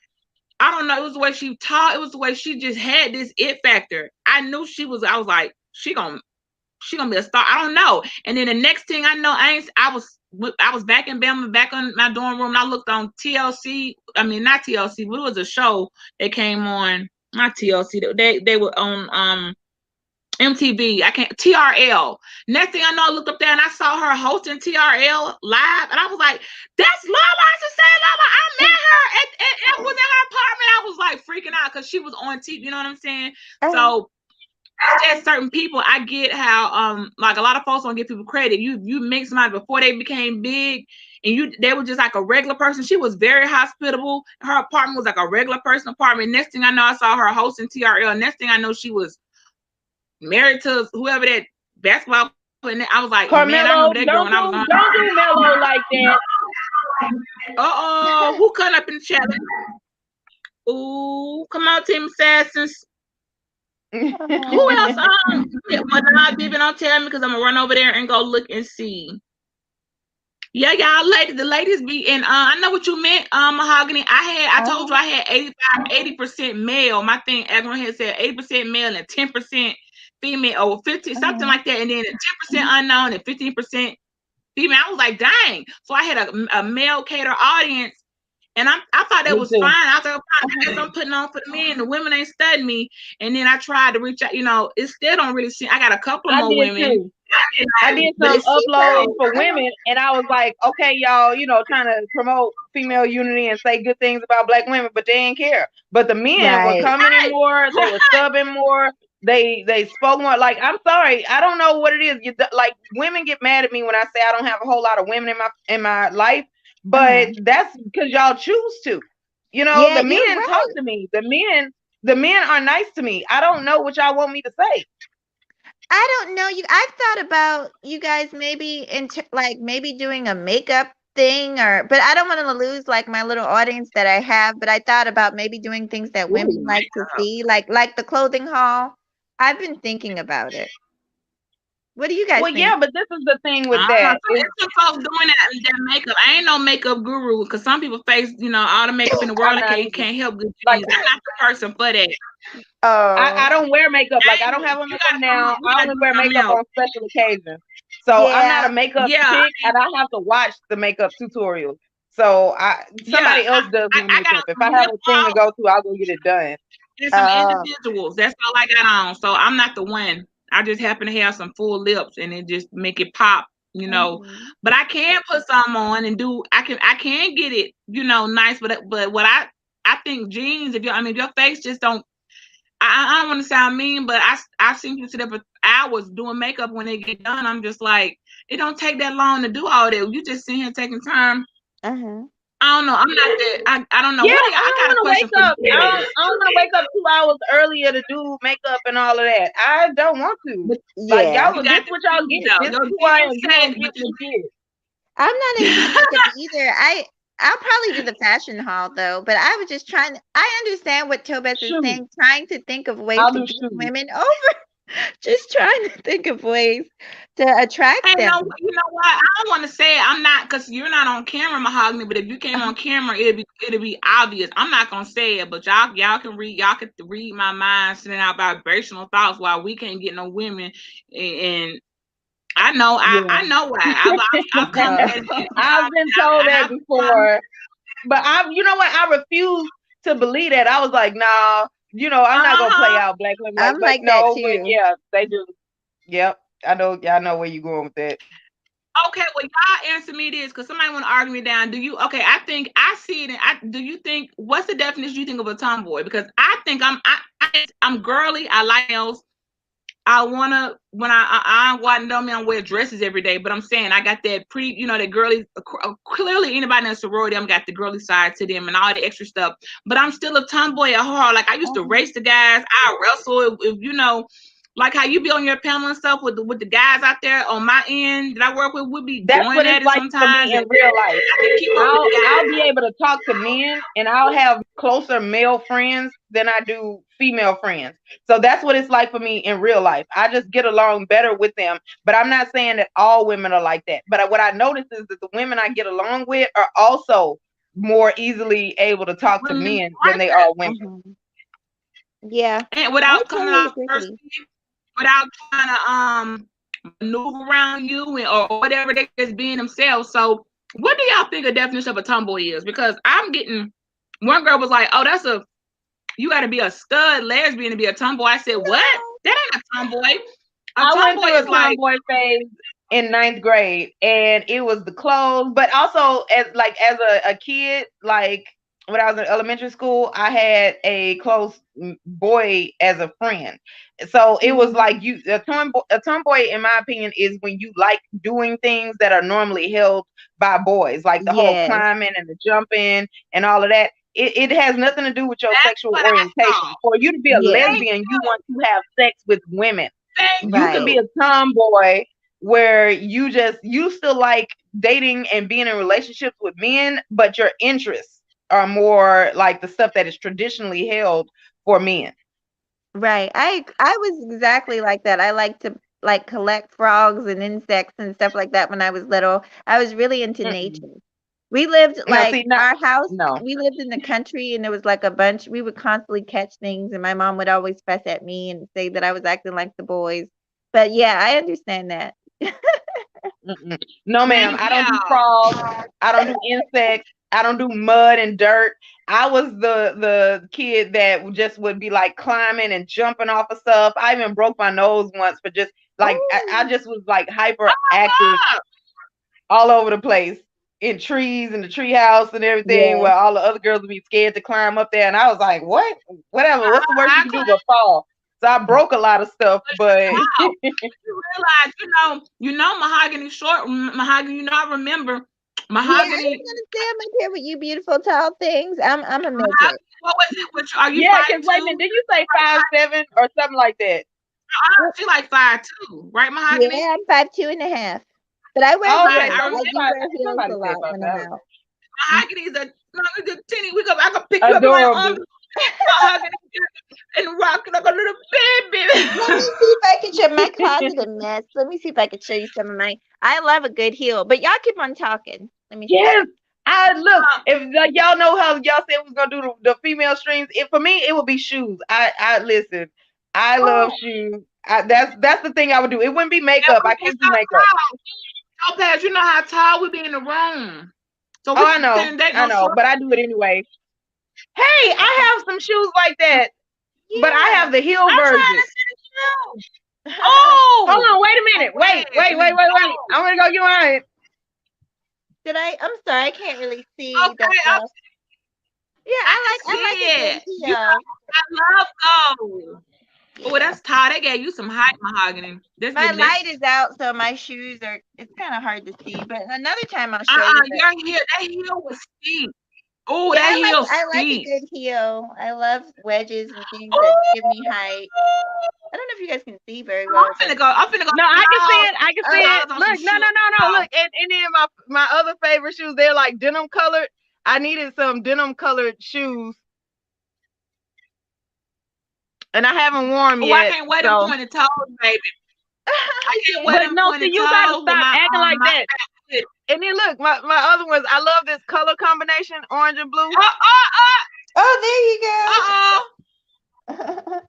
I don't know. It was the way she talked. It was the way she just had this it factor. I knew I was like, she gonna be a star. I don't know. And then the next thing I know, I was back in Bama, back on my dorm room, and I looked on TLC. I mean, not TLC, but it was a show that came on, not TLC. They were on MTV. TRL. Next thing I know, I looked up there and I saw her hosting TRL live, and I was like, "That's Lala." I just said, "Lala." I met her at was in her apartment. I was like freaking out because she was on TV. You know what I'm saying? So. There's certain people, I get how like a lot of folks don't give people credit. You meet somebody before they became big, and they were just like a regular person. She was very hospitable. Her apartment was like a regular person apartment. Next thing I know, I saw her hosting TRL. Next thing I know, she was married to whoever that basketball player. And I was like, Carmelo, man, I remember that girl when I was on. Don't do Melo like that. Who cut up in the chat? Ooh, come on, Team Assassins. Who else? Well, now Vivian, don't tell me because I'm gonna run over there and go look and see. Yeah, y'all ladies, the ladies be and I know what you meant, Mahogany. I told you I had 80% male. My thing, everyone had said 80% male and 10% female, or 50, something like that, and then 10% unknown and 15% female. I was like, dang. So I had a male cater audience. And I thought that was fine. I thought, I guess I'm putting on for the men. The women ain't studying me. And then I tried to reach out. You know, it still don't really seem. I got a couple more women. Too. I did some uploads for women, and I was like, okay, y'all, trying to promote female unity and say good things about Black women, but they didn't care. But the men were coming in more. They were subbing more. They spoke more. Like, I'm sorry, I don't know what it is. Like, women get mad at me when I say I don't have a whole lot of women in my life. But that's because y'all choose to. The men talk to me. The men are nice to me. I don't know what y'all want me to say. I don't know. I've thought about you guys maybe maybe doing a makeup thing, but I don't want to lose like my little audience that I have. But I thought about maybe doing things that women like to see, like the clothing haul. I've been thinking about it. What do you guys think? Yeah, but this is the thing with that. There's some folks doing that makeup. I ain't no makeup guru because some people face, all the makeup in the world. I can't help good things. I'm not the person for that. I don't wear makeup. Like, I don't have a makeup now. I only wear makeup on special occasions. So I'm not a makeup chick, and I have to watch the makeup tutorials. So somebody else does my makeup. If I have a thing to go to, I'll go get it done. There's some individuals. That's all I got on. So I'm not the one. I just happen to have some full lips and it just make it pop, But I can put some on and I can get it, nice. But what I think jeans, if your face just don't, I don't want to sound mean, but I've seen people sit there for hours doing makeup when they get done. I'm just like, it don't take that long to do all that. You just sit here taking time. I don't know. I'm not that. I don't know. Yeah, I got a question for you. I don't want to wake up 2 hours earlier to do makeup and all of that. I don't want to. But, like, y'all, this what y'all get. This is who I am. I'm not into makeup either. I'll probably do the fashion haul though, but I was just trying. I understand what Tobes is saying, trying to think of ways to get women over. Just trying to think of ways to attract And no, them. you know what? I don't want to say it. I'm not, because you're not on camera, Mahogany. But if you came on camera, it'd be obvious. I'm not gonna say it, but y'all can read. Y'all can read my mind, sending out vibrational thoughts while we can't get no women. And I know, Yeah. I know why. I've come I've and been told that before, but you know what? I refuse to believe that. I was like, nah, I'm not gonna play out black women I'm but like that no, but too. yeah, they do. Yep, I know. Y'all know where you going with that. Okay, well, y'all answer me this, because somebody want to argue me down. Do you? Okay, I think I see it. Do you think, what's the definition you think of a tomboy? Because I think I'm girly. I like nails. I wanna, when I want to know me, I wear dresses every day. But I'm saying I got that that girly. Clearly, anybody in a sorority, I'm got the girly side to them and all the extra stuff. But I'm still a tomboy at heart. Like, I used to race the guys. I wrestle. If like how you be on your panel and stuff with the guys out there on my end that I work with, we'll be That's going what at it's it like for sometimes. me in And real life. I can keep up with the guys. I'll be able to talk to men, and I'll have closer male friends than I do female friends. So that's what it's like for me in real life. I just get along better with them. But I'm not saying that all women are like that. But what I notice is that the women I get along with are also more easily able to talk to Women men than they are women. Mm-hmm. Yeah, And I without coming totally off agree. thirsty, without trying to maneuver around you or whatever, they just being themselves. So what do y'all think a definition of a tomboy is? Because I'm getting, one girl was like, oh, you got to be a stud lesbian to be a tomboy. I said, what? That ain't a tomboy. I went through a Is like, tomboy phase in 9th grade, and it was the clothes, but also as a kid, like when I was in elementary school, I had a close boy as a friend. So it was like a tomboy, in my opinion, is when you like doing things that are normally held by boys, like the whole Yes, climbing and the jumping and all of that. It has nothing to do with your that's sexual what I orientation. saw. For you to be a yes, lesbian, you want to have sex with women. Thank You could be right. a tomboy where you still like dating and being in relationships with men, but your interests are more like the stuff that is traditionally held for men. Right. I was exactly like that. I like to like collect frogs and insects and stuff like that when I was little. I was really into nature. Mm-mm. We lived No, like see, not our house, no. we lived in the country and there was like a bunch, we would constantly catch things and my mom would always fuss at me and say that I was acting like the boys. But yeah, I understand that. Mm-mm. No, ma'am. Thank I don't do y'all. frogs. I don't do insects. I don't do mud and dirt. I was the kid that just would be like climbing and jumping off of stuff. I even broke my nose once for just like I Oh, just was like hyper Oh active my God. all over the place in trees and the tree house and everything, yeah. where all the other girls would be scared to climb up there. And I was like, what? Whatever. What's the worst you I can do couldn't but fall? So I broke a lot of stuff, but you realize, Mahogany short, Mahogany, I remember Yeah, I was Mahogany. gonna say I'm up here with you beautiful tall things. I'm a midget. Mahogany, what was it? Are you yeah, five because wait a two? minute, did you say 5'7" or something like that? She like 5'2", right, Mahogany? Yeah, I'm 5'2.5". But I wear Oh, okay, heels. I so I we remember do five. wear heels Somebody a said lot when I'm 5,000. out. Mahogany's a no, teeny. I can pick you up in my arms, Adorable. Mahogany, and rock like a little baby. Let me see if I can show my closet a mess. Let me see if I can show you some of my. I love a good heel, but y'all keep on talking. Let me see. Yes. I look, if y'all know how y'all said we was gonna do the female streams, for me it would be shoes. I listen. I love shoes. That's the thing I would do. It wouldn't be makeup. I It's can't do not makeup. tall. Topaz, you know how tall we be in the room, so Oh, we I can know, send that I no know, short. but I do it anyway. Hey, I have some shoes like that, but I Yeah. have the heel I'm trying version. to send it to you. Hold Oh, on, wait a minute. Wait. I'm gonna go get mine. Did I? I'm sorry, I can't really see that okay. well. Yeah, I I can like see a good it. heel. I love those. Oh, Yeah. that's tall. They gave you some height, Mahogany. This the My next. light is out, so my shoes are. It's kind of hard to see. But another time I'll show you. But Your heel. That heel was steep. Oh, yeah, that heel I like a steep. good heel. I love wedges and things that give me height. Oh, I don't know if you guys can see very well, but I'm finna go. No, I can see it. I can see oh, it. On some Look, shoes. no. Look, and then my other favorite shoes, they're like denim colored. I needed some denim colored shoes. and I haven't worn them Oh, I yet. can't wear them So, pointed toes, baby. I can't wear but them no, see, pointed you gotta toes with stop my acting like my that. And then look, my other ones, I love this color combination, orange and blue. Oh, there you go.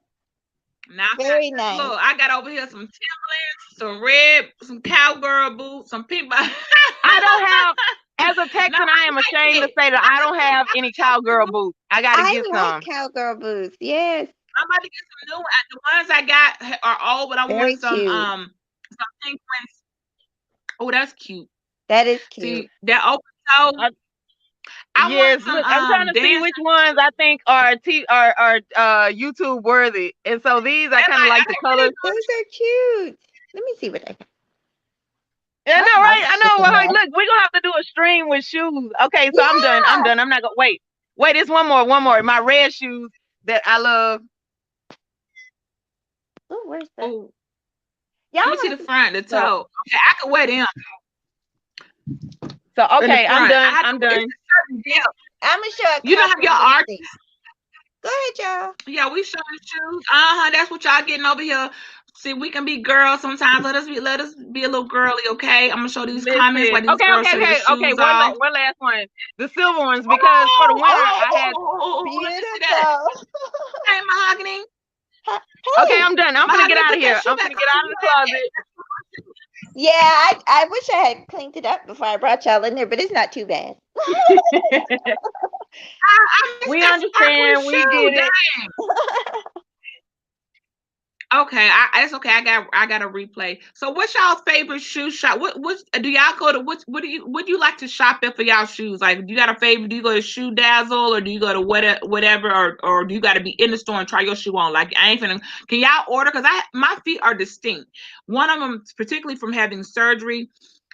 Now, Very nice. look, I got over here some Timberlands, some red, some cowgirl boots, some pink. I don't have, as a Texan, No, I am like ashamed to it. say that I don't have any cowgirl boots. I gotta I get like some. cowgirl boots. Yes. I'm about to get some new ones. The ones I got are old, but I Very want some cute. pink ones. Oh, that's cute. That is cute. See, that open toe. I Yes, want some look, I'm trying to see which ones I think are YouTube worthy, and so these I kind of like the colors. Those are cute. Let me see what I got. Yeah, no, right? I know. Well, Chicken look, we're gonna have to do a stream with shoes. Okay, so I'm done. I'm done. I'm not gonna wait. Wait, it's one more. My red shoes that I love. Oh, where's that? Oh, Yeah, let me see the front, the toe. Okay, I can wear them. So okay, I'm done. I'm done. I'm gonna show You know how y'all are. Go ahead, y'all. Yeah, we showing shoes. That's what y'all getting over here. See, we can be girls sometimes. Let us be a little girly, okay? I'm gonna show these comments while these girls show their shoes off. One last one. The silver ones, because for the winter I had Beautiful. Hey, mahogany. Okay, I'm done. I'm gonna get out of here. I'm gonna get out of the closet. Yeah, I wish I had cleaned it up before I brought y'all in there, but it's not too bad. We understand. We get it. Okay, it's okay. I got a replay. So, what's y'all favorite shoe shop? What do y'all go to? What do you like to shop at for y'all shoes? Like, do you got a favorite? Do you go to Shoe Dazzle, or do you go to whatever, or do you got to be in the store and try your shoe on? Like, I ain't finna. Can y'all order? Cause my feet are distinct. One of them, particularly from having surgery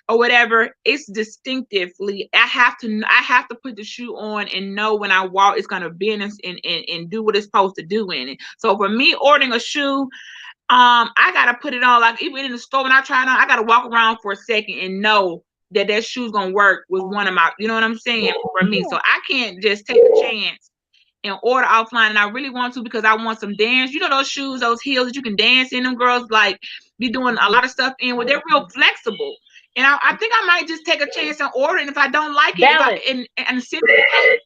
or whatever, it's distinctively. I have to put the shoe on and know when I walk it's gonna bend and do what it's supposed to do in it. So for me, ordering a shoe, I gotta put it on. Like even in the store when I try it on, I gotta walk around for a second and know that shoe's gonna work with one of my. You know what I'm saying? For me, so I can't just take a chance and order offline. And I really want to because I want some dance. You know those shoes, those heels that you can dance in. Them girls like be doing a lot of stuff in. Well, they're real flexible. And I think I might just take a chance and order it. And if I don't like it, and send it back.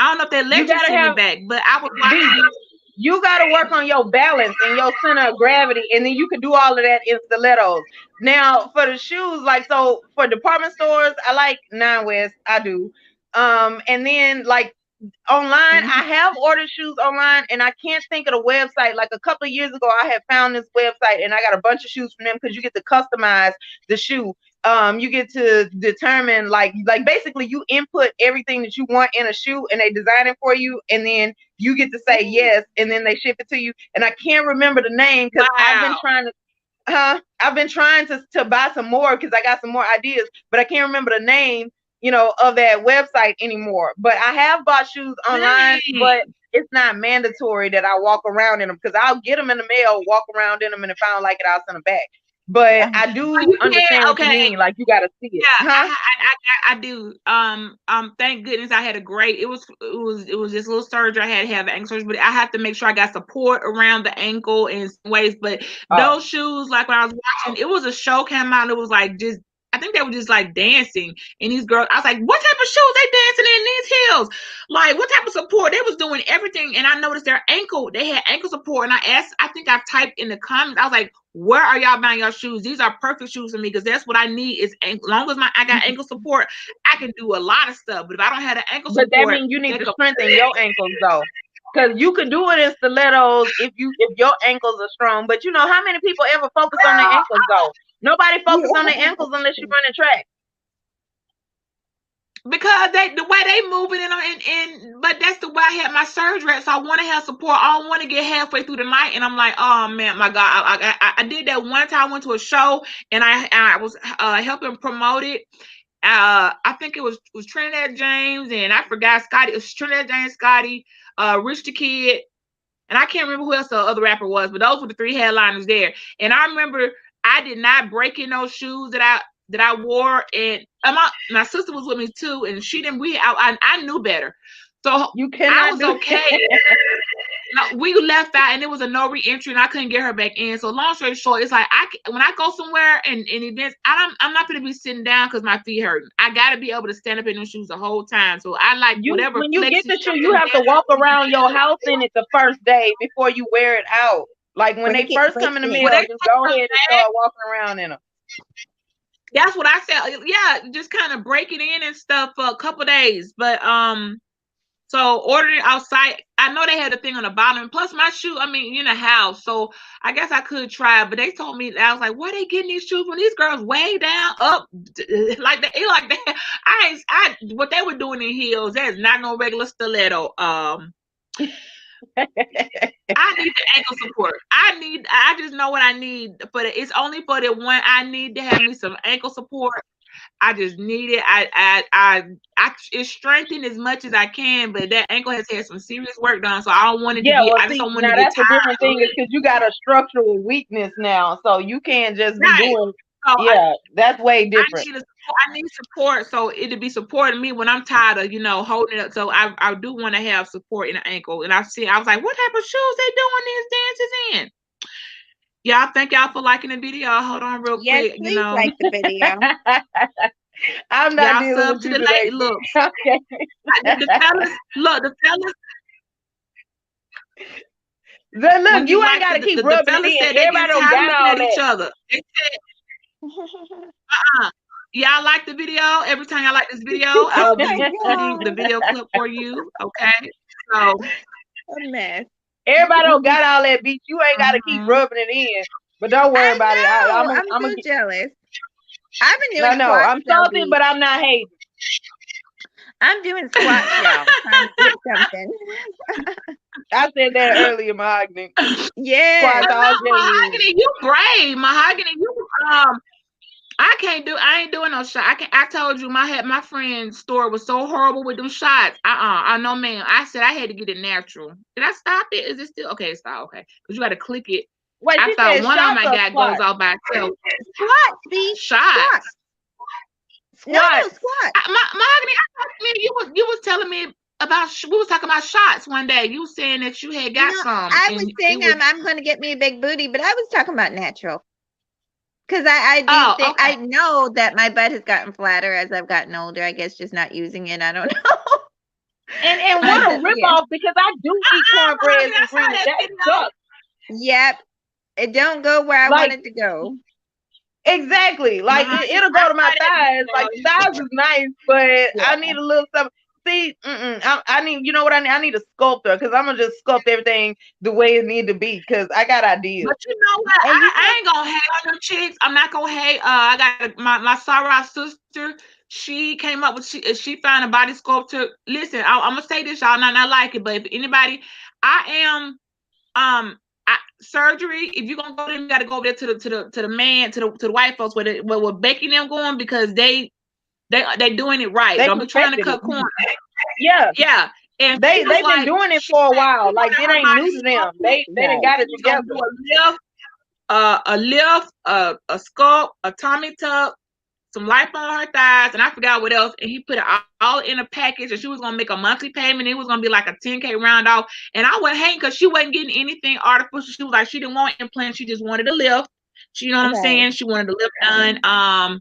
I don't know if they let you send it back, but I would like you got to work on your balance and your center of gravity, and then you can do all of that in stilettos. Now, for the shoes, like, so for department stores, I like Nine West. I do. And then, like, online, I have ordered shoes online, and I can't think of the website. Like a couple of years ago, I had found this website, and I got a bunch of shoes from them because you get to customize the shoe. You get to determine like basically you input everything that you want in a shoe, and they design it for you, and then you get to say yes, and then they ship it to you. And I can't remember the name because I've been trying to buy some more because I got some more ideas, but I can't remember the name, of that website anymore. But I have bought shoes online, but it's not mandatory that I walk around in them because I'll get them in the mail, walk around in them, and if I don't like it, I'll send them back. But I do understand what you mean. Like you got to see it. Yeah, I do. Thank goodness I had a great. It was just a little surgery. I had to have ankle surgery, but I have to make sure I got support around the ankle in some ways. But those shoes, like when I was watching, it was a show came out. It was like just. I think they were just like dancing, and these girls. I was like, "What type of shoes they dancing in these heels? Like, what type of support?" They was doing everything, and I noticed their ankle. They had ankle support, and I asked. I think I typed in the comments. I was like, "Where are y'all buying your shoes? These are perfect shoes for me because that's what I need. Is as long as I got ankle support, I can do a lot of stuff. But if I don't have the ankle support, but that means you need to strengthen your ankles though." Because you could do it in stilettos if your ankles are strong. But how many people ever focus on their ankles though? Nobody focus on their ankles unless you run a track. Because the way they moving but that's the way I had my surgery. So I want to have support. I don't want to get halfway through the night and I'm like, oh man, my God. I did that one time. I went to a show and I was helping promote it. I think it was Trinidad James and I forgot Scotty. It was Trinidad James, Scotty, Rich the Kid, and I can't remember who else the other rapper was, but those were the three headliners there. And I remember I did not break in those shoes that I wore, and my sister was with me too, and she didn't. I knew better, so you cannot. I was okay. no, we left out and it was a no re-entry and I couldn't get her back in. So long story short, it's like when I go somewhere and events, I'm not gonna be sitting down because my feet hurt. I gotta be able to stand up in those shoes the whole time. So I like whatever. When you get the shoe, you have to walk around your house in it the first day before you wear it out. Like when they first come in the mail, just go ahead and start walking around in them. That's what I said. Yeah, just kind of break it in and stuff for a couple days. But so ordering outside, I know they had a thing on the bottom. Plus my shoe, I mean, in the house. So I guess I could try, but they told me, I was like, where they getting these shoes when these girls way down up like that? What they were doing in heels, that is not no regular stiletto. I need the ankle support. I just know what I need, but it's only for the one. I need to have me some ankle support. I just need it. I it's strengthened as much as I can, but that ankle has had some serious work done, so I don't want it to get. I just don't want to get tired. That's a different thing, is because you got a structural weakness now, so you can't just be doing. So that's way different. I need support, so it'll be supporting me when I'm tired of holding it up. So I do want to have support in the ankle, and I was like, what type of shoes they doing these dances in? Yeah, thank y'all for liking the video. Hold on real quick. Please like the video. I'm not dealing with you today. Look, okay. The fellas. Look, you ain't got to keep rubbing it in. Everybody don't got all that. Each other. They said, y'all like the video? Every time y'all like this video, I'll be putting the video clip for you. Okay, so a mess. Everybody don't got all that beat. You ain't got to keep rubbing it in. But don't worry about it. I'm so jealous. I've been doing No, I'm salty, but I'm not hating. I'm doing squats, y'all. Trying to get something. I said that earlier, Mahogany. Yeah. Mahogany, you brave. Mahogany, you I ain't doing no shot. I told you my friend's store was so horrible with them shots. I know, man. I said I had to get it natural. Did I stop it? Is it still okay? Stop. Okay, because you got to click it. Wait, I thought one of my guy goes out by itself. Squats, see? Shots. No, squats. Mahogany, you was telling me about. We was talking about shots one day. You saying that you had got some. I was saying I'm going to get me a big booty, but I was talking about natural. Because I know that my butt has gotten flatter as I've gotten older. I guess just not using it. I don't know. And what a ripoff, because I do eat cornbread and greens. That sucks. Yep. It don't go where I want it to go. Exactly. Like it'll go to my thighs. Like the thighs is nice, but I need a little something. See, I need, you know what I need? I need a sculptor, because I'm gonna just sculpt everything the way it need to be, because I got ideas. But you know what? I ain't gonna hate on them chicks. I'm not gonna hate. I got my Sarah sister. She came up with she found a body sculptor. Listen, I'm gonna say this, y'all not like it, but if anybody, I am surgery. If you're gonna go there, you gotta go over there to the white folks where Becky and them going, because they doing it right. Don't be trying to cut corners. Yeah. And they've been doing it for a while. Like it ain't new to them. They done got it together. A lift, a sculpt, a tummy tuck, some life on her thighs, and I forgot what else. And he put it all in a package, and she was gonna make a monthly payment. It was gonna be like a $10K round off. And I went hating because she wasn't getting anything artificial. She was like, she didn't want implants, she just wanted a lift. You know what I'm saying? She wanted a lift done.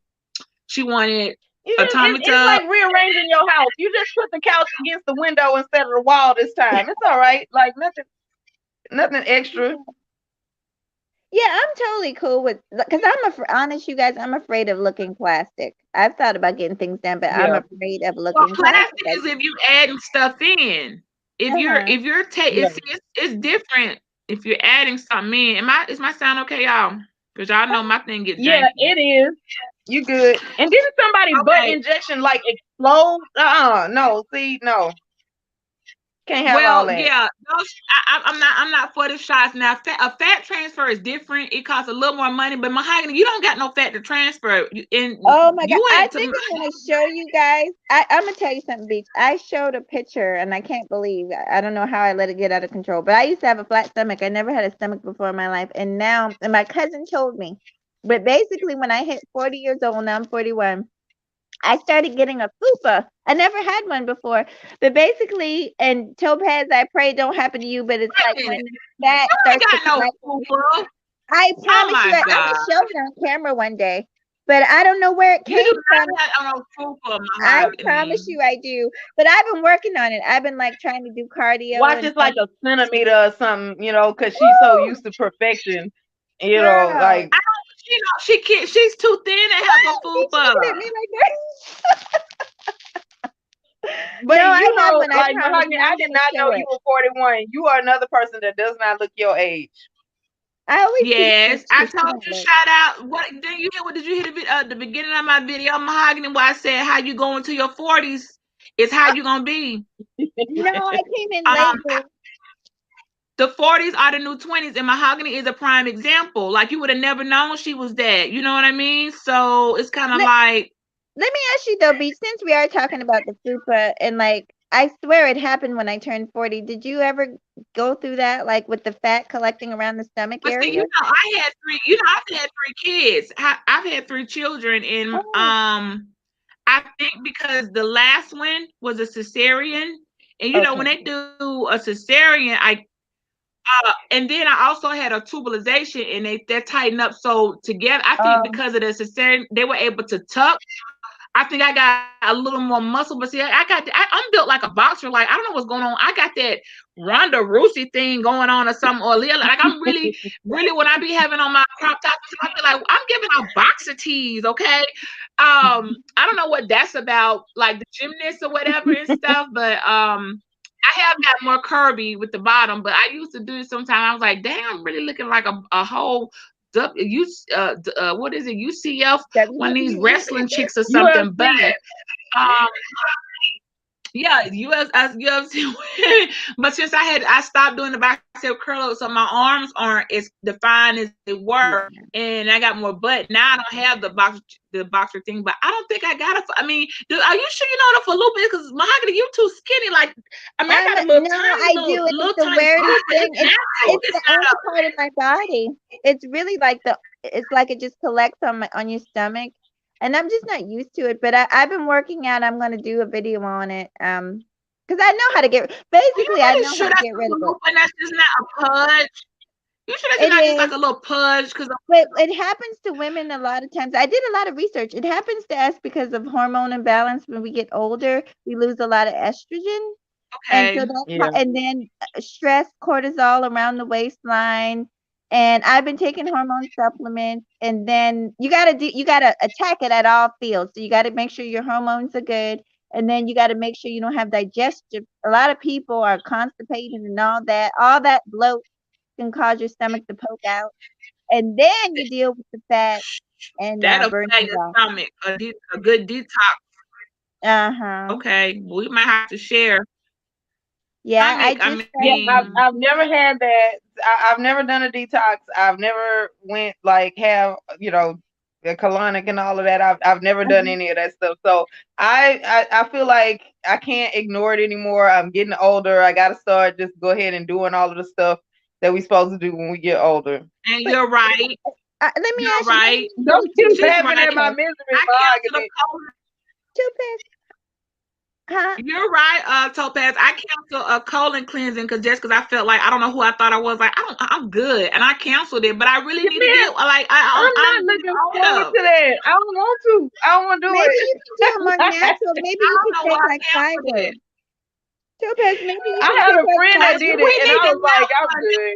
She wanted a tummy tuck. It's like rearranging your house. You just put the couch against the window instead of the wall this time. It's all right. Like nothing extra. Yeah, I'm totally cool with, because honest, you guys, I'm afraid of looking plastic. I've thought about getting things done, but I'm afraid of looking plastic. Is if you adding stuff in. It's different if you're adding something in. Is my sound okay, y'all? Because y'all know my thing gets janky. Yeah, it is. You good. And didn't somebody's butt injection like explode? No. See, no. Can't have all that. Yeah, I'm not for the shots. Now, a fat transfer is different. It costs a little more money, but Mahogany, you don't got no fat to transfer. Oh my God. I think I'm going to show you guys. I'm going to tell you something, Beach. I showed a picture, and I can't believe, I don't know how I let it get out of control, but I used to have a flat stomach. I never had a stomach before in my life. And now, my cousin told me, but basically when I hit 40 years old, now I'm 41, I started getting a fupa. I never had one before, but basically, and Topaz, I pray it don't happen to you, but it's like when the fat I starts to got no collect. fupa. I Oh promise you, my I'm gonna God. show it on camera one day, but I don't know where it You came do from. not have no fupa, I Mahogany. promise you, I do, but I've been working on it. I've been like trying to do cardio. Watch And it's like a centimeter or something, because she's so used to perfection. girl, Like She's too thin to have a she's looking fupa. at me like that. but No, I have one. I like promise Mahogany, you, I'm I did gonna not know show you it. were 41. You are another person that does not look your age. I always Yes, keep I this told you. Shout out. What did you hear? What did you hear the beginning of my video, Mahogany? Where I said how you go into your 40s is how you gonna be. No, I came in late. Boo. The 40s are the new 20s, and Mahogany is a prime example. Like you would have never known she was that. You know what I mean? So it's kind of like. Let me ask you though, B, since we are talking about the fupa and like I swear it happened when I turned 40. Did you ever go through that, like with the fat collecting around the stomach But see, area? I had three. I've had 3 kids. I've had 3 children, and Oh, I think because the last one was a cesarean, and when okay. they do a cesarean, and then I also had a tubalization, and they're tightened up so together. I think because of the cesarean, they were able to tuck. I think I got a little more muscle, but see, I'm built like a boxer. Like I don't know what's going on. I got that Ronda Rousey thing going on or something, or Leah. Like I'm really, really when I be having on my crop tops, I feel like I'm giving out boxer tees. Okay, I don't know what that's about, like the gymnast or whatever and stuff, but I have got more curvy with the bottom, but I used to do it sometimes. I was like, damn, I'm really looking like a whole what is it? UCF, one of these wrestling chicks or something. But um, yeah, UFC. But since I stopped doing the bicep curl, so my arms aren't as defined as they were, and I got more butt. Now I don't have the boxer thing, but I don't think I got it. I mean, are you sure you know the fallopian? Because Mahogany, you too skinny. Like, I mean, I got a little tiny, I do. little It's the tiny weirdest boob, but thing. it's natural. It's the only part of my body. It's really like it's like it just collects on your stomach. And I'm just not used to it. But I've been working out. I'm gonna do a video on it. Because I know how to basically I know how to get rid of it. And that's just not a pudge. You should have not just like a little pudge, because but it happens to women a lot of times. I did a lot of research. It happens to us because of hormone imbalance. When we get older, we lose a lot of estrogen. Okay. And so and then stress, cortisol around the waistline. And I've been taking hormone supplements. And then you gotta attack it at all fields. So you gotta make sure your hormones are good. And then you gotta make sure you don't have digestion. A lot of people are constipated and all that. All that bloat can cause your stomach to poke out. And then you deal with the fat and that'll burn flag your stomach. A good detox. Okay, we might have to share. Yeah, I've never had that. I've never done a detox. I've never went have the colonic and all of that. I've never done any of that stuff. So I feel like I can't ignore it anymore. I'm getting older. I got to start just go ahead and doing all of the stuff that we're supposed to do when we get older. And you're right. Let me ask you. Don't keep laughing at my misery. You're right, Topaz. I canceled a colon cleansing because I felt like I don't know who I thought I was. Like I'm good, and I canceled it. But I really needed it. Like I'm not looking forward to that. I don't want to. I don't want to do it. Maybe you can do more natural. Maybe you can take like fiber. Topaz, maybe you can I had a friend that did it, and I was like, I'm good.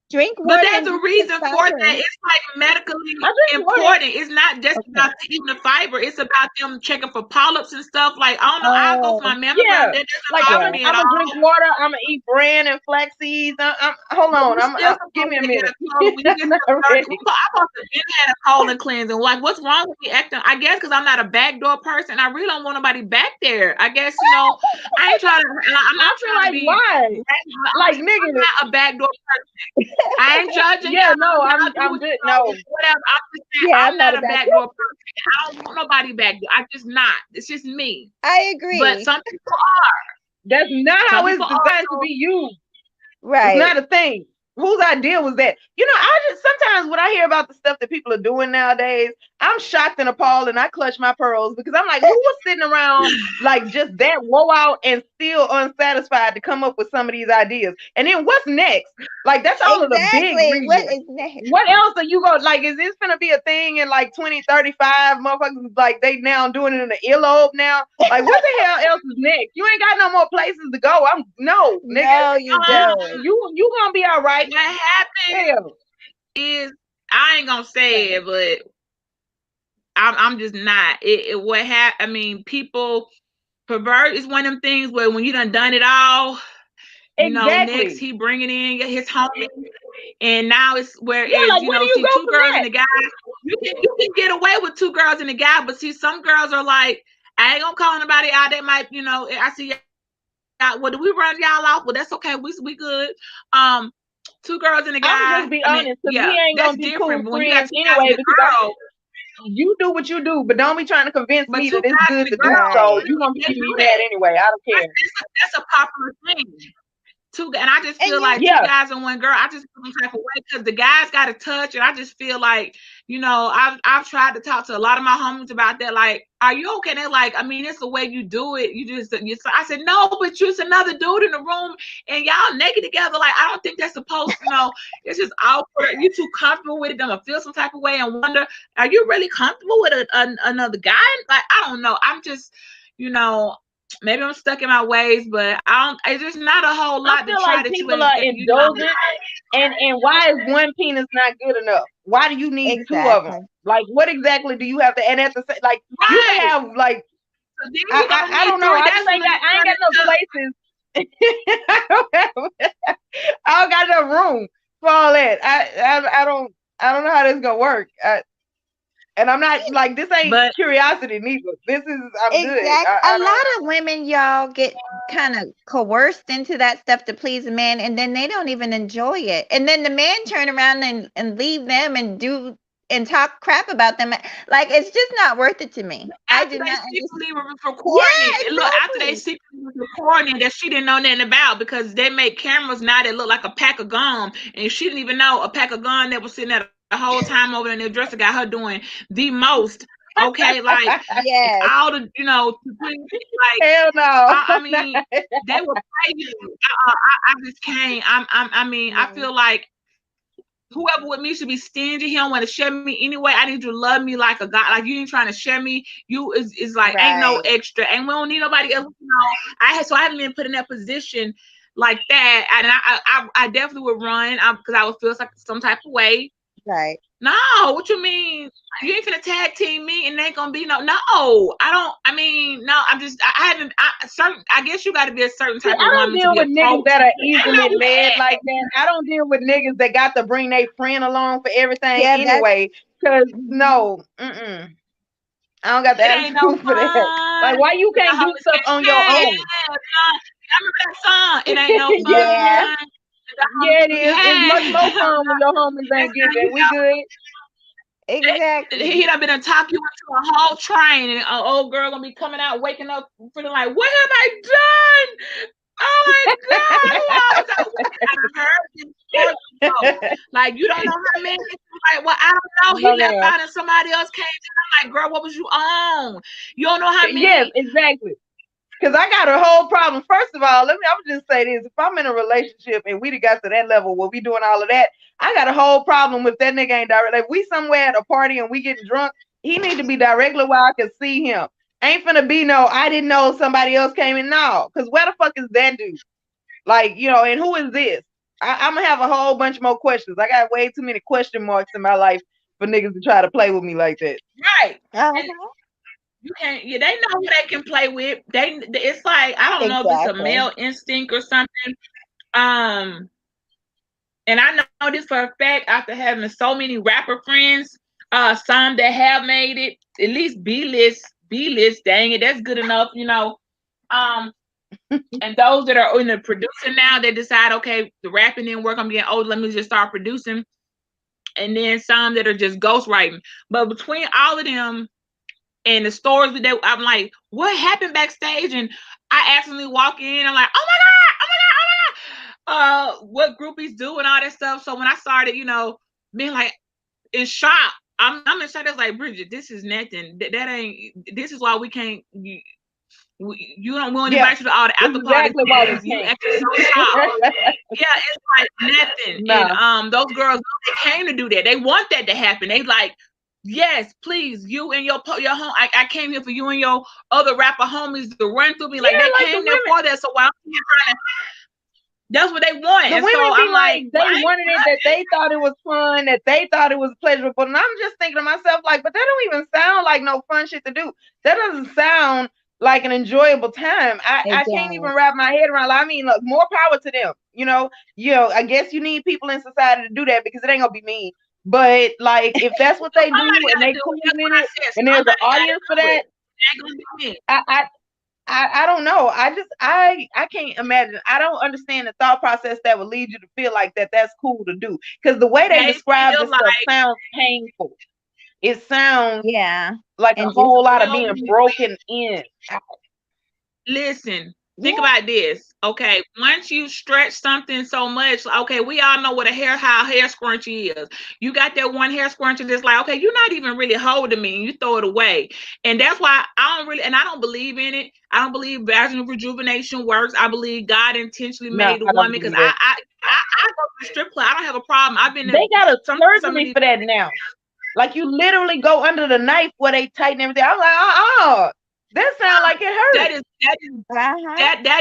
Drink water. But there's a reason for that. It's like medically important. It's not just about eating the fiber. It's about them checking for polyps and stuff. Like, I don't know. I'll go for my mammogram. Yeah. Like, I'm going to drink water. I'm going to eat bran and flax seeds. Hold on. Give me a minute. I'm supposed to had a colon cleansing. Like, what's wrong with me acting? I guess because I'm not a backdoor person. I really don't want nobody back there. I guess, I ain't trying to. I'm not trying to be. Why? Like, nigga. I'm not a backdoor person. I ain't judging. Yeah, no, I'm good. No, whatever. I'm just saying, I'm not a backdoor person. I don't want nobody back there. I'm just not. It's just me. I agree. But some people are. That's not how it's designed to be used. Right. It's not a thing. Whose idea was that? I just sometimes when I hear about the stuff that people are doing nowadays, I'm shocked and appalled, and I clutch my pearls because I'm like, who was sitting around like just that woe out and still unsatisfied to come up with some of these ideas? And then what's next? Like that's all of the big Exactly. What reasons. is next? What else are you going like? Is this gonna be a thing in like 2035? Motherfuckers like they now doing it in the earlobe now. Like what the hell else is next? You ain't got no more places to go. No, nigga. No, you don't. You gonna be all right. What happened Hell. is I ain't gonna say it, but I'm just not. What happened? I mean, people pervert is one of them things where when you done it all, you know, next he bringing in his homie, and now it's where like, you know, see two girls and a guy. You can get away with two girls and a guy, but see some girls are like, I ain't gonna call anybody out. They might, you know, I see y'all. Well, do we run y'all off? Well, that's okay. We good. Two girls and a guy. I'm just be honest, because we ain't gonna be cool friends anyway. Because you do what you do, but don't be trying to convince me that it's good to do. So you gonna be doing that anyway. I don't care. That's a popular thing. And I just feel like two guys and one girl. I just feel some type of way because the guys got a touch, and I just feel like, you know, I've tried to talk to a lot of my homies about that. Like, are you okay? They're like, I mean, it's the way you do it. I said, no, but you're another dude in the room, and y'all naked together. Like, I don't think that's supposed to. You know, it's just awkward. You too comfortable with it? Them feel some type of way and wonder, are you really comfortable with another guy? Like, I don't know. I'm just, you know. Maybe I'm stuck in my ways, but it's just not a whole lot to try to people are indulgent. And why is one penis not good enough? Why do you need two of them? Like, what exactly do you have to? And at the same, like, you can have like, I don't know. I ain't got no places. I don't got no room for all that. I don't know how this gonna work. And I'm not like, this ain't curiosity neither. This is, I'm good. A lot of women, y'all, get kind of coerced into that stuff to please a man, and then they don't even enjoy it. And then the man turn around and leave them and do and talk crap about them. Like, it's just not worth it to me. After they secretly were recording it. Look, after they secretly were recording that she didn't know nothing about, because they make cameras now that look like a pack of gum, and she didn't even know a pack of gum that was sitting there the whole time over in the dresser got her doing the most. Okay, like all the, you know, like hell no. I mean, they will play you. I just can't. I mean, I feel like whoever with me should be stingy. He don't want to share me anyway. I need you to love me like a God. Like, you ain't trying to share me. You is like ain't no extra, and we don't need nobody else. You know, I haven't been put in that position like that, and I definitely would run because I would feel like some type of way. Right. No, what you mean? You ain't gonna tag team me and ain't gonna be no. I don't. I mean, no. I'm just. I haven't. I guess you got to be a certain type of woman. I don't deal with niggas that are easily led like that. I don't deal with niggas that got to bring their friend along for everything anyway. Because no, I don't got the attitude for that. Like, why you can't do stuff on your own? I remember that song. It ain't no fun. Yeah, it is. It's much more fun when your homies ain't getting it. We good. Exactly. He done been talk you into a whole train, and an old girl gonna be coming out, waking up, feeling like, what have I done? Oh my God! I heard like, you don't know how many. Like, well, I don't know. He left out and somebody else came in. I'm like, girl, what was you on? You don't know how many. Yes, exactly. Because I got a whole problem. First of all, I'm just say this. If I'm in a relationship and we got to that level where we doing all of that, I got a whole problem with that nigga ain't direct. Like, we somewhere at a party and we getting drunk, he need to be directly where I can see him. Ain't finna be no, I didn't know somebody else came in. No, because where the fuck is that dude? Like, you know, and who is this? I'm gonna have a whole bunch more questions. I got way too many question marks in my life for niggas to try to play with me like that. Right. You can't. Yeah, they know who they can play with. It's like, I don't know if it's a male instinct or something. And I know this for a fact after having so many rapper friends. Some that have made it at least B-list. Dang it, that's good enough, you know. And those that are in the producing now, they decide, okay, the rapping didn't work. I'm getting old. Let me just start producing. And then some that are just ghostwriting. But between all of them. And the stories that I'm like, what happened backstage? And I accidentally walk in. I'm like, oh my God. what groupies do and all that stuff. So when I started, being like in shock, I'm in shock. That's like, Bridget, this is nothing. That ain't. This is why we can't. We won't invite you to all the after parties. Exactly why we You can't. acting so shocked. Yeah, it's like nothing. Nah. And those girls, they came to do that. They want that to happen. They like, yes, please, you and your home. I came here for you and your other rapper homies to run through me. Like Yeah, they like came the there women. for that. So while I'm here trying to, that's what they want. The And women so be I'm like, they well, wanted it, that they thought it was fun, that they thought it was pleasurable. And I'm just thinking to myself, like, but that don't even sound like no fun shit to do. That doesn't sound like an enjoyable time. I can't even wrap my head around. I mean, look, more power to them. I guess you need people in society to do that because it ain't gonna be me. But like, if that's what they do and they cool with it, and there's an audience for that, I don't know. I can't imagine. I don't understand the thought process that would lead you to feel like that's cool to do. Because the way they describe this stuff sounds painful. It sounds like a whole lot of being broken in. Listen, think about this. Okay, once you stretch something so much, okay, we all know what how hair scrunchie is. You got that one hair scrunchie that's like, okay, you're not even really holding me, and you throw it away. And that's why I don't believe in it. I don't believe vaginal rejuvenation works. I believe God intentionally made a woman, because I go to the strip club. I don't have a problem. I've been. They got a surgery for that now. Like, you literally go under the knife where they tighten everything. I'm like, that sounds like it hurts. That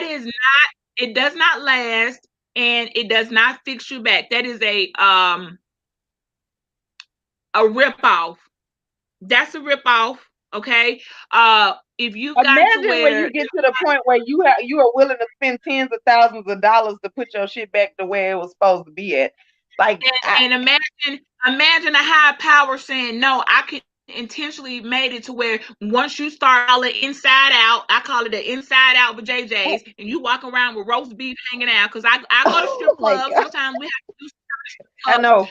is not. It does not last, and it does not fix you back. That is a ripoff. That's a ripoff. Okay. If you imagine when you get to the point where you are willing to spend tens of thousands of dollars to put your shit back to where it was supposed to be at. Like, and imagine a high power saying, no, I can intentionally made it to where once you start all the inside out, I call it the inside out with JJ's, and you walk around with roast beef hanging out, because I go to strip clubs. Sometimes we have to do stuff. I know.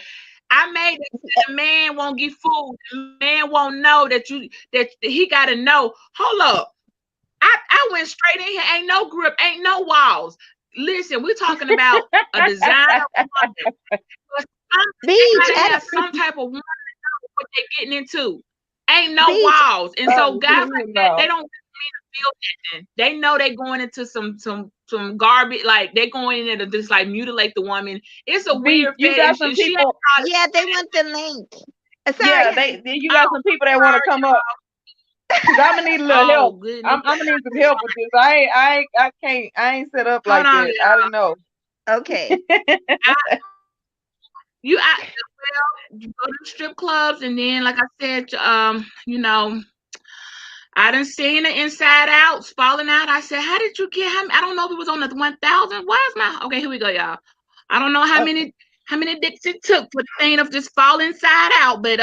I made it so the man won't get fooled. The man won't know that he got to know. Hold up. I went straight in here. Ain't no grip. Ain't no walls. Listen, we're talking about a designer woman. Have some type of woman what they're getting into. Ain't no walls. And so guys like that, they don't mean to feel nothing. They know they're going into some garbage, like they're going in there to just like mutilate the woman. It's a weird you got some people. Yeah, they want the link. Sorry. Yeah, you got some people that want to come up. Cause I'm gonna need a little help. I'm gonna need some help with this. I ain't set up like that. I don't know. Okay. You go to strip clubs, and then, like I said, I done seen the inside outs falling out. I said, how did you get him? I don't know if it was on the 1,000. Why is my okay? Here we go, y'all. I don't know how many dicks it took for the thing of just fall inside out, but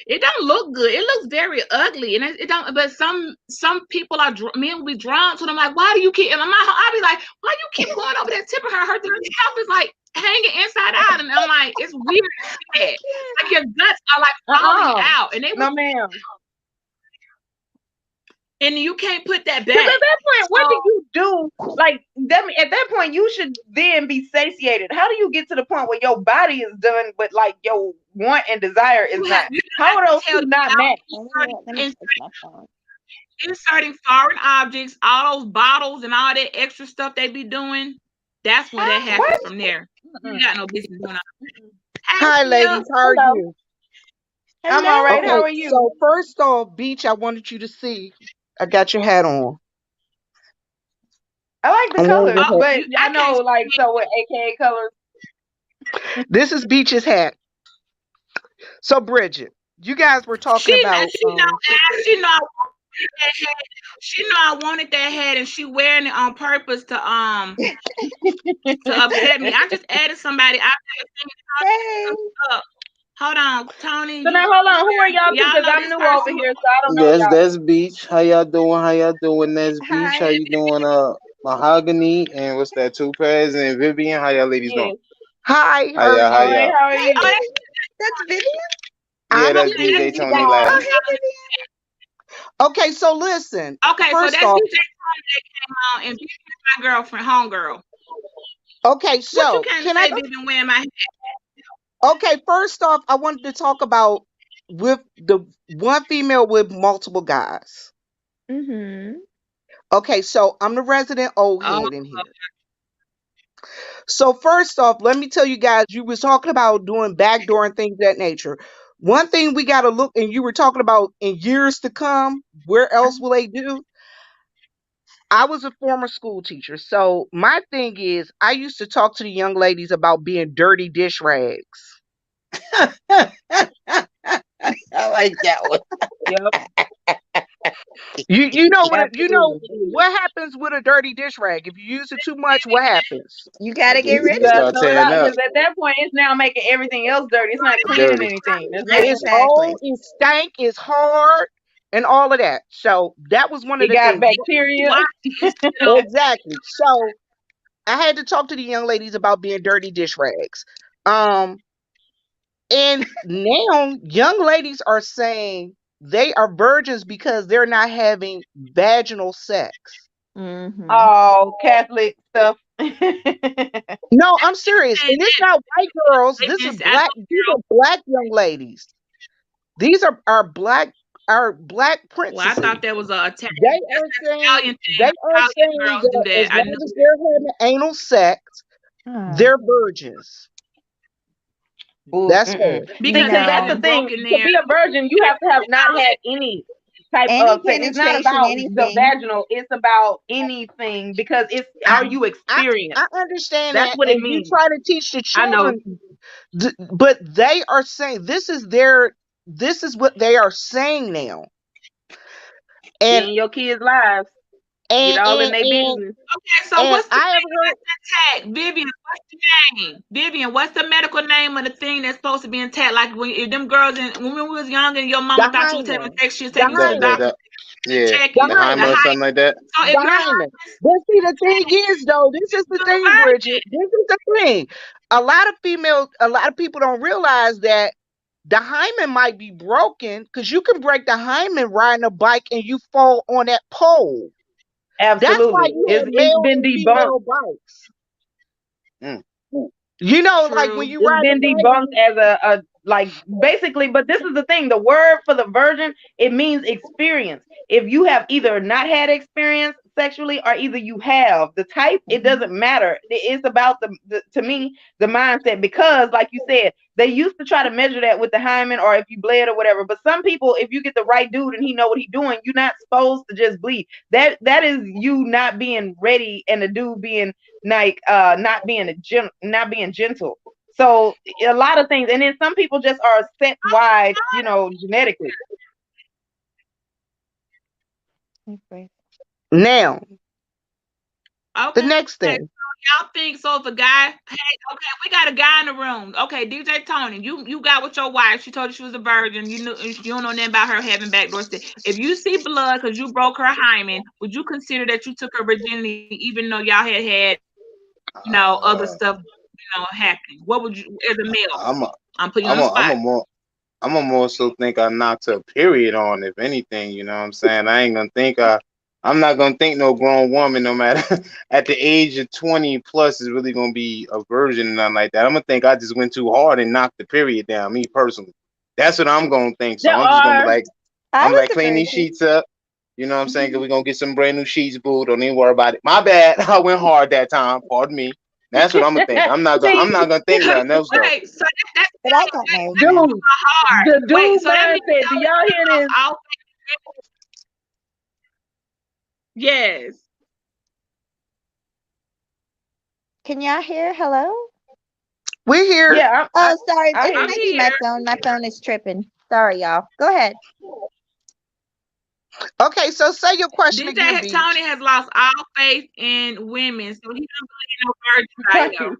it don't look good. It looks very ugly, and it don't. But some people men will be drawn to them. Like, why do you keep? And I'll be like, why you keep going over that tip of her? Her scalp is like hanging inside out, and I'm like, it's weird. Like your guts are like falling out, and they no, ma'am. And you can't put that back. At that point, what do you do? Like, at that point, you should then be satiated. How do you get to the point where your body is done, but like your want and desire is not? How are those two not matched? Inserting foreign objects, all those bottles and all that extra stuff they be doing, that's when that happens from there. You got no business doing that. Hi, ladies. How are you? I'm all right. How are you? So first off, Beach, I wanted you to see. I got your hat on. I like the colors, but I know, like, so what AKA colors? This is Beach's hat. So, Bridget, you guys were talking about. She know I wanted that hat, and she wearing it on purpose to upset me. I just added somebody. Hold on, Tony. So now, hold on. Who are y'all? Because I'm new over here, so I don't know. That's Beach. How y'all doing? That's Beach. How you doing? Mahogany, and what's that? Topaz and Vivian. How y'all ladies doing? Hi. How are you? That's Vivian? Yeah, that's Vivian. They told me last. Okay, so listen. Okay, so that's DJ that came on, and my girlfriend, homegirl. Okay, What you so can't can I say, go? Vivian, wearing my hair? Okay, first off, I wanted to talk about with the one female with multiple guys. Mm-hmm. Okay, so I'm the resident old Oh, head in here. So first off, let me tell you guys, you was talking about doing backdoor and things of that nature. One thing we got to look, and you were talking about in years to come, where else will they do? I was a former school teacher, so my thing is, I used to talk to the young ladies about being dirty dish rags. I like that one. Yep. You know Absolutely. what happens with a dirty dish rag? If you use it too much, what happens? You got to get You rid You of gotta it. start throw it tearing out up. because at that point it's now making everything else dirty. It's not cleaning Dirty. anything. That's It's nasty. Exactly. old, it's stank, it's hard, and all of that. So that was one of It the got things. bacteria. why is still Exactly. So I had to talk to the young ladies about being dirty dish rags. Um, and now young ladies are saying they are virgins because they're not having vaginal sex. Mm-hmm. Oh, Catholic stuff. No, I'm serious. saying And it's that not white girls. they This is just I black. know These are black young ladies. These are our black well, I princesses. thought that was a They are saying Italian thing. Italian girls do that that. as I long knew as they're having anal sex, they're virgins. Boo. That's Mm-mm. her. See, because because they that's the No. haven't thing. broken To their be a virgin, you have to have not had any type Any of sex. It's not penetration, about the anything. vaginal. It's about anything because it's I, are you I experienced? understand That's that, what it and you means. try to teach the I know. children, but they are saying this is what they are saying now, Be and in your kids' lives. Get and all in and their and, business. Okay, so and what's the I have thing heard. that's intact? Vivian, what's the name? Vivian, what's the medical name of the thing that's supposed to be intact? Like when if them girls when we was young and your The mama thought you was having hymen. sex, she was The taking you to the doctor hymen. to Yeah, check The you. the The hymen hymen. or height. something like that. So if The your hymen. hymen But see, the thing is, though, this is the still a thing, Bridget. virgin. This is the thing. A lot of people don't realize that the hymen might be broken because you can break the hymen riding a bike and you fall on that pole. That's why Absolutely. you have It's male been and debunked. female bikes. Mm. You know, like when True. you It's ride the been bike. debunked as a like basically, but this is the thing. The word for the virgin, it means experience. If you have either not had experience sexually or either you have the type, it doesn't matter. It's about the to me the mindset because like you said, they used to try to measure that with the hymen or if you bled or whatever. But some people, if you get the right dude and he know what he's doing, you're not supposed to just bleed. That is you not being ready and the dude being like not being gentle. So a lot of things, and then some people just are set wide, genetically. Now, the Okay. next So thing. y'all think so if a guy hey, okay, we got a guy in the room. Okay, DJ Tony, you got with your wife. She told you she was a virgin. You don't know nothing about her having backdoor sex. If you see blood because you broke her hymen, would you consider that you took her virginity even though y'all had other stuff happening? What would you as a male? I'm a, I'm putting you I'm on the a, I'm spot. a more, I'm a more so think I knocked her period on, if anything. You know what I'm saying? I ain't gonna think I'm not gonna think no grown woman, no matter at the age of 20 plus, is really gonna be a virgin and nothing like that. I'm gonna think I just went too hard and knocked the period down. Me personally, that's what I'm gonna think. So There I'm just gonna be are like, I I'm was like, a clean these virgin. sheets up. You know what I'm saying? Cause we're gonna get some brand new sheets, boo. Don't even worry about it. My bad. I went hard that time. Pardon me. That's what I'm gonna think. I'm not see, gonna think nothing else though. Wait, so that's But I got married dude, now. hard. the Wait, dude so that means mindset. Do y'all hear this? all yes. Can y'all hear? Hello? We're here. Yeah, Oh, sorry. I It hear might you. be my phone. My phone is tripping. Sorry, y'all. Go ahead. Okay, so say your question again, DJ Beach. Tony has lost all faith in women, so he don't believe in no virgin right now.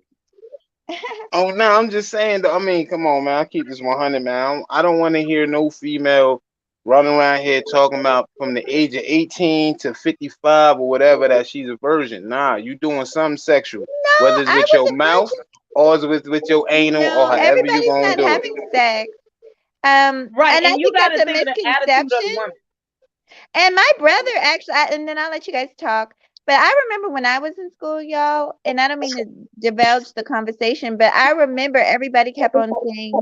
Oh no, I'm just saying. I mean, come on, man. I keep this 100, man. I don't want to hear no female running around here talking about from the age of 18 to 55 or whatever that she's a virgin. Nah, you doing something sexual, No, whether it's I with your was a mouth virgin. or it's with your anal or No, however you everybody's gonna not do it. having sex. Right, And I and you think got that's to a think of the attitude of the misconception. woman. And my brother actually, and then I'll let you guys talk. But I remember when I was in school, y'all, and I don't mean to divulge the conversation, but I remember everybody kept on saying,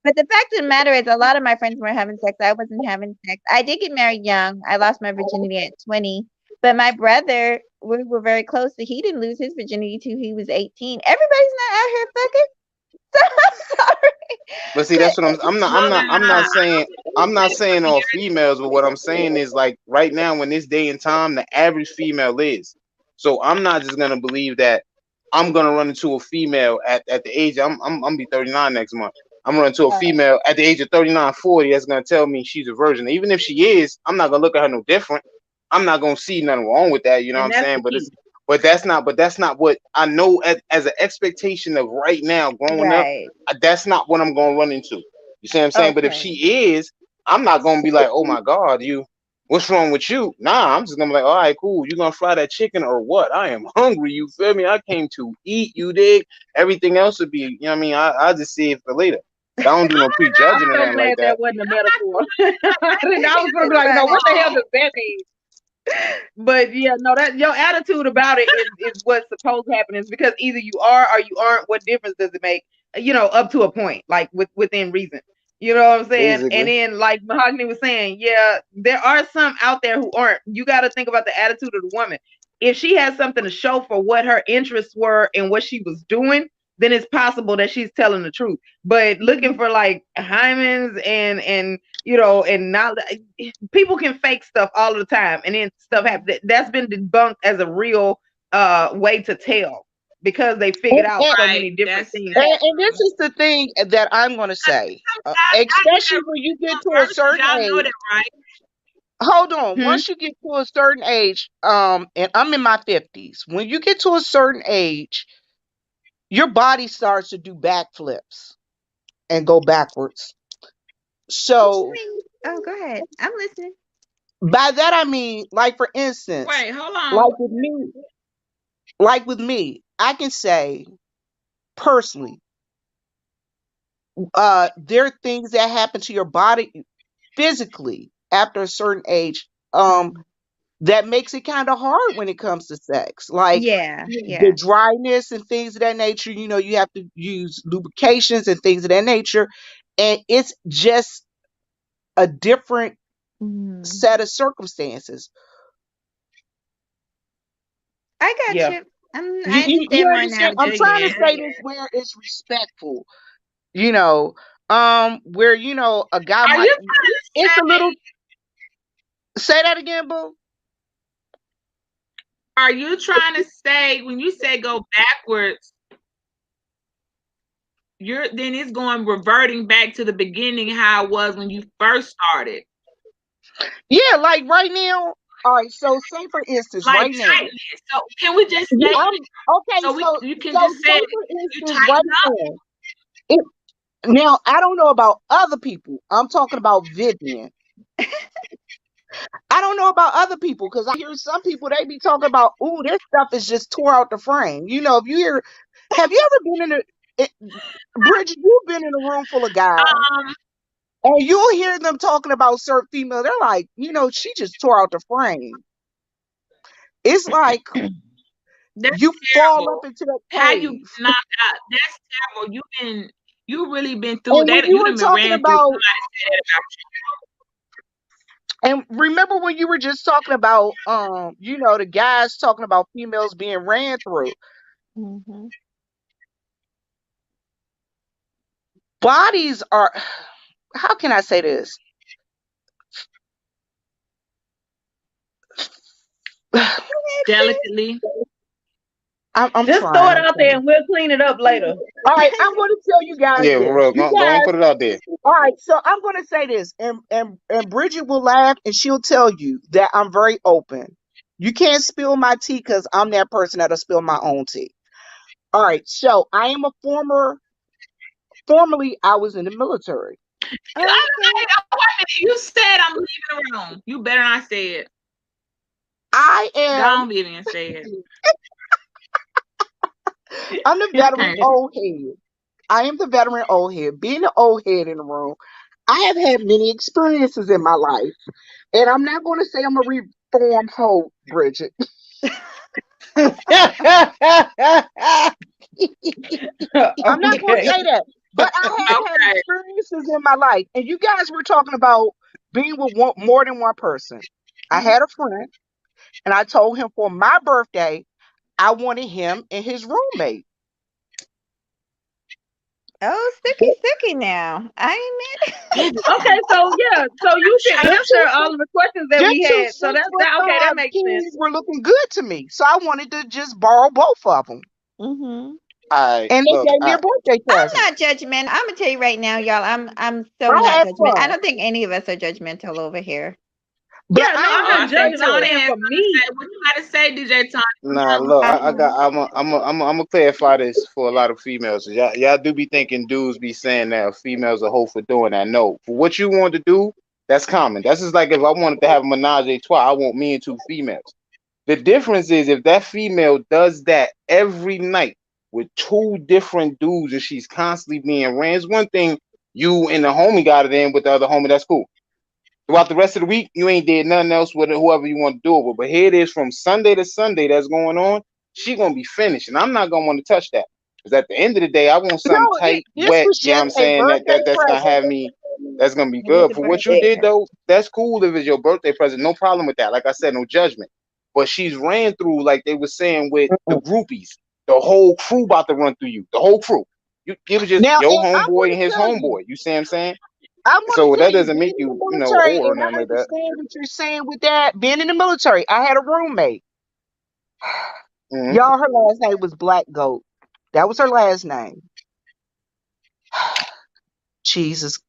but the fact of the matter is, a lot of my friends were having sex. I wasn't having sex. I did get married young. I lost my virginity at 20. But my brother, we were very close, so he didn't lose his virginity till he was 18. Everybody's not out here fucking. So I'm sorry. But see, that's what I'm not saying all females, but what I'm saying is like right now in this day and time, the average female is. So I'm not just gonna believe that I'm gonna run into a female at the age I'm gonna be 39 next month. I'm running into a female at the age of 39, 40 that's gonna tell me she's a virgin. Even if she is, I'm not gonna look at her no different. I'm not gonna see nothing wrong with that, you know what I'm saying? But that's not what I know as an expectation of right now growing up. That's not what I'm gonna run into. You see what I'm saying? But if she is, I'm not gonna be like, oh my God, what's wrong with you? Nah, I'm just gonna be like, all right, cool. You gonna fry that chicken or what? I am hungry. You feel me? I came to eat. You dig? Everything else would be, you know what I mean? I'll just see it for later. I don't do no prejudging or anything like that. That wasn't a metaphor. I was gonna be like, no, what the hell does that mean? But yeah, no, that your attitude about it is what's supposed to happen. Is because either you are or you aren't. What difference does it make? Up to a point, like within reason. You know what I'm saying? Basically. And then, like Mahogany was saying, yeah, there are some out there who aren't. You got to think about the attitude of the woman. If she has something to show for what her interests were and what she was doing, then it's possible that she's telling the truth. But looking for like hymens and not people can fake stuff all the time, and then stuff happens. That's been debunked as a real way to tell because they figured out so many different things. And this is the thing that I'm going to say, especially when you get to a certain age. Hold on. Once you get to a certain age, and I'm in my 50s, when you get to a certain age, your body starts to do backflips and go backwards. So, go ahead. I'm listening. By that I mean, like for instance, wait, hold on. Like with me, I can say personally, there are things that happen to your body physically after a certain age, that makes it kind of hard when it comes to sex. Like the dryness and things of that nature, you have to use lubrications and things of that nature. And it's just a different set of circumstances. I got you. You understand? I'm trying to say this where it's respectful. Where a guy might. It's a little. Say that again, boo. Are you trying to say when you say go backwards, then it's reverting back to the beginning how it was when you first started? Yeah, like right now. All right, so say for instance, like right now. So can we just say okay? So you can just say you tighten up. Now I don't know about other people. I'm talking about Vivian. I don't know about other people because I hear some people they be talking about, ooh, this stuff is just tore out the frame. If you hear, have you ever been Bridget? You've been in a room full of guys. And you'll hear them talking about certain female. They're like, she just tore out the frame. It's like you fall up into that cave. How you knocked out? That's terrible. You really been through that. You were talking about. And remember when you were just talking about, the guys talking about females being ran through. Mm-hmm. Bodies are. How can I say this? Delicately. I'm just trying. Throw it out there and we'll clean it up later. All right, I'm going to tell you guys. Yeah, bro, go on, put it out there. All right, so I'm going to say this, and Bridget will laugh, and she'll tell you that I'm very open. You can't spill my tea because I'm that person that'll spill my own tea. All right, so I am formerly I was in the military. You said I'm leaving the room. You better not say it. I am. Don't even say it. I'm the veteran old head. I am the veteran old head. Being the old head in the room, I have had many experiences in my life. And I'm not going to say I'm a reformed hoe, Bridget. I'm not gonna Okay. say that, but I have had Okay. experiences in my life, and you guys were talking about being with more than one person. I Mhm. had a friend, and I told him for my birthday I wanted him and his roommate. Oh, Suki now. I admit. Okay, so yeah, so you can Them two answer all of the questions that them we two had. So six foot that okay, that five makes sense. kids were looking good to me, so I wanted to just borrow both of them, Mhm. I and they look, gave me a birthday I'm present. not judgmental. I'm gonna tell you right now, y'all. I'm so I not had judgmental. I fun, don't think any of us are judgmental over here. but Yeah, no, I I'm Oh, not I enjoyed that think judging. I'm Tony too. saying has for something to me, say. What you got to say, DJ Tony? Come nah, on. look, I got, Uh-huh. I'm gonna clarify this for a lot of females. Y'all do be thinking dudes be saying that females are hoe for doing that. No, for what you want to do, that's common. That's just like if I wanted to have a menage a trois, I want me and two females. The difference is if that female does that every night with two different dudes and she's constantly being ran. It's one thing you and the homie got it in with the other homie, that's cool. Throughout the rest of the week, you ain't did nothing else with it, whoever you want to do it with. But here it is from Sunday to Sunday that's going on. She gonna be finished, and I'm not gonna want to touch that. Because at the end of the day, I want No, something tight, this wet. was You know what just I'm a saying? That birthday that that's gonna present. have me. That's gonna be It was good. a For what you birthday did present. though, that's cool if it's your birthday present. No problem with that. Like I said, no judgment. But she's ran through like they were saying with the Mm-mm. groupies. The whole crew about to run through you. The whole crew. It was just Now, your and I'm homeboy going and to his tell you, homeboy. You see what I'm saying? I'm going to So tell that you, doesn't being make in the you, a military, whore or and nothing I like that. understand what you're saying with that. Being in the military, I had a roommate. Hmm. Y'all, her last name was Black Goat. That was her last name. Jesus,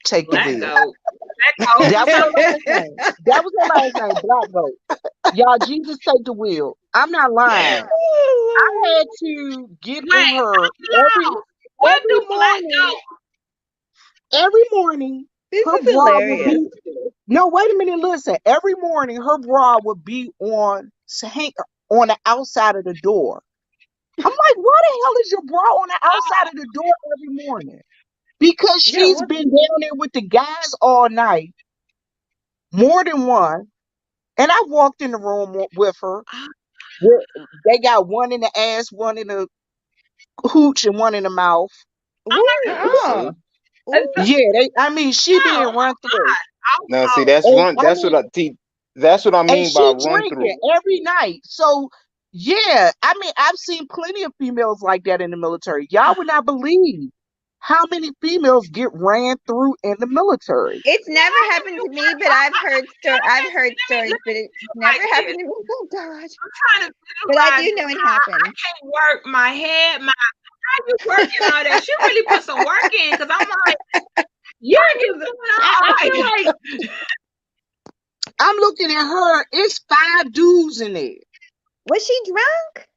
take the Black wheel. goat. Black goat. That What's was up? her last name. That was her last name, Black Goat. Y'all, Jesus, take the wheel. I'm not lying. Oh, I Lord. had to get with Wait, her hold on. What every do black morning. goat? Every morning, This her is bra would hilarious. be. No, wait a minute. Listen. Every morning, her bra would be on the outside of the door. I'm like, why the hell is your bra on the outside of the door every morning? Because yeah, she's what? been down there with the guys all night, more than one. And I walked in the room with her. They got one in the ass, one in the hooch, and one in the mouth. Ooh, Oh, See? ooh. Yeah, I mean, she being Oh run my through. Now, see, God. that's And run. I That's what mean, I see. That's what I and mean by she run drinking through. every night. So yeah, I mean, I've seen plenty of females like that in the military. Y'all would not believe how many females get ran through in the military. It's Now, never how can happened you to me, work? but I've heard stories, Let me but it's do it never like happened this. to me. Oh God. I'm trying to But I visualize do this. know it I happened. can't work my head. How you working all that? She really put some work in because I'm like, yeah, how you because doing I all feel like like I'm looking at her. It's 5 dudes in there. Was she drunk?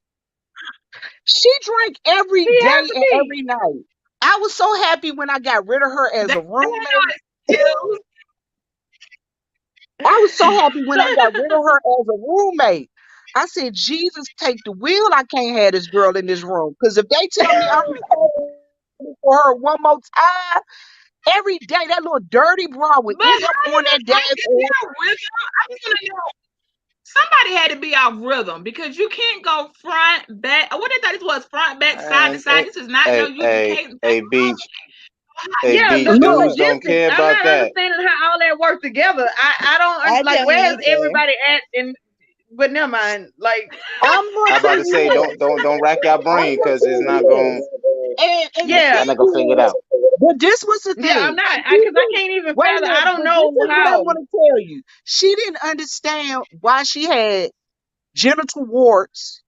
She drank every she has day to and be. every night. I was so happy when I got rid of her as that? a roommate. Skills. I was so happy when So, I got rid of her as a roommate. I said, Jesus, take the wheel. I can't have this girl in this room. Because if they tell me I'm responsible for her one more time, every day that little dirty bra would But end up how on did that it dad's break? Is head. there a rhythm? I just want to know. Somebody had to be off rhythm because you can't go front, back. What they thought this was front, back, side to And side. This is not no UGK. beach, yeah, beach the Look, dudes don't logistics. care I'm about not that. understanding how all that works together. I don't I like. don't Where's either. everybody at? And but never mind. Like, I'm gonna I tell about to you say, this. don't rack your I'm brain gonna because it's tell you not going. this. And the yeah, Y'all not thing gonna figure it is, out. but this was the yeah. I'm thing. not She because I didn't, can't even wait a fathom. I minute, don't but this know is what I how. want to tell you. She didn't understand why she had genital warts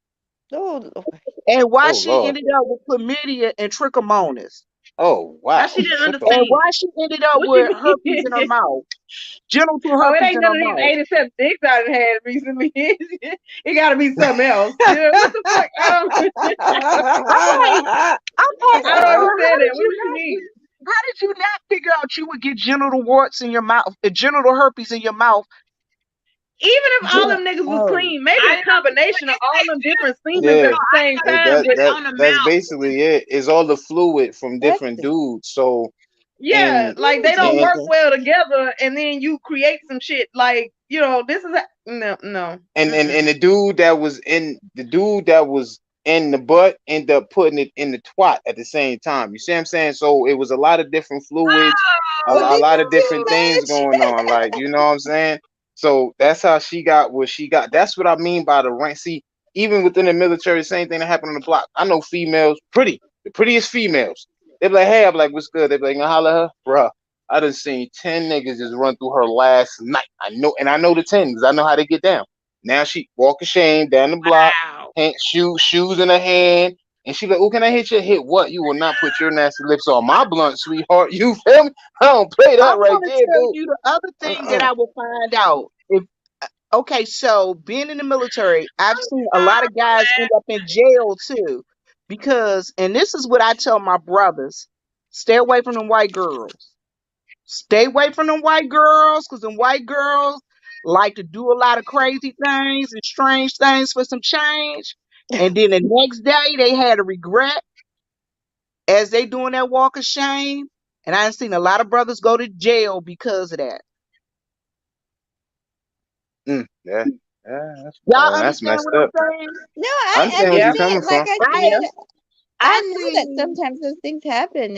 Oh Lord. and why Oh she Lord. ended up with chlamydia and trichomonas Oh How wow. she didn't What the? and understand. why she ended up What you with herpes in her mean? mouth, genital Oh, it herpes ain't in her none of these mouth. 87 dicks I done had recently. It got to be something else. You know, what the fuck? I don't. I'm like, I'm I asking don't her, understand that. What do you mean? how did you not figure out you would get genital warts in your mouth, genital herpes in your mouth? Even if all Yeah. them niggas was Oh. clean, maybe I the didn't know combination of all them different semens Yeah, at the same I it, time that would. didn't that on the that's mouth. basically it. It's all the fluid from That's different the dudes. So Yeah, And like they don't and work well together, and then you create some shit like this is no. and the dude that was in the butt ended up putting it in the twat at the same time. You see what I'm saying? So it was a lot of different fluids, a, Was a it lot of too different things going on. Like, you know what I'm saying? So that's how she got what she got. That's what I mean by the rank. See, even within the military, same thing that happened on the block. I know females, the prettiest females. They be like, hey, I'm like, what's good? They be like, holla at her, bruh. I done seen 10 niggas just run through her last night. I know the 10 because I know how they get down. Now she walk of shame down the block, Wow. shoes in her hand, and she like, "Oh, can I hit you? Hit what? You will not put your nasty lips on my blunt, sweetheart. You feel me? I don't play I'm that right going to there, tell dude. you the other thing that Uh-uh. I will find out. If Okay, so being in the military, I've seen a lot of guys end up in jail too, because, and this is what I tell my brothers: stay away from them white girls. Stay away from them white girls, because them white girls like to do a lot of crazy things and strange things for some change. And then the next day they had a regret as they doing that walk of shame. And I've seen a lot of brothers go to jail because of that. Yeah, Y'all that's understand messed what I'm up. saying? No, I I understand where you're Yeah, coming understand. Like from. I I yeah. said, I I know that seen sometimes those things happen.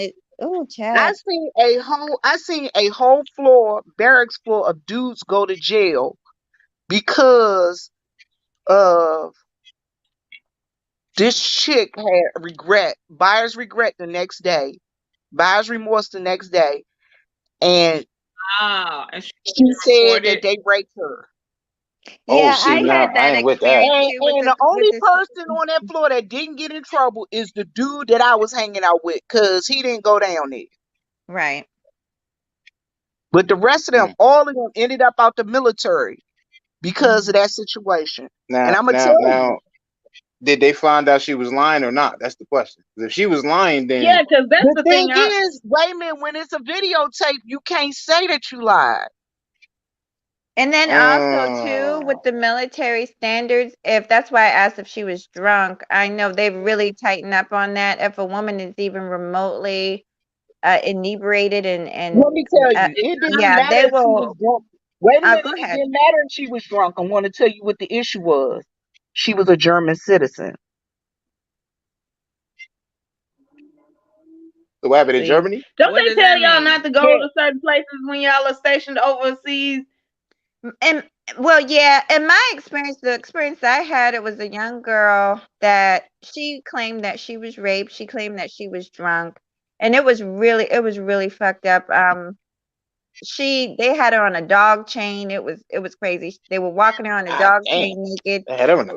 I Chad. seen a whole floor, barracks full of dudes go to jail because of this chick had buyer's regret the next day, buyer's remorse the next day, and Wow. And she she said that reported. they raped her. Oh, Yeah, I see, now had I that ain't with that. experience And too and the with only this. person on that floor that didn't get in trouble is the dude that I was hanging out with, because he didn't go down there. Right. But the rest of them, Mm. all of them ended up out the military because of Mhm. that situation. And Now, I'm gonna now, tell you, now, did they find out she was lying or not? That's the question. 'Cause if she was lying, Yeah, then because that's the the thing thing. is, wait a minute, when it's a videotape, you can't say that you lied. And then also too uh, with the military standards, if that's why I asked if she was drunk. I know they've really tightened up on that. If a woman is even remotely inebriated and Let me tell uh, you, it didn't yeah, matter they if she was will. drunk. Wait a minute, Go it ahead. didn't matter if she was drunk. I want to tell you what the issue was. She was a German citizen. what happened in See, Germany? don't What they does tell that y'all mean? not to go Yeah, to certain places when y'all are stationed overseas? And well, yeah, in my experience, the experience I had, it was a young girl that she claimed that she was raped. She claimed that she was drunk, and it was really fucked up. They had her on a dog chain. It was crazy. They were walking her on a God dog damn, chain naked. they had her on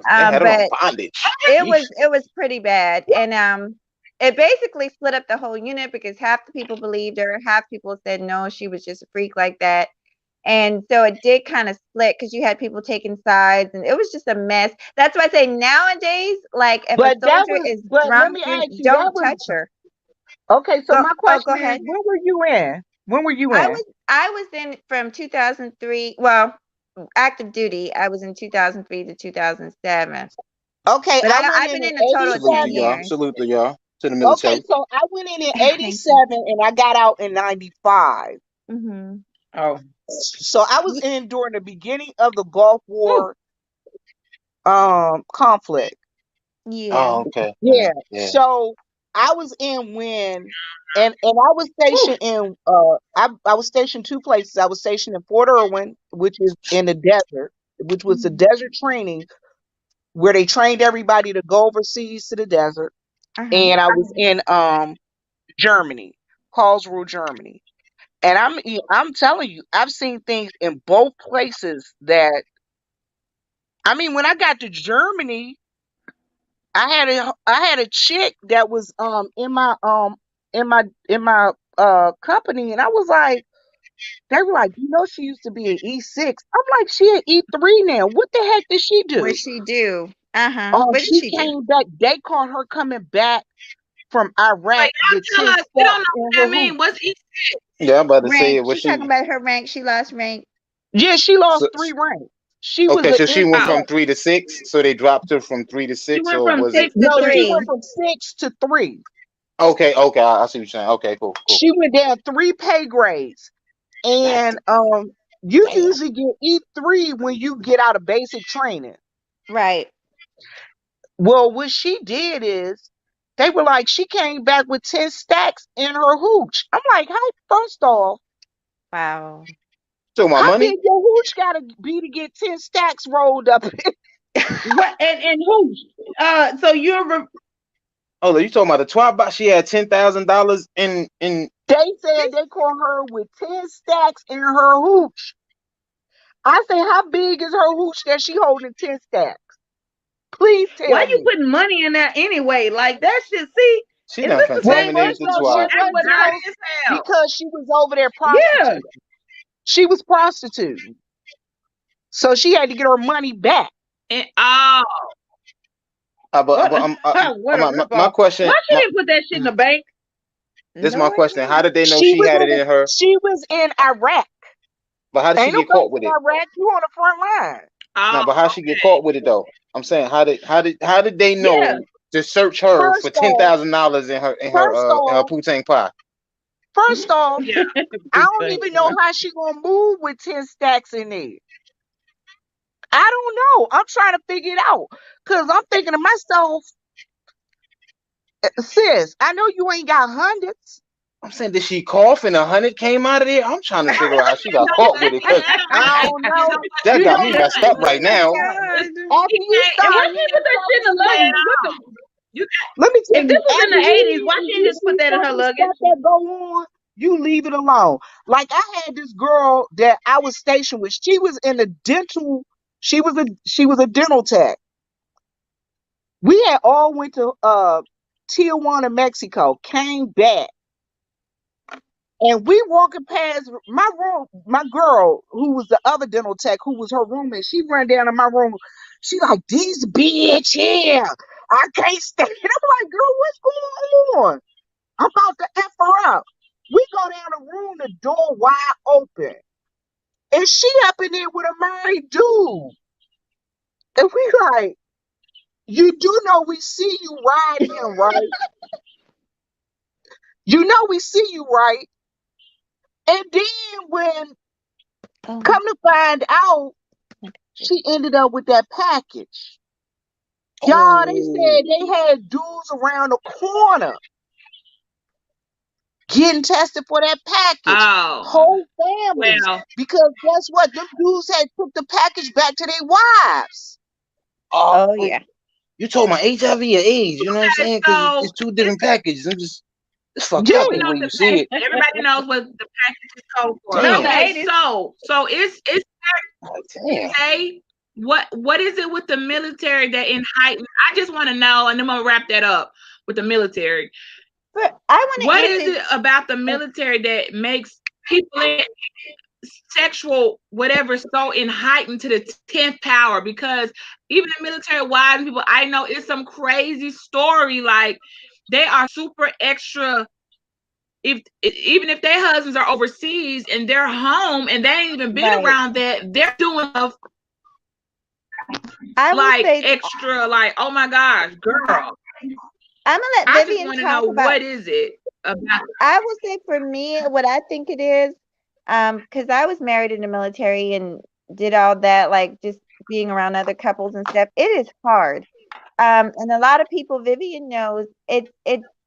But bondage. it was Yeesh. it was pretty bad, and it basically split up the whole unit because half the people believed her, half people said no, she was just a freak like that. And so it did kind of split because you had people taking sides, and it was just a mess. That's why I say nowadays, like if a soldier is but let drunk, me you ask you, that don't was touch her. okay. So my Go question is, ahead. when were you in? When were you I in? was I was in from 2003. Well, active duty. I was in 2003 to 2007. Okay, But I went I've in been in a total of Salute to 10 y'all. 87. years. Salute to y'all. To the Okay, military. so I went in Thank you. 87 and I got out in 95. Hmm. Oh, So I was in during the beginning of the Gulf whew. War conflict. Yeah. Oh, okay. Yeah. Yeah. So I was in when and I was Whew. stationed in I was stationed two places. I was stationed in Fort Irwin, which is in the desert, which was the Mhm. desert training where they trained everybody to go overseas to the desert. Uh-huh. And I was in Germany, Karlsruhe, Germany. And I'm telling you, I've seen things in both places that I mean, when I got to Germany, I had a chick that was in my company, and I was like, they were like, she used to be an E6. I'm like, she an E3 now. What the heck did she What do? she do? Uh-huh. What did She she do? came back. They caught her coming back from Wait, Iraq with y'all 10 tell us. We don't steps know in what her that hoop. means. What's each? Yeah, I'm about to say Rank. it. What She talking she? about her rank. She lost rank. Yeah, she lost So, 3 ranks. She was okay, an so she went Oh, from intercept. 3 to 6. So they dropped her from three to She six, went or from was it? 6 to No, she 3. went 3. from 6 to 3. Okay, I see what you're saying. Okay, cool. She went down 3 pay grades. And you Damn. usually get E3 when you get out of basic training. Right. Well, what she did is they were like, she came back with 10 stacks in her hooch. I'm like, how, first off, Wow. So my how money? big your hooch gotta be to get 10 stacks rolled up? What and who? So you're Oh, you talking about the twat box? She had $10,000 in. They said they caught her with 10 stacks in her hooch. I say, how big is her hooch that she holding 10 stacks? Please why tell you me. putting money in there anyway? Like that shit. See, She is done this the Well, same contaminated first the person? off, she twat. That's wasn't dirty supposed as hell. because she was over there Yeah. prostituting. She was prostituting. So she had to get her money back. Oh, But What a my ripoff. question. Why she didn't put that shit in the bank? This is No my question. How idea. did they know She she was had it in her? she was in Iraq. But how did she Ain't no get caught base with in it? Iraq. You on the front line. No, oh, but how she get caught with it though? I'm saying how did they Yeah. know to search her for First off, $10,000 in first her off, poutine pie? first off, yeah. I don't even know how she gonna move with 10 stacks in there. I don't know. I'm trying to figure it out. Cause I'm thinking to myself, sis, I know you ain't got hundreds. I'm saying, did she cough and 100 came out of there? I'm trying to figure out how she You got know caught what? with it And because that don't I make don't you know know. what? that You got know me what? messed up right now. It's, After he you can't. And start why she hearing put that shit in the stuff Lay it luggage? like, What the? off. You let me tell If you, this was in after the you 80s, why hear she didn't you just put see that in some her of the luggage? stuff that go on, you leave it alone. Like I had this girl that I was stationed with. She was in a dental. She was a dental tech. We had all went to Tijuana, Mexico. Came back. And we walking past my room, my girl, who was the other dental tech, who was her roommate, she ran down in my room. She like, this bitch here. I can't stand it. I'm like, girl, what's going on? I'm about to F her up. We go down the room, the door wide open. And she up in there with a married dude. And we like, you do know we see you riding him, right? You know we see you, right? And then when Oh, come to find out, she ended up with that package. Y'all, they Oh, said they had dudes around the corner getting tested for that package. oh, Whole families. well, Because guess what? Them dudes had took the package back to their wives. oh, oh yeah. you told my HIV or AIDS, you know what I'm saying? Because it's so two it's different packages. It's fucked Yeah. up we know anyway what you the see it. everybody knows what the package is code for. Not the Damn. Okay, 80s. so it's Like, damn. okay. What is it with the military that in heighten? I just want to know, and then I'm gonna wrap that up with the military. But I want to What is answer. it about the military that makes people in sexual whatever so in heightened to the 10th power? Because even the military wives people I know, it's some crazy story. Like they are super extra. If even if their husbands are overseas and they're home and they ain't even been Right. around that, they're doing stuff I will like say. extra. Like, oh my gosh, girl! I'm gonna let I just Vivian want to talk know about. what is it about? I will say for me, what I think it is, because I was married in the military and did all that, like just being around other couples and stuff. It is hard. And a lot of people, Vivian knows, it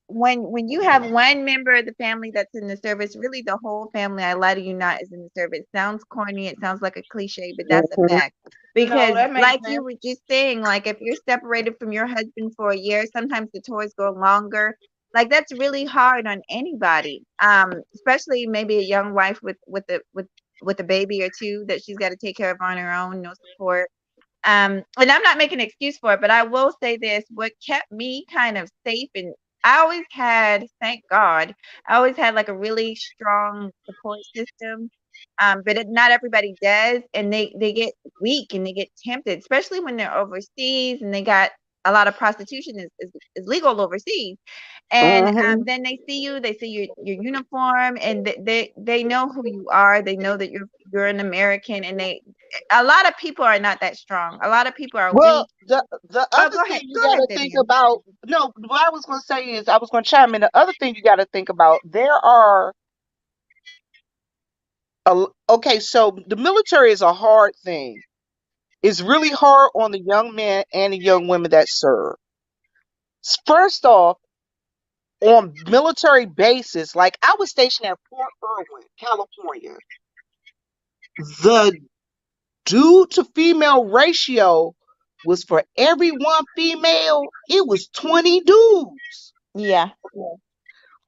when you have one member of the family that's in the service, really the whole family, I lie to you not, is in the service. Sounds corny, it sounds like a cliche, but that's a Mhm. fact. Because that makes like you sense. were just saying, like if you're separated from your husband for a year, sometimes the tours go longer. Like that's really hard on anybody. Especially maybe a young wife with a baby or two that she's got to take care of on her own, no support. And I'm not making an excuse for it, but I will say this: what kept me kind of safe, and I always had, thank God, I always had like a really strong support system. But not everybody does, and they get weak and they get tempted, especially when they're overseas and they got a lot of prostitution is legal overseas, and Mm-hmm. then they see your uniform, and they know who you are. They know that you're an American, and a lot of people are not that strong. A lot of people are Well, weak. the Oh, other thing you go got ahead, to think Vivian. about, no, what I was going to say is I was going to chime in. The other thing you got to think about, there are, okay, so the military is a hard thing. It's really hard on the young men and the young women that serve. First off, on military bases, like I was stationed at Fort Irwin, California, the dude to female ratio was for every one female, it was 20 dudes. Yeah,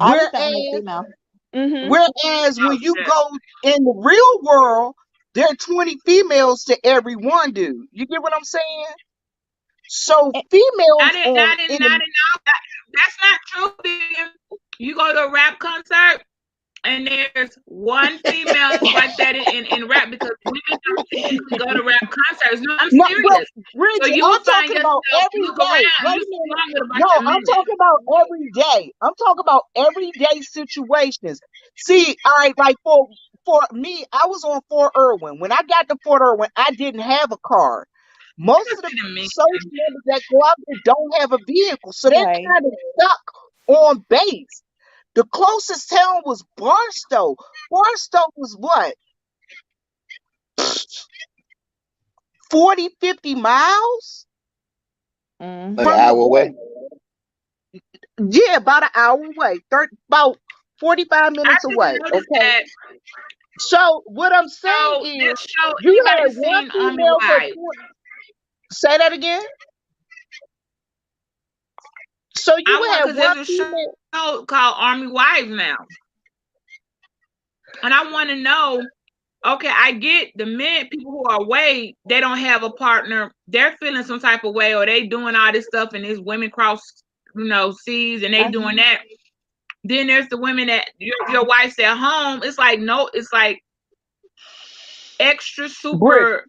I was the only Whereas, female. Mhm. whereas Oh when you shit. go in the real world, there are 20 females to every one dude. You get what I'm saying? So Eh, females I on didn't in know that. That's not true. Vivian. You go to a rap concert and there's one female like that in rap because women don't typically go to rap concerts. No, I'm no, but serious. So Bridget, you I'm will find talking about yourself, you every look day. around, Wait you a minute. surrounded with a No, bunch of I'm men. talking about every day. I'm talking about everyday situations. See, all right, like for me, I was on Fort Irwin. When I got to Fort Irwin, I didn't have a car. Most of the See the men. soldier members that go out there don't have a vehicle, so they're right. kind of stuck on base. The closest town was Barstow. Barstow was what, 40, 50 miles Mhm. Like an from the hour away. base? Yeah, about an hour away, about 45 I minutes just away. noticed Okay. that. So what I'm saying So is this show, you anybody had one seen Army female for Wives? say that again. So you I would want have because one there's a female. show called Army Wives now, and I want to know. Okay, I get the men, people who are away, they don't have a partner. They're feeling some type of way, or they doing all this stuff, and these women cross, seas, and they doing that. Then there's the women that your wife's at home. It's like no, it's like extra Brit, super.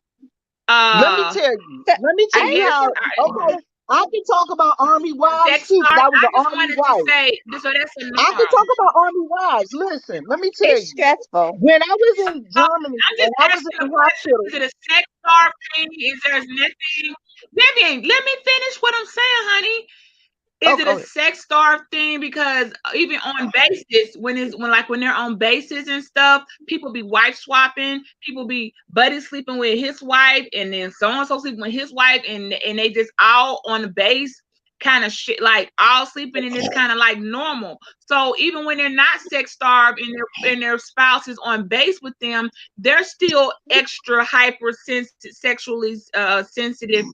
let me tell you. So Let me I tell you guess how. Okay, I can talk about Army wives sex too, because star. I was I an just Army wanted to wife. say so that's a I can talk norm. about Army wives. Listen, let me tell it's you. stressful. When I was So in Germany I'm and just I was asking in a the question. hospital, Is it a sex star thing? Is there nothing? Vivian, let me finish what I'm saying, honey. oh, Is it go a ahead. sex star thing? Because even on bases, when they're on bases and stuff, people be wife swapping, people be buddy sleeping with his wife, and then so and so sleeping with his wife, and they just all on the base kind of shit, like all sleeping, and it's kind of like normal. So even when they're not sex starved and their spouse is on base with them, they're still extra hyper sexually sensitive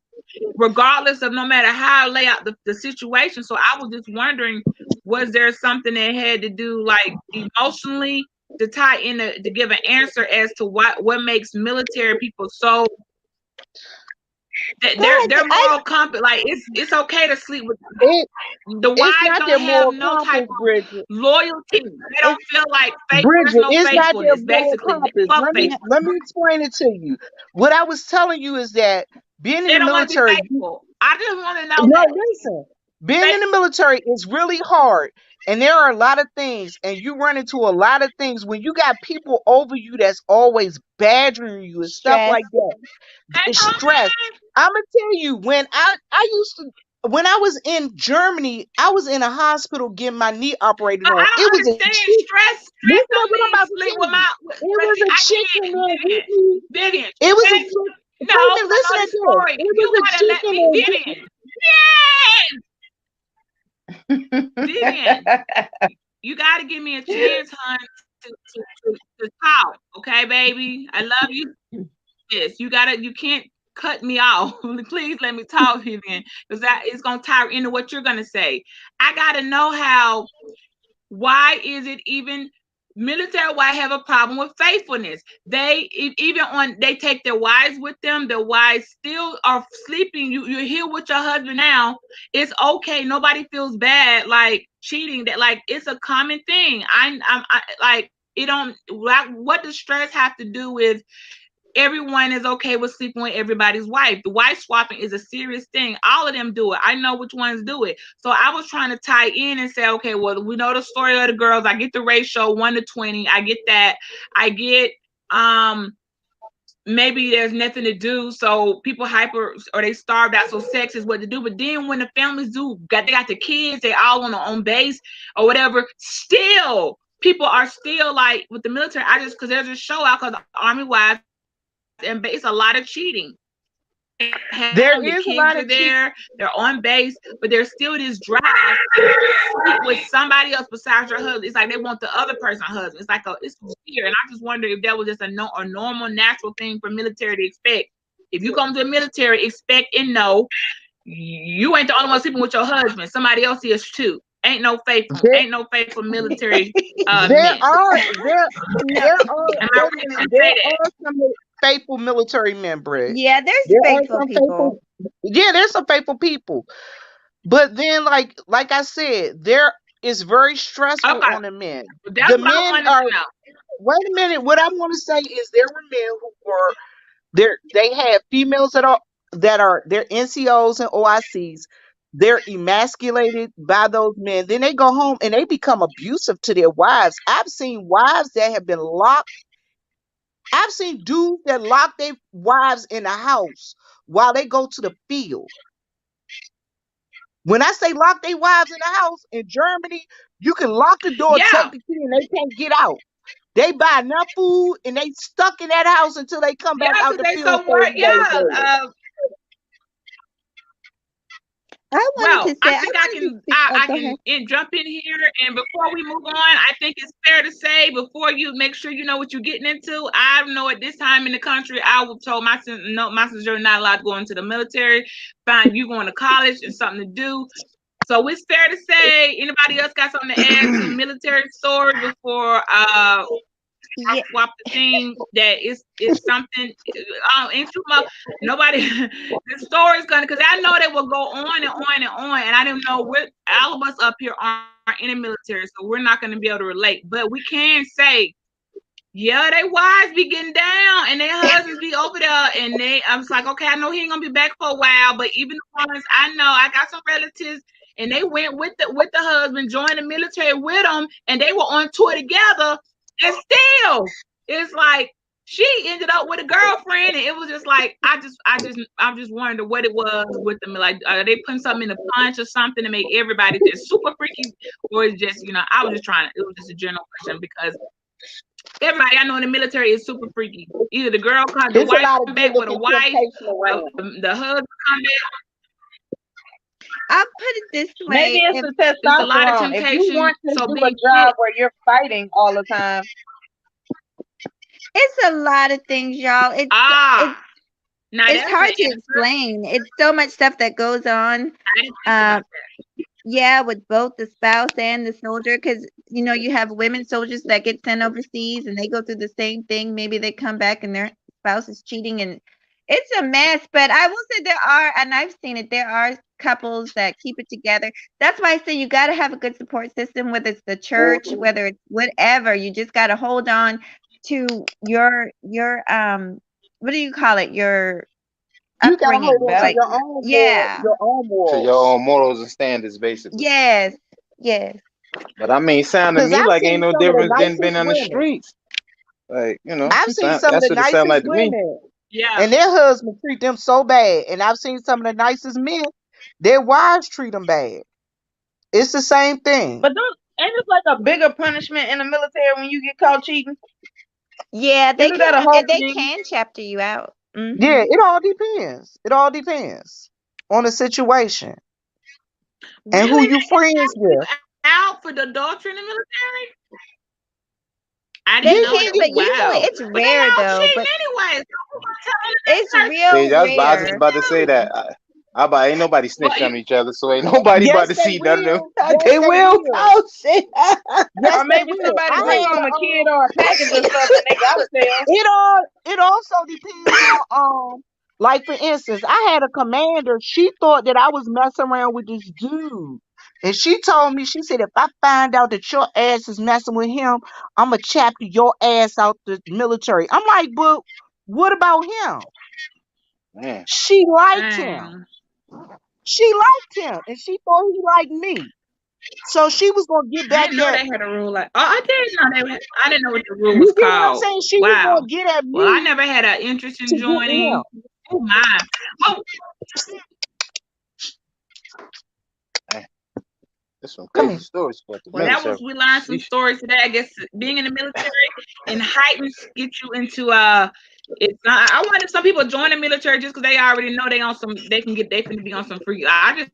regardless of no matter how I lay out the situation. So I was just wondering, was there something that had to do like emotionally to tie in to give an answer as to what makes military people so Go ahead. their moral compass, like it's okay to sleep with It, the it's wives not don't their have moral no type compass, of Bridget. loyalty. They don't It's feel like there's Bridget, no it's not their faithfulness. moral Basically, they compass. fuck Let me faithful. let me explain it to you. What I was telling you is that being in They the don't want to be military, faithful. I just want to know no, that. listen. Being in the military is really hard, and there are a lot of things, and you run into a lot of things when you got people over you that's always badgering you and stuff Stress. like that. Hey, It's stress. I'm gonna tell you when I used to when I was in Germany, I was in a hospital getting my knee operated I on. It don't was a understand chick. stress. Stress Listen to don't what I'm mean about to sleep tell with you. my. It was a I chick in can't, there with Vivian. me. Vivian, It was a stress. chick. No, Wait a I minute, listen know to the this. story. It You was a gotta chick let in me, there with Vivian. Vivian, you gotta give me a chance, hon, to talk. Okay, baby, I love you. Yes, you can't cut me off. Please let me talk, Vivian, because that is gonna tie into what you're gonna say. I gotta know why is it even military wives have a problem with faithfulness? They take their wives with them. Their wives still are sleeping. You're here with your husband now. It's okay. Nobody feels bad like cheating. That like it's a common thing. I like it don't. What does stress have to do with everyone is okay with sleeping with everybody's wife. The wife swapping is a serious thing. All of them do it. I know which ones do it. So I was trying to tie in and say, okay, well, we know the story of the girls. I get the ratio 1-20. I get that. I get maybe there's nothing to do, so people hyper or they starved out, so sex is what to do. But then when the families they got the kids, they all on their own base or whatever, still people are still like with the military. I just because there's a show out called Army Wives, and it's a lot of cheating. There The is a kids lot are of there, they're on base, but there's still this drive to sleep with somebody else besides your husband. It's like they want the other person's husband. It's like it's weird, and I just wonder if that was just a normal, natural thing for military to expect. If you come to the military, expect and know you ain't the only one sleeping with your husband. Somebody else is too. Ain't no faithful military there men. are No. there Am I are right to say that? some faithful military men, Brett. Yeah, there's There are faithful some people. yeah, there's some faithful people. But then like I said, there is very stressful Okay, on the men. that's The what I men wanted are to know. wait a minute. What I want to say is there were men who were they have females they're NCOs and OICs. They're emasculated by those men. Then they go home and they become abusive to their wives. I've seen wives that have been locked. I've seen dudes that lock their wives in the house while they go to the field. When I say lock their wives in the house in Germany, you can lock the door, Yeah, take the key, and they can't get out. They buy enough food and they stuck in that house until they come back out because the they field so worried. 30 days later. I wanted Well, to I say, I think wanted to see. Oh, I go can ahead. jump in here, and before we move on, I think it's fair to say before you make sure you know what you're getting into. I know at this time in the country, I was told my sister you're not allowed to go into the military. Find you going to college and something to do. So it's fair to say. Anybody else got something to add to military story before Yeah, swap the thing that it's something ain't too much nobody the story's gonna because I know they will go on and on and on, and I didn't know what all of us up here aren't in the military, so we're not going to be able to relate, but we can say yeah, they wives be getting down and their husbands be over there, and I was like, okay, I know he ain't gonna be back for a while, but even the ones I know, I got some relatives and they went with the husband, joined the military with them, and they were on tour together, and still it's like she ended up with a girlfriend, and it was just like I'm just wondering what it was with them. Like, are they putting something in the punch or something to make everybody just super freaky, or is just I was just trying. It was just a general question because everybody I know in the military is super freaky. Either the girl comes, the There's a wife lot of come good back with a looking wife, temptation around. the husband come back. I'll put it this Maybe way. it's If the It's a lot of testosterone. If you temptation. want to So do a being job fit, where you're fighting all the time, it's a lot of things, y'all. It's now it's that's hard an to answer. explain. It's so much stuff that goes on. I didn't think about that. Yeah, with both the spouse and the soldier, because you have women soldiers that get sent overseas and they go through the same thing. Maybe they come back and their spouse is cheating, and it's a mess. But I will say there are, and I've seen it, there are couples that keep it together. That's why I say you got to have a good support system, whether it's the church, whether it's whatever. You just got to hold on to your what do you call it? Your You gotta upbringing. hold on to Like, yeah. your own To morals. your own morals and standards, basically. Yes. But I mean, sound to 'Cause me I've like seen ain't no some of the difference than nicest being on the women. streets. Like, I've seen some of that's the what it sound like nicest to me. women, Yeah. and their husbands treat them so bad. And I've seen some of the nicest men, their wives treat them bad. It's the same thing. but ain't it like a bigger punishment in the military when you get caught cheating? Yeah, they Isn't that a can whole they thing? can chapter you out. Yeah, it all depends. It all depends on the situation and who Really? you They can friends tap you with. out for the adultery in the military? I They didn't Yeah, know can, that. but usually Wow. it's But they rare all though. cheating But anyway. So who gonna tell them the it's next person? real I was just rare. about to say that. Ain't nobody Well, snitching on each other, so ain't nobody about yes, to they see none of them. will. Yes, They they will. will. Oh shit! Yes, Or they maybe will. somebody I bring had home a to. kid or a package or something, and they gotta tell. It also depends on like for instance, I had a commander, she thought that I was messing around with this dude. And she told me, she said, if I find out that your ass is messing with him, I'ma chapter your ass out the military. I'm like, but What about him? Man. She liked him. Dang. She liked him, and she thought he liked me. So she was gonna get I back didn't know at. they had a rule like. Oh, I didn't know they. I didn't know what the rule You was get what I'm called. saying? She was Wow. gonna get at Well, I me never had an interest to in get him. joining. Oh my. Well, That's some Come crazy here. stories about the well, that was military. we learned some Sheesh. stories today. I guess being in the military and heightens get you into It's not. I wonder if some people join the military just because they already know they on some. They can be on some free. I just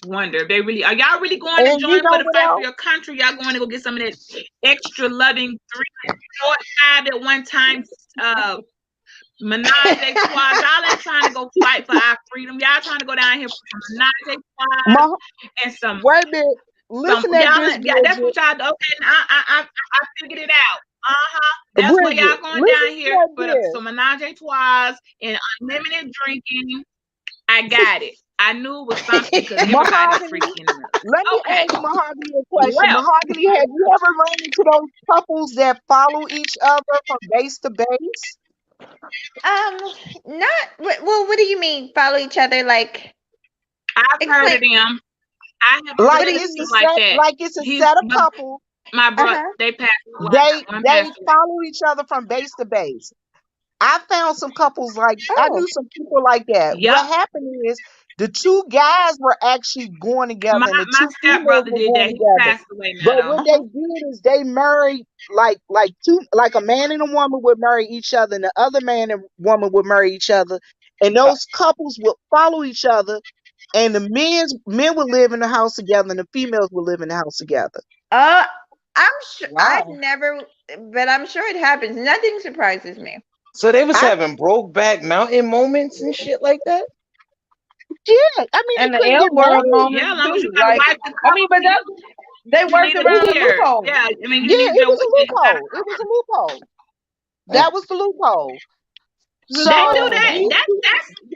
wonder if they really are. Y'all really going to And you join know for the what fight for else? your country? Y'all going to go get some of that extra loving 3, 4, 5 at one time menage a trois. Y'all ain't trying to go fight for our freedom. Y'all trying to go down here for some menage a trois Mah- and some Wait a minute. Listen at y'all. this, Yeah, that's what Bridget. y'all do. Okay, I figured it out. That's where Bridget, y'all going listen down here at for this. some menage a trois and unlimited drinking. I got it. I knew it was something because everybody's Mahogany, freaking in it. let me Okay. ask Mahogany a question. Well, Mahogany, have you ever run into those couples that follow each other from base to base? Not well. What do you mean follow each other? Like I've heard of explain. them. I have Like What do you it's a relatives mean? like set, that. like it's a He's set of couples. my brother. Uh-huh. They passed away. They One they passed away. follow each other from base to base. I found some couples like I Oh. knew some people like that. What Yep. happened is the two guys were actually going together and the My two females stepbrother were did going that. He together. passed away now But though. what they did is they married like a man and a woman would marry each other, and the other man and woman would marry each other, and those couples would follow each other, and the men would live in the house together, and the females would live in the house together. I'm sure I've Wow. never, but I'm sure it happens. Nothing surprises me. So they was I having Brokeback Mountain moments and shit like that. yeah, I mean And they the couldn't L get word married. moment Yeah, as long as you too. got a Like, wife to I mean, but cover you, they you worked need around a the chair. loophole. Yeah, I mean you Yeah, need it your. was a You gotta loophole. It was cover. a loophole. That was the loophole. They do So that. these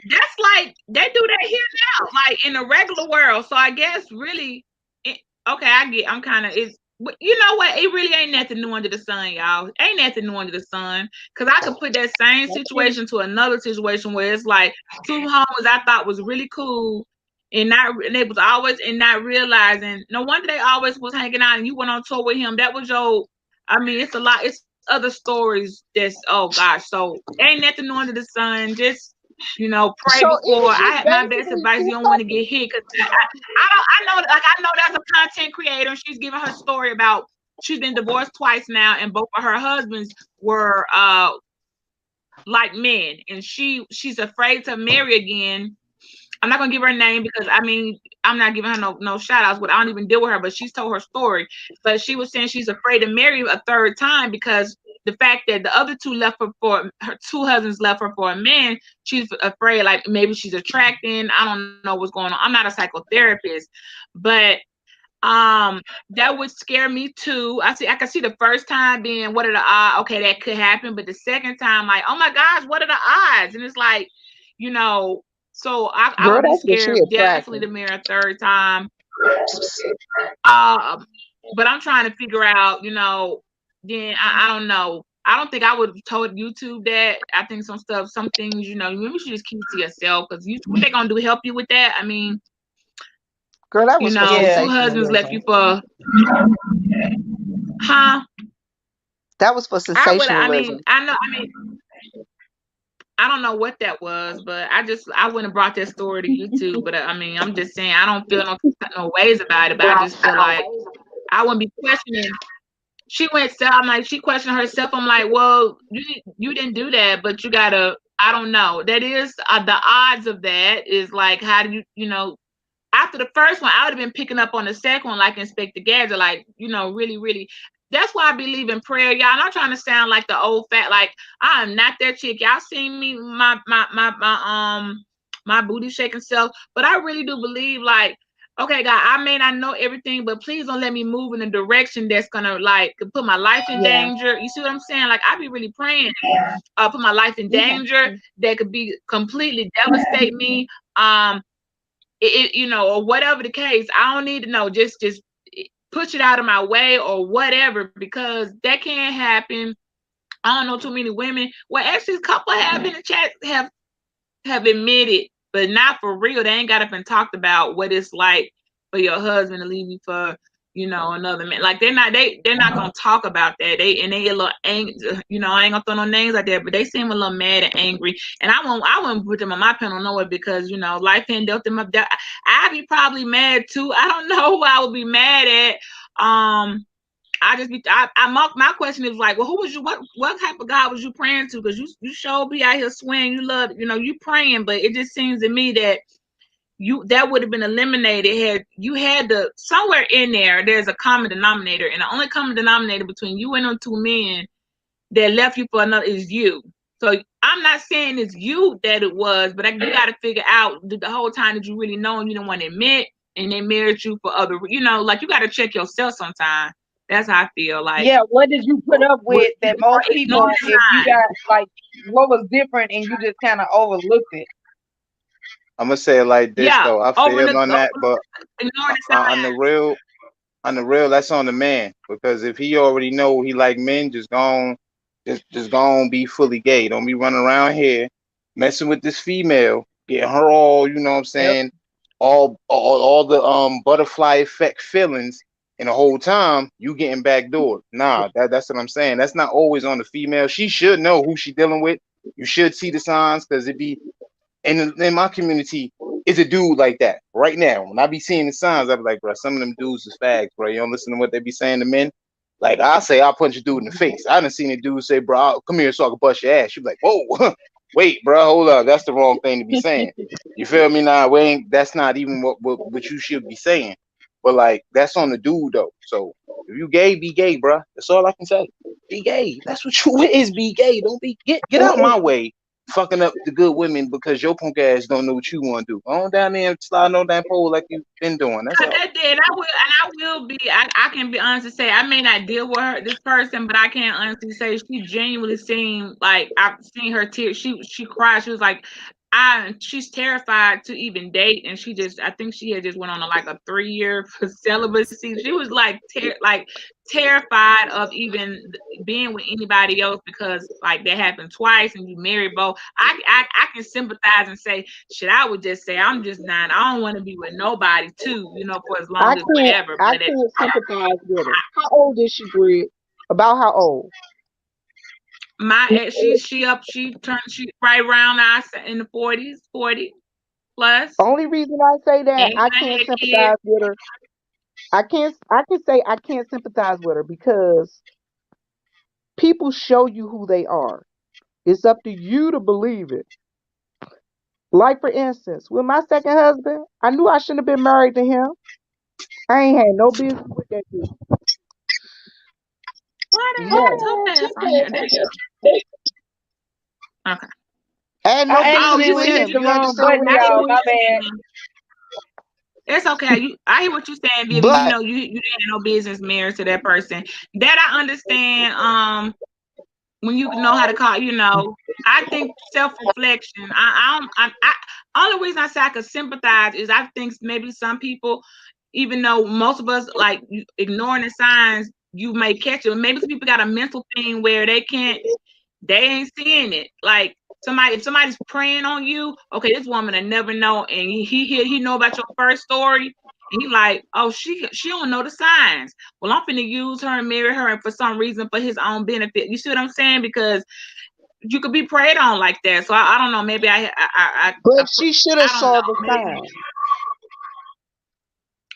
That's like they do that here now, like in the regular world. So I guess really, okay, I'm kind of it's. You know what? It really ain't nothing new under the sun, y'all. Ain't nothing new under the sun. Cause I could put that same situation to another situation where it's like two homies I thought was really cool, and they was always and not realizing. No wonder they always was hanging out, and you went on tour with him. That was your. I mean, it's a lot. It's other stories. That's oh gosh. So ain't nothing new under the sun. Just pray so it before. was I just had my best basically advice. two You don't want to couples. get hit because I know there's a content creator. And she's giving her story about she's been divorced twice now, and both of her husbands were like men, and she's afraid to marry again. I'm not gonna give her a name because I mean I'm not giving her no shout outs. But I don't even deal with her. But she's told her story. But she was saying she's afraid to marry a third time because the fact that the other two left her for her two husbands left her for a man. She's afraid like maybe she's attracting. I don't know what's going on. I'm not a psychotherapist, but that would scare me too. I can see the first time being what are the odds? Okay, that could happen, but the second time, like, oh my gosh, what are the odds? And it's like, so I Girl, would be that's what she scared definitely attracted. to marry a third time. But I'm trying to figure out, then I don't know. I don't think I would have told YouTube that. I think some things, you should just keep it to yourself because what they gonna do? Help you with that? I mean, Girl, that was for Yeah. two husbands left you sensationalism. for, huh? That was for I sensationalism. I don't know what that was, but I wouldn't have brought that story to YouTube. But I mean, I'm just saying I don't feel no ways about it. But I just feel like I wouldn't be questioning. She went I'm like she questioned herself. I'm like, well, you didn't do that, but you gotta. I don't know. That is the odds of that is like how do you after the first one, I would have been picking up on the second one, like Inspector Gadget, like, really, really. That's why I believe in prayer, y'all. I'm not trying to sound like the old fat, like I am not that chick. Y'all seen me, my booty shaking self, but I really do believe, like, okay, God, I may not know everything, but please don't let me move in a direction that's gonna like put my life in Yeah. danger. You see what I'm saying? Like I be really praying, put my life in Yeah. danger that could be completely devastate me. Or whatever the case, I don't need to know. Just push it out of my way or whatever, because that can't happen. I don't know too many women. Well, actually, a couple have in the chat have admitted, but not for real. They ain't got up and talked about what it's like for your husband to leave you for, another man. Like they're not gonna talk about that. They a little angry. I ain't gonna throw no names out there, but they seem a little mad and angry. And I wouldn't put them on my panel nowhere because life ain't dealt them up. I'd be probably mad too. I don't know who I would be mad at. My question is like, well, who was you? What type of God was you praying to? Because you sure be out here swinging. You love, you praying, but it just seems to me that that would have been eliminated had you had to somewhere in there. There's a common denominator, and the only common denominator between you and them two men that left you for another is you. So I'm not saying it's you that it was, but you got to figure out the whole time that you really know and you don't want to admit, and they married you for other, like you got to check yourself sometime. That's how I feel. Like, yeah, what did you put up with that most people, if you got like, what was different and you just kind of overlooked it? I'm gonna say it like this though. I feel on that, but on the real, that's on the man, because if he already know he like men, just go on, be fully gay. Don't be running around here messing with this female, getting her all, you know what I'm saying, all the butterfly effect feelings. And the whole time you getting backdoored. Nah, that's what I'm saying. That's not always on the female. She should know who she dealing with. You should see the signs, because it be in my community, it's a dude like that right now. When I be seeing the signs, I be like, bro, some of them dudes is fags, bro. You don't listen to what they be saying to men. Like I say, I'll punch a dude in the face. I done seen a dude say, bro, come here so I can bust your ass. You be like, whoa, wait, bro, hold up. That's the wrong thing to be saying. You feel me? Nah, that's not even what you should be saying. But like, that's on the dude though. So if you gay, be gay, bro. That's all I can say. Be gay. That's what you is. Be gay. Don't be get out my way, fucking up the good women because your punk ass don't know what you want to do. Go on down there and slide on that pole like you've been doing. That's all. I will be. I can be honest to say I may not deal with this person, but I can honestly say she genuinely seemed like I've seen her tears. She cried. She was like, she's terrified to even date, and I think she had just went on a 3-year celibacy. She was like terrified of even being with anybody else because like that happened twice, and you married both. I can sympathize and say, shit, I would just say I'm just not. I don't want to be with nobody too, for as long as whatever. I can't sympathize with her. How old is she, Brid? About how old? My ex, she right around us in the 40s, 40 plus. Only reason I say that I can't sympathize with her. I can say I can't sympathize with her because people show you who they are. It's up to you to believe it. Like for instance, with my second husband, I knew I shouldn't have been married to him. I ain't had no business with that dude. Okay. And no business with him. You understand what I'm saying? It's okay. I hear what you're saying, Vivian. But, you didn't have no business married to that person. That I understand. When you know how to call, I think self-reflection. Only reason I say I could sympathize is I think maybe some people, even though most of us like ignoring the signs, you may catch it. Maybe some people got a mental thing where they ain't seeing it. Like if somebody's preying on you, okay, this woman I never know, and he know about your first story. And he like, oh, she don't know the signs. Well, I'm finna use her and marry her, and for some reason, for his own benefit. You see what I'm saying? Because you could be preyed on like that. So I don't know. Maybe But she should have saw the signs.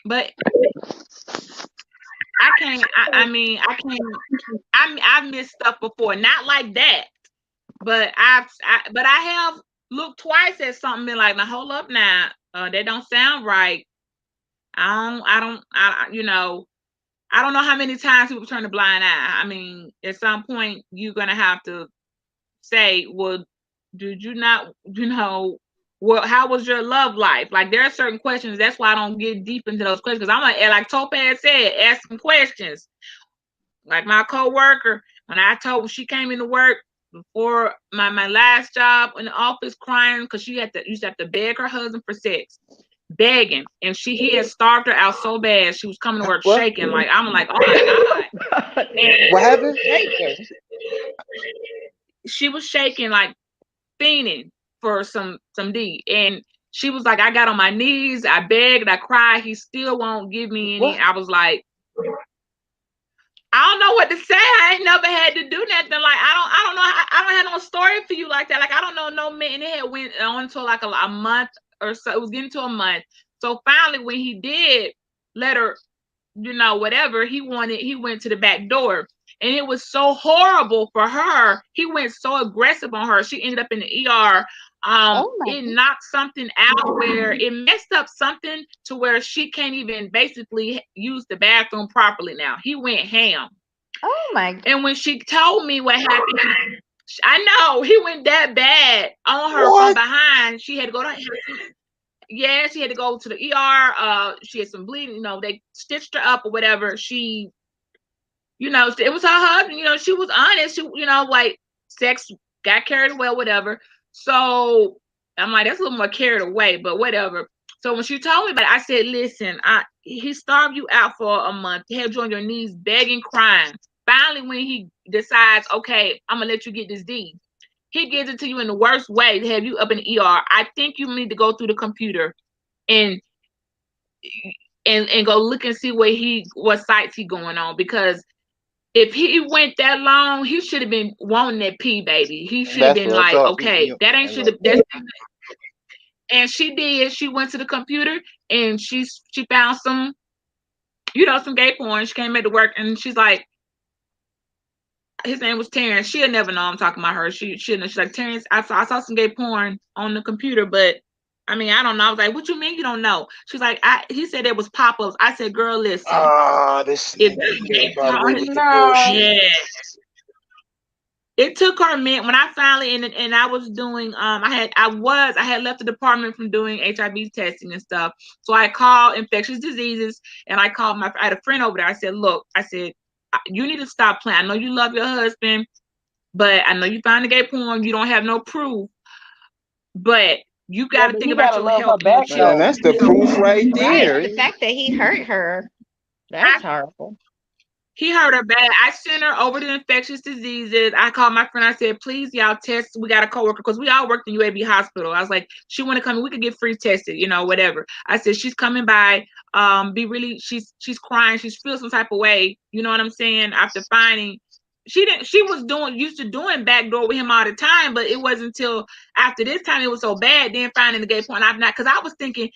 But I can't. I've missed stuff before, not like that. But I have looked twice at something, been like, now hold up, now that don't sound right. I don't know how many times people turn a blind eye. I mean, at some point you're gonna have to say, well, did you not, well, how was your love life? Like there are certain questions. That's why I don't get deep into those questions, because I'm like Topaz said, asking questions. Like my coworker, when she came into work before my last job in the office, crying because she used to have to beg her husband for sex. Begging, and he had starved her out so bad she was coming to work shaking. Like I'm like, oh my god. What happened? she was shaking like fiending for some D. And she was like, I got on my knees, I begged, I cried, he still won't give me any. What? I was like, I don't know what to say. I ain't never had to do nothing. Like I don't know. I don't have no story for you like that. Like I don't know no man. And it had went on until like a month or so. It was getting to a month. So finally, when he did let her, whatever he wanted, he went to the back door, and it was so horrible for her. He went so aggressive on her. She ended up in the ER. Oh my It knocked something out where it messed up something to where she can't even basically use the bathroom properly now. He went ham. Oh my. And when she told me what happened, I know he went that bad on her from What? behind. She had to go to she had to go to the ER. She had some bleeding, they stitched her up or whatever. She, it was her husband, she was honest. She, like sex got carried away, whatever. So I'm like, that's a little more carried away, but whatever. So when she told me about it, I said, listen, he starved you out for a month, he had you on your knees begging, crying. Finally, when he decides, okay, I'm gonna let you get this D, he gives it to you in the worst way to have you up in the ER. I think you need to go through the computer and go look and see what sites he going on, because if he went that long, he should have been wanting that P, baby. He should have That's been real like, talk. okay, that ain't should have. And she did. She went to the computer and she found some, some gay porn. She came back to work and she's like, his name was Terrence. She'll never know I'm talking about her. She's like, Terrence, I saw some gay porn on the computer, but I mean, I don't know. I was like, what you mean you don't know? She's like, he said it was pop-ups. I said, girl, listen. This If nigga gay got away with the No. bullshit. yeah. It took her a minute when I finally and I was doing I had left the department from doing HIV testing and stuff. So I called infectious diseases and I had a friend over there. I said, look, you need to stop playing. I know you love your husband, but I know you found the gay porn. You don't have no proof, but you got to think about your health and your back, children. Man, that's the proof right Right. there. The fact that he hurt her, that's horrible. He hurt her bad. I sent her over to infectious diseases. I called my friend. I said, please, y'all test. We got a coworker because we all worked in UAB hospital. I was like, she want to come. We could get free tested, whatever. I said, she's coming by. She's crying. She's feeling some type of way. You know what I'm saying? After finding, she was used to doing backdoor with him all the time, but it wasn't until after this time it was so bad. Then finding the gay porn, because I was thinking,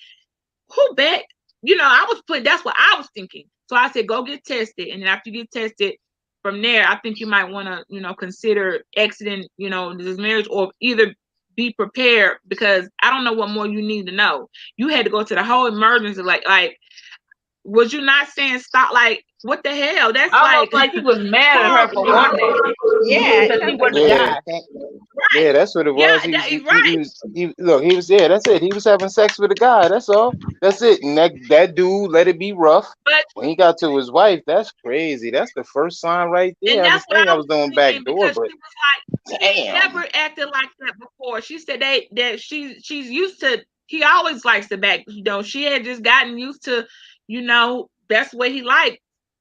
who bet? That's what I was thinking. So I said, go get tested. And then after you get tested, from there, I think you might want to, consider exiting, this marriage, or either be prepared, because I don't know what more you need to know. You had to go to the whole emergency. Like, was you not saying stop? Like, what the hell? That's Almost like he was mad at her for wanting it. Yeah, Because he wouldn't Yeah. have died. Yeah, that's what it was. Yeah, He was, right. he was that's it. He was having sex with a guy. That's all. That's it. And that dude let it be rough. But When he got to his wife, that's crazy. That's the first sign right there. and I that's understand what I was doing back thinking, door, because but she was like, she damn. never acted like that before. She said that she's used to. He always likes the back. She had just gotten used to, that's what he liked.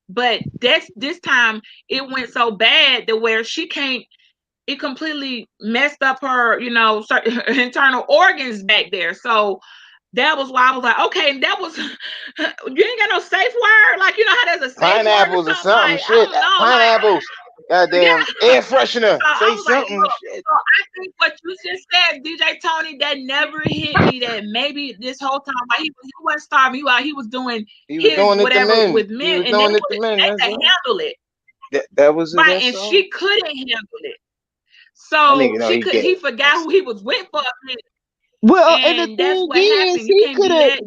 But this time it went so bad that where she can't. It completely messed up her, certain internal organs back there. So that was why I was like, okay, that was you ain't got no safe word, like how there's a safe Pineapples word or something. like, Shit. I don't know, Pineapples. Goddamn air freshener. So Say I was like, something. look, Shit. so I think what you just said, DJ Tony, that never hit me that maybe this whole time while he wasn't starving you out, he was doing He was doing it to whatever men. with He men, was and they doing it to men. could That's all. handle it. That was it. Right, That's and all. she couldn't handle it. That So nigga know he he gay. forgot who he was with for a minute. Well, and the And that's thing what is, happened. You can't be let,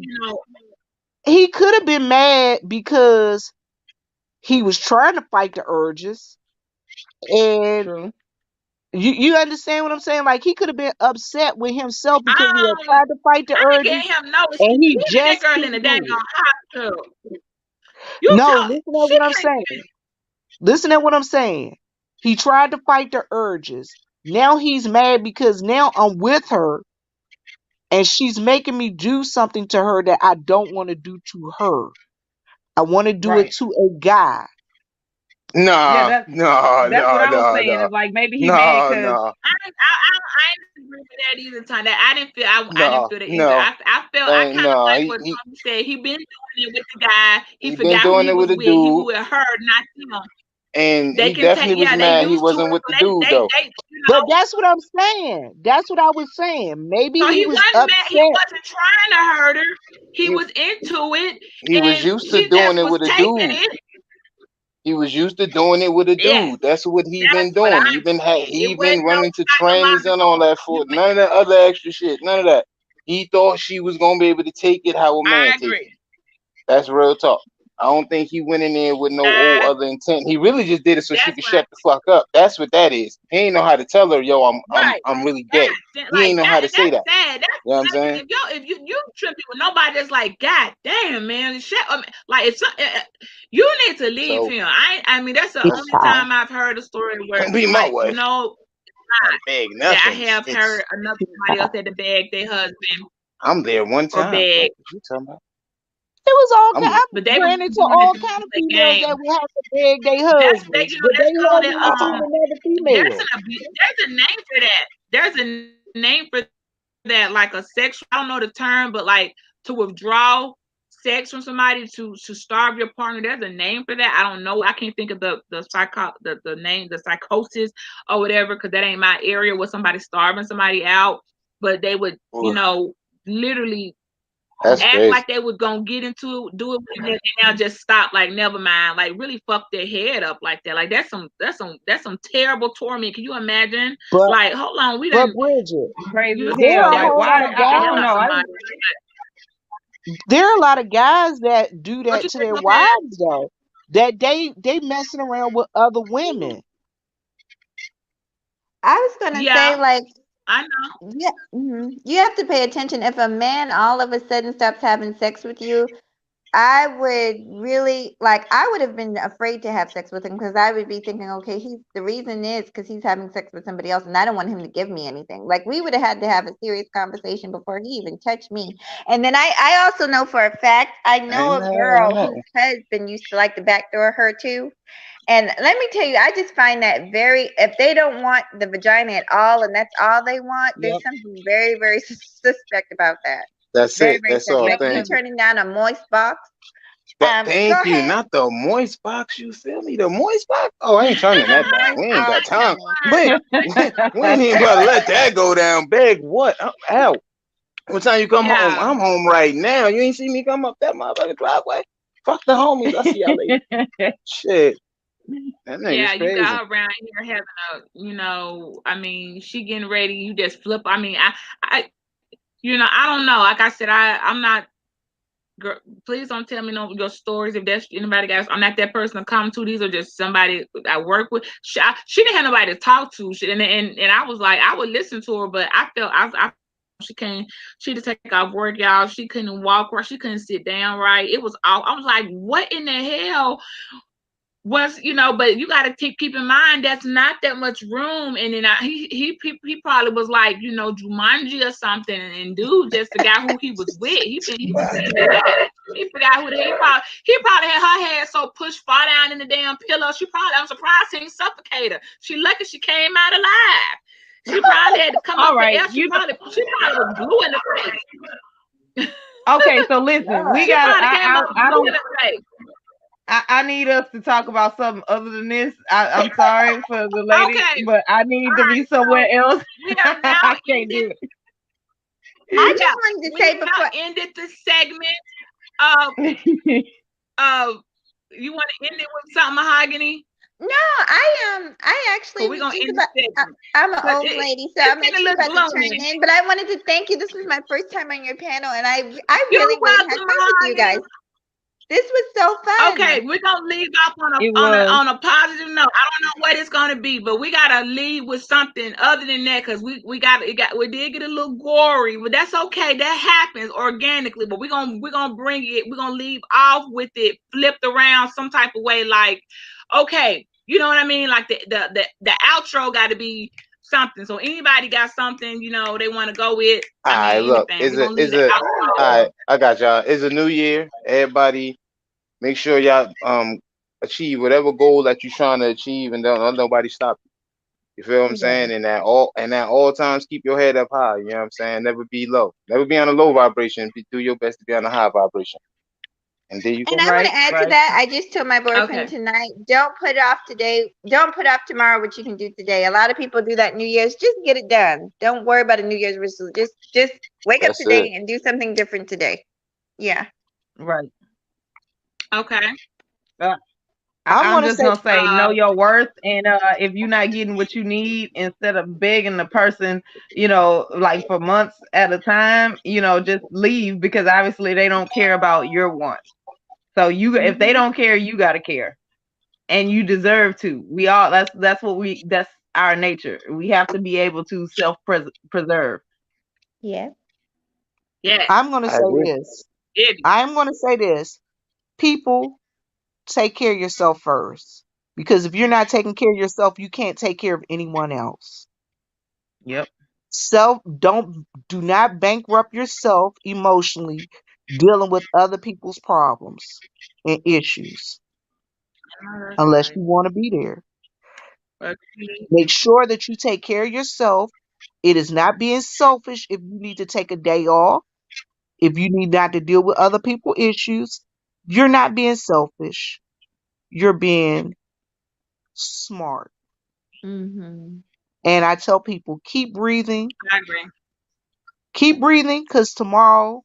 he could have been mad because he was trying to fight the urges, and True. you understand what I'm saying? Like, he could have been upset with himself because he had I tried to fight the ain't getting urges, him no. and he Even that just girl in couldn't the do daggone it. hospital. You No, talk. listen at She what I'm can't saying. even. Listen at what I'm saying. He tried to fight the urges. Now he's mad because now I'm with her and she's making me do something to her that I don't want to do to her. I want to do it Right. to a guy. Nah, that's no, that's what no, I was no, saying. no, It's like maybe he mad no, because no, I didn't agree with that either, Tom. That I didn't no, feel that either. no. I Ain't kind of no. like what Tommy said. He been doing it with the guy. He He been forgot who doing he it with was a with. He was dude, with her, not him. and They he can take, definitely was yeah, they mad he used to wasn't it, with so the dude though. you But know. that's what I'm saying. That's what I was saying. Maybe So he he was wasn't mad. He upset. wasn't trying to hurt her. He He was into it, he was and used to she doing just it was with a taking dude. it. He was used to doing it with a Yes, dude. That's what he that's been what doing. I'm saying. He It been wasn't no running to trains and all psychological. that for none of that other extra shit. None of that. He thought she was gonna be able to take it how a man I take it. agree. That's real talk. I don't think he went in there with no old That's other intent. He really just did it so she that's could what I shut the fuck up. That's what that is. He ain't know how to tell her, yo, right. I'm really gay. He Like ain't know how that, to and say that's that. sad. That's You know what I'm like, saying? if you tripping with nobody that's like, God damn, man, shit. Like it's you need to leave So him. I mean that's the It's only time. time I've heard a story where don't be my like wife. I beg that I nothing. have heard another somebody else had to beg their husband I'm there one or time. beg, What you talking about? It was all I'm but I they was ran into doing it all to kind of the females game. that would have to beg their That's they, husbands, but that's their called it. husband would see another female. There's a name for that. There's a name for that, like a sexual. I don't know the term, but like to withdraw sex from somebody to starve your partner. There's a name for that. I don't know. I can't think of the name, the psychosis or whatever, because that ain't my area where somebody's starving somebody out. But they would, Oof, literally that's act crazy. like they were gonna get into it, do it, and then now just stop. Like never mind. Like really fuck their head up like that. Like that's some terrible torment. Can you imagine? But Like hold on, we but didn't. Bridget, crazy You as there hell. are a Like whole lot why? of I hell don't guys. out know. somebody. There are a lot of guys that do What that you to think their of that? wives though. That they messing around with other women. I was gonna say, Yeah, like, I know. yeah, you have to pay attention. If a man all of a sudden stops having sex with you, I would really like. I would have been afraid to have sex with him because I would be thinking, okay, the reason is because he's having sex with somebody else, and I don't want him to give me anything. Like we would have had to have a serious conversation before he even touched me. And then I also know for a fact I know Ain't a nothing on girl that whose one. husband used to like to backdoor her too. And let me tell you, I just find that if they don't want the vagina at all and that's all they want, there's Yep. something very, very suspect about that. That's Very, it. very That's all. suspect. You Thank you. turning down a moist box. Go Thank you. ahead. Not the moist box. You feel me? The moist box. Oh, I ain't turning that down. Moist We ain't got box. time. Word. We ain't even about to let that go down. Beg what? Ow. What time you come home? Yeah. I'm home right now. You ain't see me come up that motherfucking driveway. Fuck the homies. I see y'all later. Shit. That Yeah, nigga's you got crazy. her around here having I mean, she getting ready. You just flip. I mean, I I don't know. Like I said, I'm not. Girl, please don't tell me no your stories if that's anybody got. I'm not that person to come to. These are just somebody I work with. She didn't have nobody to talk to. And I was like, I would listen to her, but I felt she can't. She had to take off work, y'all. She couldn't walk right. She couldn't sit down right. It was all. I was like, what in the hell? Was but you got to keep in mind that's not that much room. And then he probably was like Jumanji or something, and dude just forgot who he was with. He forgot who he probably had her head so pushed far down in the damn pillow. I'm surprised he didn't suffocate her. She lucky she came out alive. She probably had to come All up right, for air. She probably was blue in the face. okay. So listen, we She got. probably came up I blue don't. in the face. I need us to talk about something other than this. I'm sorry for the lady, Okay. but I need All to right, be somewhere else. we have now I can't ended. do it. I just wanted to say We before. now ended the segment of you want to end it with something, Mahogany? No, I actually Or we was gonna just end about. the segment? I'm an But old lady, so it's I'm getting a actually little about to turn gloomy. in. But I wanted to thank you. This was my first time on your panel, and I You're really, really had welcome, fun with you guys. Mahogany. This was so fun. Okay, we're gonna leave off It was. on a positive note. I don't know what it's gonna be, but we gotta leave with something other than that because we did get a little gory, but that's okay. That happens organically. But we're gonna bring it. We're gonna leave off with it flipped around some type of way. Like, okay, you know what I mean? Like the outro got to be something. So anybody got something they want to go with? All right, look, Anything. We're gonna leave the outro. all right, I got y'all. It's a new year. Everybody, make sure y'all achieve whatever goal that you're trying to achieve, and don't let nobody stop you. You feel what I'm saying? And at all times, keep your head up high. You know what I'm saying? Never be low. Never be on a low vibration. Do your best to be on a high vibration. And there you And go. I want to Right, add to right. that. I just told my boyfriend Okay. tonight, don't put off today. Don't put off tomorrow what you can do today. A lot of people do that New Year's. Just get it done. Don't worry about a New Year's resolution. Just wake up That's it. today and do something different today. Yeah. Right. Okay. Uh, I'm I'm gonna just say, gonna say know Uh, your worth, and if you're not getting what you need, instead of begging the person, like for months at a time, just leave, because obviously they don't care about your wants. So if they don't care, you gotta care, and you deserve to. We all that's our nature. We have to be able to preserve. Yeah. yes. I'm gonna I say agree. this. It. I'm gonna say this. People, take care of yourself first. Because if you're not taking care of yourself, you can't take care of anyone else. Yep. Do not bankrupt yourself emotionally dealing with other people's problems and issues Oh, that's unless right. you want to be there. Okay. Make sure that you take care of yourself. It is not being selfish if you need to take a day off, if you need not to deal with other people's issues. You're not being selfish. You're being smart. Mm-hmm. And I tell people, I agree. keep breathing, because tomorrow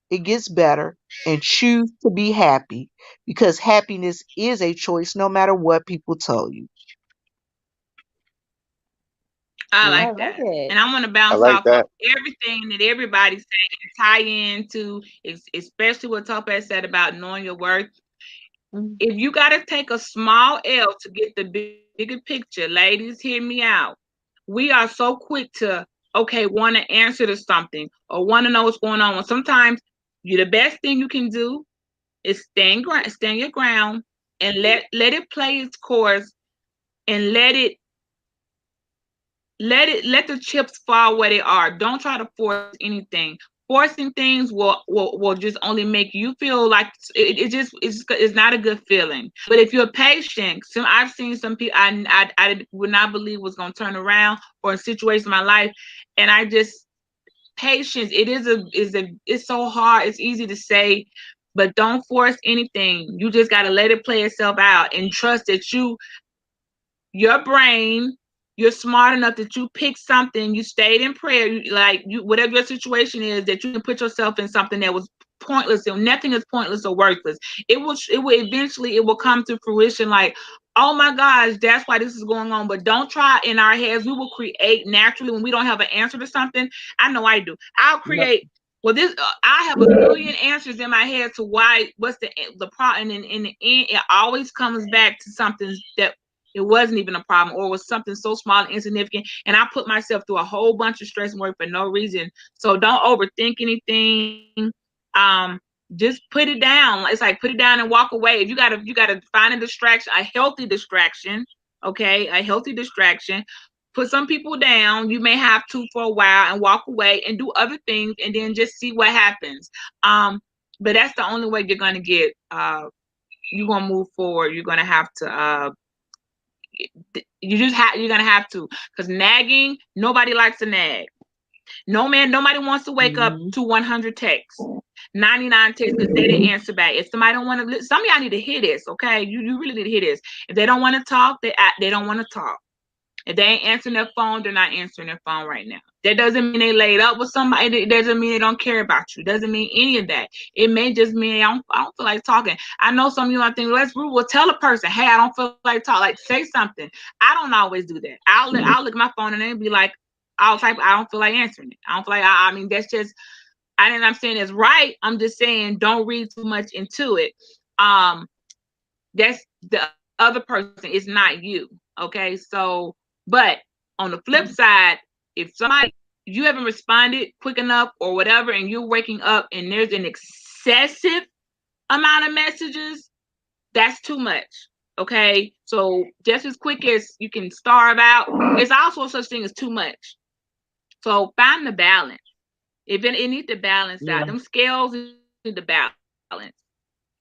it gets better, and choose to be happy, because happiness is a choice no matter what people tell you. I Yeah. I like like that. it. And I want to I bounce like off of that. everything that everybody's saying and tie into, especially what Topaz said about knowing your worth. Mm. If you got to take a small L to get the bigger picture, ladies, hear me out. We are so quick to, okay, want to answer to something or want to know what's going on. When sometimes the best thing you can do is stand your ground and let it play its course, and let the chips fall where they are. Don't try to force anything. Forcing things will just only make you feel like it's not a good feeling. But if you're patient, I've seen some people I would not believe was gonna turn around for a situation in my life, and I just patience. It's so hard. It's easy to say, but don't force anything. You just gotta let it play itself out and trust that your brain, you're smart enough that you picked something, you stayed in prayer, whatever your situation is, that you can put yourself in something that was pointless. And nothing is pointless or worthless. It will eventually, it will come to fruition, like, oh my gosh, that's why this is going on. But don't try in our heads. We will create naturally when we don't have an answer to something. I know I do. I'll Yep. create, well, this I have a million answers in my head to why, what's the problem, and in the end it always comes back to something that it wasn't even a problem, or was something so small and insignificant. And I put myself through a whole bunch of stress and work for no reason. So don't overthink anything. Um, just put it down. It's like put it down and walk away. If you gotta find a distraction, a healthy distraction. Okay, a healthy distraction. Put some people down. You may have to for a while and walk away and do other things, and then just see what happens. But that's the only way you're gonna get. You're gonna move forward. You're gonna have to you're gonna have to, because nagging, nobody likes to nag. Nobody wants to wake up Mhm. to 100 texts, 99 texts because they didn't answer back. If somebody don't want to, some of y'all need to hear this, okay? You really need to hear this. If they don't want to talk, they don't want to talk. If they ain't answering their phone, they're not answering their phone right now. That doesn't mean they laid up with somebody. It doesn't mean they don't care about you. It doesn't mean any of that. It may just mean I don't feel like talking. I know some of you might think, let's well, tell a person, hey, I don't feel like talking. Like, say something. I don't always do that. I'll look at my phone and then be like, I'll type, I don't feel like answering it. I don't feel like, I mean, that's just, I'm saying it's right. I'm just saying don't read too much into it. That's the other person. It's not you. Okay. So, but on the flip side, if you haven't responded quick enough or whatever, and you're waking up and there's an excessive amount of messages, that's too much. Okay. So just as quick as you can starve out, there's also such thing as too much. So find the balance. If it needs to balance Yeah. out, them scales need to balance.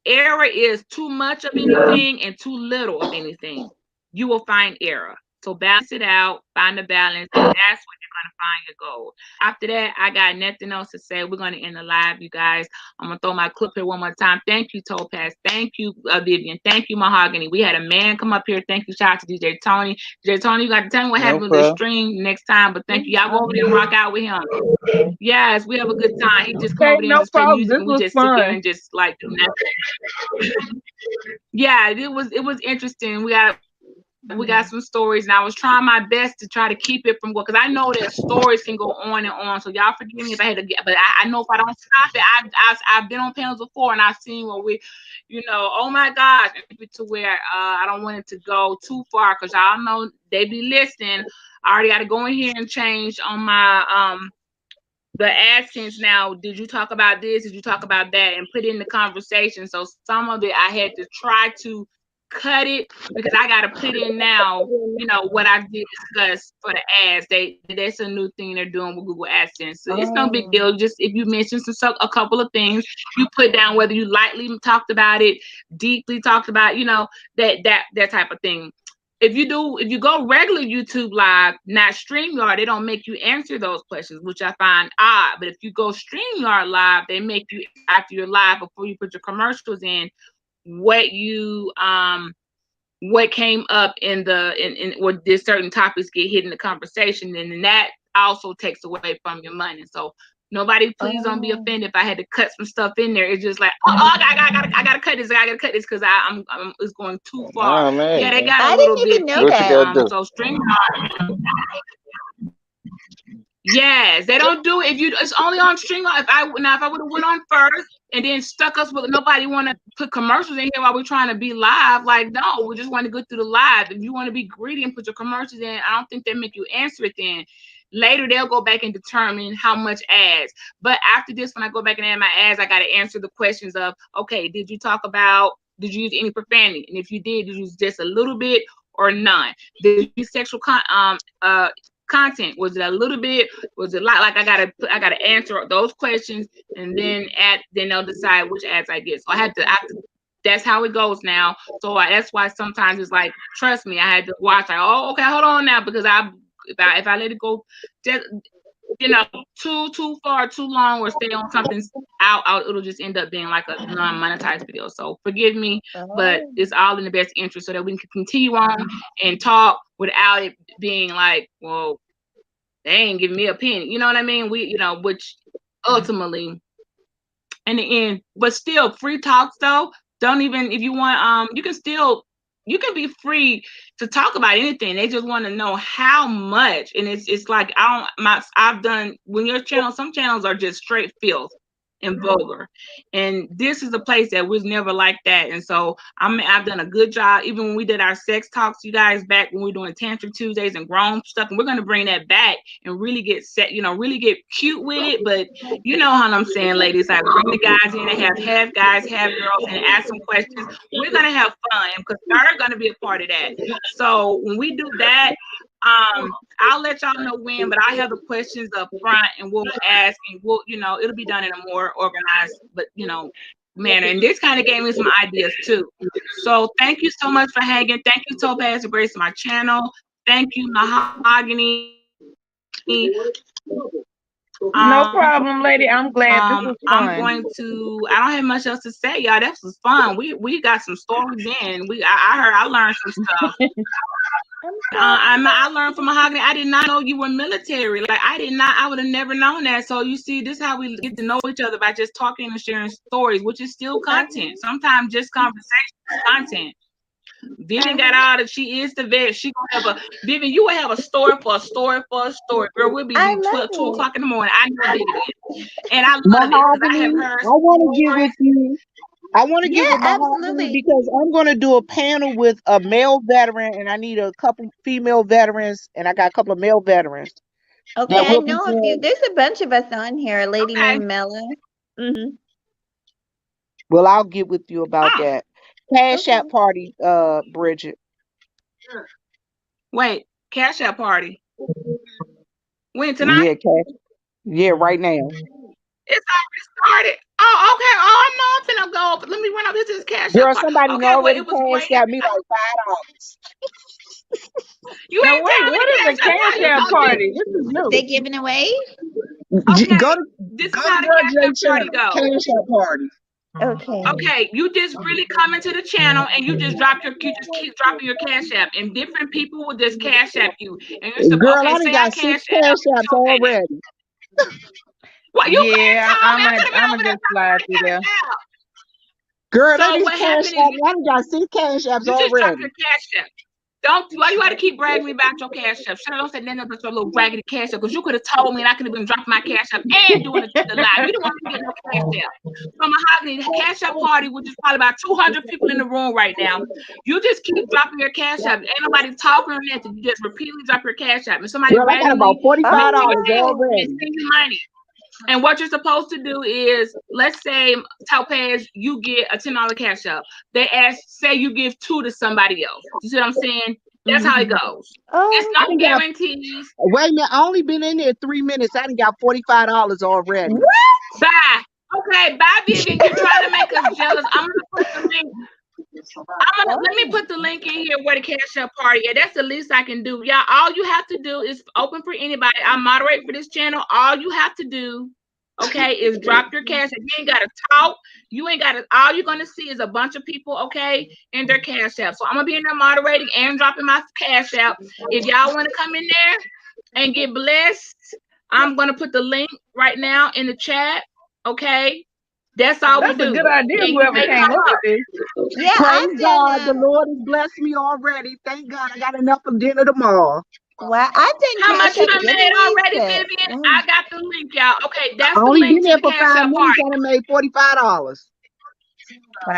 error is too much of anything and too little of anything, you will find error. So balance it out, find the balance, and that's when you're gonna find your goal. After that, I got nothing else to say. We're gonna end the live, you guys. I'm gonna throw my clip here one more time. Thank you, Topaz. Thank you, Vivian. Thank you, Mahogany. We had a man come up here. Thank you, shout out to DJ Tony. DJ Tony, you got to tell me what happened with the stream next time. But thank you. Y'all go over there and rock out with him. Yes, we have a good time. He just come over there and just play music, and we just sit there and just like do nothing. Yeah, it was interesting. We got some stories, and I was trying my best to try to keep it from what, because I know that stories can go on and on. So y'all forgive me if I had to get, but I know if I don't stop it, I've been on panels before, and I've seen where we, oh my gosh, to where I don't want it to go too far, because y'all know they be listening. I already got to go in here and change on my the AdSense now. Did you talk about this? Did you talk about that? And put in the conversation. So some of it I had to try to cut it, because I got to put in now, what I did discuss for the ads. That's a new thing they're doing with Google AdSense. So it's no big deal. Just if you mention a couple of things, you put down whether you lightly talked about it, deeply talked about, that type of thing. If you go regular YouTube live, not StreamYard, they don't make you answer those questions, which I find odd. But if you go StreamYard live, they make you, after you're live, before you put your commercials in, what came up in what this certain topics get hit in the conversation, and then that also takes away from your money. So nobody, please don't be offended if I had to cut some stuff in there. It's just like, I gotta cut this. I gotta cut this because I'm it's going too far. Yeah, they got a little bit. I didn't even know that. So StreamYard. Yes, they don't do it. It's only on StreamYard. If I would have went on first and then stuck us with nobody want to put commercials in here while we're trying to be live, like, no, we just want to go through the live. If you want to be greedy and put your commercials in, I don't think they make you answer it then. Later, they'll go back and determine how much ads. But after this, when I go back and add my ads, I got to answer the questions of, okay, did you use any profanity? And if you did you use just a little bit or none? Did you use sexual content? Was it a little bit? Was it a lot? Like, I gotta answer those questions, and then they'll decide which ads I get. So I have to that's how it goes now. So that's why sometimes it's like, trust me, I had to watch, like, oh, okay, hold on now, because if I let it go just too far, too long, or stay on something out, it'll just end up being like a non-monetized video. So forgive me, but it's all in the best interest so that we can continue on and talk without it being like, well, they ain't giving me a penny. You know what I mean? Which ultimately, in the end, but still, free talks though. Don't even, if you want, you can be free to talk about anything. They just want to know how much. And it's like, I've done, when your channel, some channels are just straight filth and vulgar, and this is a place that was never like that. And so I've done a good job. Even when we did our sex talks, you guys, back when we were doing Tantric Tuesdays and grown stuff, and we're going to bring that back and really get really get cute with it. But you know how I'm saying, ladies, I bring the guys in and have guys, have girls, and ask some questions. We're going to have fun because they're going to be a part of that. So when we do that, I'll let y'all know when, but I have the questions up front, and we'll ask, and it'll be done in a more organized, but manner. And this kind of gave me some ideas too. So thank you so much for hanging. Thank you, Topaz, for gracing my channel. Thank you, Mahogany. No problem, lady. I'm glad this was fun. I don't have much else to say, y'all. That was fun. We got some stories in. I learned some stuff. I learned from Mahogany. I did not know you were military. Like, I would have never known that. So you see, this is how we get to know each other, by just talking and sharing stories, which is still content. Sometimes just conversation is content. Vivian got out of, she is the vet. She gonna have Vivian, you will have a story for a story for a story. Girl, we'll be 2 o'clock in the morning. I know Vivian. And I love it because I have heard. I want to get with you. I want to get with Mahogany because I'm going to do a panel with a male veteran, and I need a couple female veterans, and I got a couple of male veterans. Okay, I know a few. There's a bunch of us on here. A lady named Mella. Mm-hmm. Well, I'll get with you about that. Cash App party, Bridget. Wait, Cash App party. When, tonight? Yeah, right now. It's already started. Oh, okay. Oh, I know I'm finna go. But let me run up this cash Girl, up part. somebody Okay, well, already it was great. cashed out me like $5. You Now ain't wait, tell me what the is a cash up cash party. You out gonna do. party? This is new. They giving away? Okay, Go to this is go how to the Girl cash J up party channel. goes. Cash out party. Okay. Okay, you just really come into the channel and you just keep dropping your cash app, and different people will just cash app you, and you're supposed Girl, okay, I done say I got 6 cash cash app, apps okay then. already. Well, you could have Yeah, told me. I could have been I'm over gonna there just talking slide about through there. cash app. Girl, that So is what cash happened is app. I done got 6 cash apps you just drop already. your cash app. Why you gotta keep bragging me about your cash app? Shut up, don't say nothing about your little raggedy cash app, because you could have told me and I could have been dropping my cash app and doing the live. You didn't want me to get no cash app. So Mahogany cash app party, which is probably about 200 people in the room right now. You just keep dropping your cash app. Ain't nobody talking or nothing. You just repeatedly drop your cash app, and somebody Girl, I got about randomly $45 come into your thing already. and send you money. And what you're supposed to do is, let's say Topaz, you get a $10 cash up. They say you give 2 to somebody else. You see what I'm saying? That's how it goes. It's Oh, no guarantees. Wait a minute, I only been in there 3 minutes. I done got $45 already. what? Bye. Okay, bye, Vivian. You're trying to make us jealous. I'm gonna put the link. Let me put the link in here where the cash up party. Yeah, that's the least I can do. Y'all, all you have to do is open for anybody. I moderate for this channel. All you have to do, okay, is drop your cash. You ain't gotta talk. You ain't gotta. All you're gonna see is a bunch of people, okay, in their cash app. So I'm gonna be in there moderating and dropping my cash app. If y'all want to come in there and get blessed, I'm gonna put the link right now in the chat. Okay, that's all That's we a do. good idea, And you whoever may came come up up. with this. Yeah, Praise I've God, the done Lord has blessed me already. Thank God I got enough for dinner tomorrow. well, I've done How much cash you app done made giveaways, already, but Vivian? I got the link, y'all. Okay, I that's the only link been to there the for cash 5 up minutes. party. I done made $45.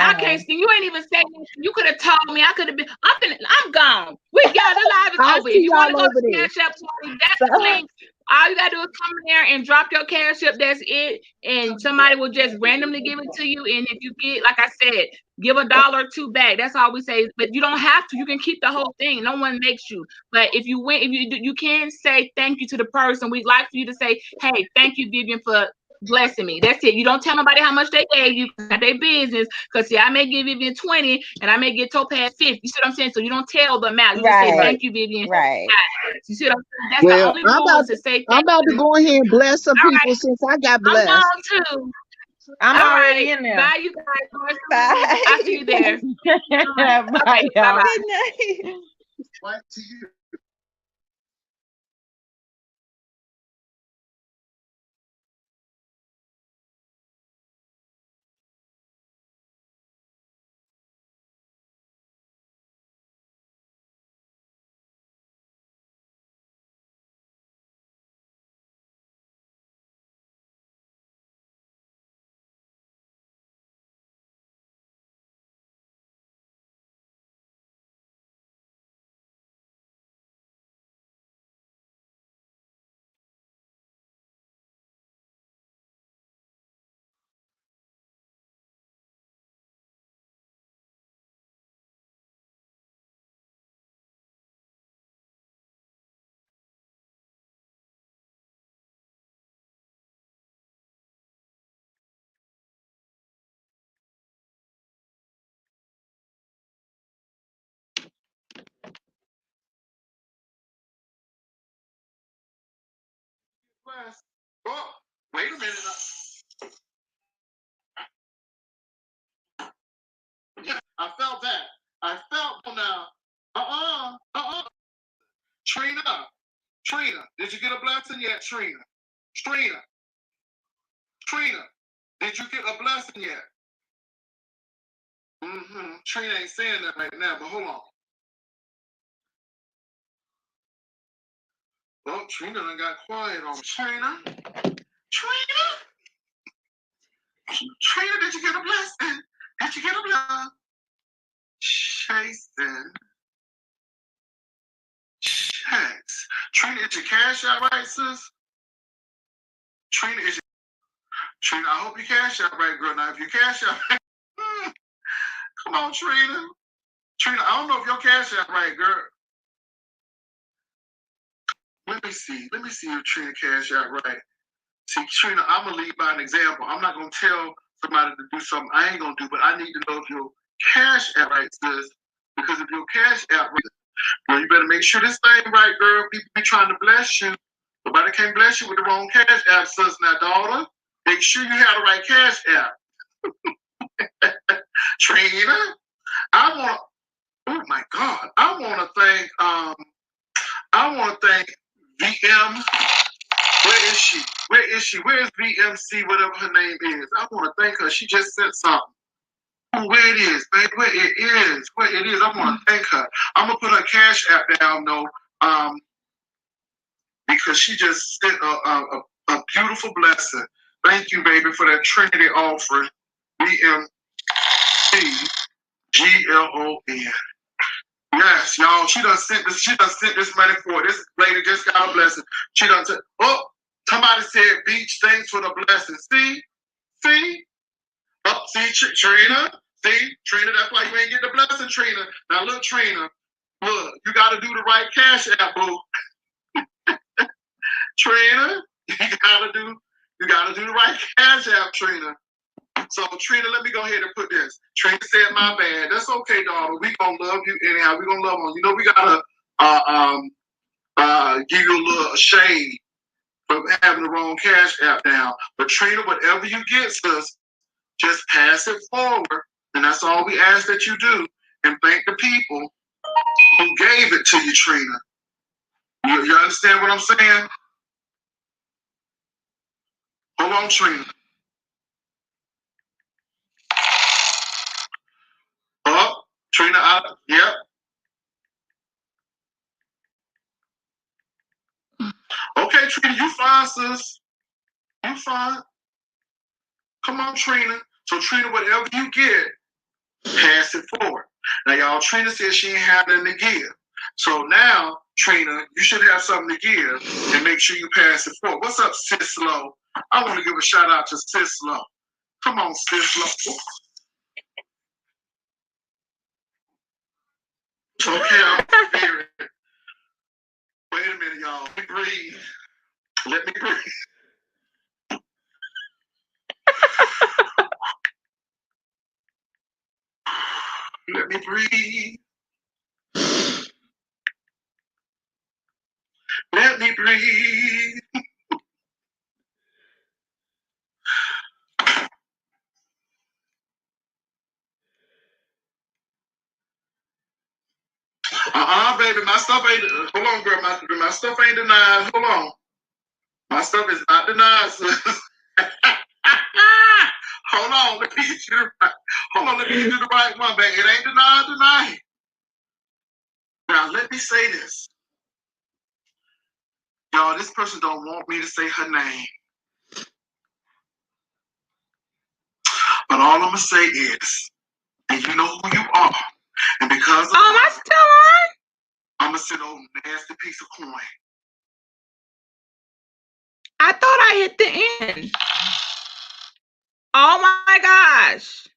I can't see. You ain't even say nothing. You could have told me. I could have been. I'm gone. Y'all, the live is I over. see If you want to y'all go to over the there. cash app party, that's the link. All you gotta do is come in there and drop your cash up. That's it. And somebody will just randomly give it to you. And if you get, like I said, give $1 or $2 back. That's all we say. But you don't have to. You can keep the whole thing. No one makes you. But if you win, if you do, you can say thank you to the person. We'd like for you to say, hey, thank you, Vivian, for blessing me. That's it. You don't tell nobody how much they gave you. That's their business. Because see, I may give Vivian 20 and I may get Topaz 50. You see what I'm saying? So you don't tell the amount. You just say thank you, Vivian. right. You see what I'm saying? That's the Well, only rule, is to say I'm thank about to you. go ahead and bless some All people right. since I got I'm blessed. gone too. I'm All already right. in there. Bye, you guys. Bye. I'll see you there. Bye, Okay, y'all. bye-bye. Good night. What to you? Oh, wait a minute. I felt that. I felt now. Trina, did you get a blessing yet, Trina? Trina, did you get a blessing yet? Trina ain't saying that right now, but hold on. Oh, Trina done got quiet on me. Trina, did you get a blessing? Did you get a blessing? Chasing. Checks. Trina, is your cash out right, sis? Trina, I hope you cash out right, girl. Now, if you cash out right, come on, Trina. Trina, I don't know if your cash out right, girl. Let me see if Trina cash out right. See, Trina, I'm gonna lead by an example. I'm not gonna tell somebody to do something I ain't gonna do, but I need to know if your Cash App right, sis. Because if your Cash App right, well, you better make sure this thing right, girl. People be trying to bless you. Nobody can bless you with the wrong Cash App, sis. Now, daughter, make sure you have the right Cash App. Trina, oh my God, I want to thank VM. Where is she? Where is she? Where is VMC, whatever her name is? I want to thank her. She just sent something. Oh, where it is, babe. Where it is. Where it is. I want to thank her. I'm going to put her Cash App down, though, because she just sent a beautiful blessing. Thank you, baby, for that Trinity offering. VMC GLON. Yes, y'all. She done sent this money for this lady. Just got a blessing. She done said, oh, somebody said, Beach, thanks for the blessing. See, Trina. See, Trina. That's why you ain't getting the blessing, Trina. Now look, Trina. Look, you got to do the right Cash App, boo. Trina, you got to do the right Cash App, Trina. So, Trina, let me go ahead and put this. Trina said, my bad. That's okay, daughter. We gonna love you anyhow. We gonna love on you. You know, we gotta give you a little shade for having the wrong Cash App down. But Trina, whatever you get, sis, just pass it forward. And that's all we ask that you do. And thank the people who gave it to you, Trina. You understand what I'm saying? Hold on, Trina. Up, Trina, out. Yep. Okay, Trina, you fine, sis. You fine. Come on, Trina. So, Trina, whatever you get, pass it forward. Now, y'all, Trina said she ain't have nothing to give. So now, Trina, you should have something to give and make sure you pass it forward. What's up, Sis Low? I want to give a shout out to Sis Low. Come on, Sis Low. Okay, I'm spirit. Wait a minute, y'all. Let me breathe. Let me breathe. Let me breathe. Let me breathe. Baby, my stuff ain't. Hold on, girl. My stuff ain't denied. Hold on. My stuff is not denied, sis. Hold on, let me get you the right. Hold on, let me get you the right one, baby. It ain't denied. Now, let me say this. Y'all, this person don't want me to say her name. But all I'm going to say is, and you know who you are, and because of I still on? I'm going to send old nasty piece of coin. I thought I hit the end. Oh my gosh.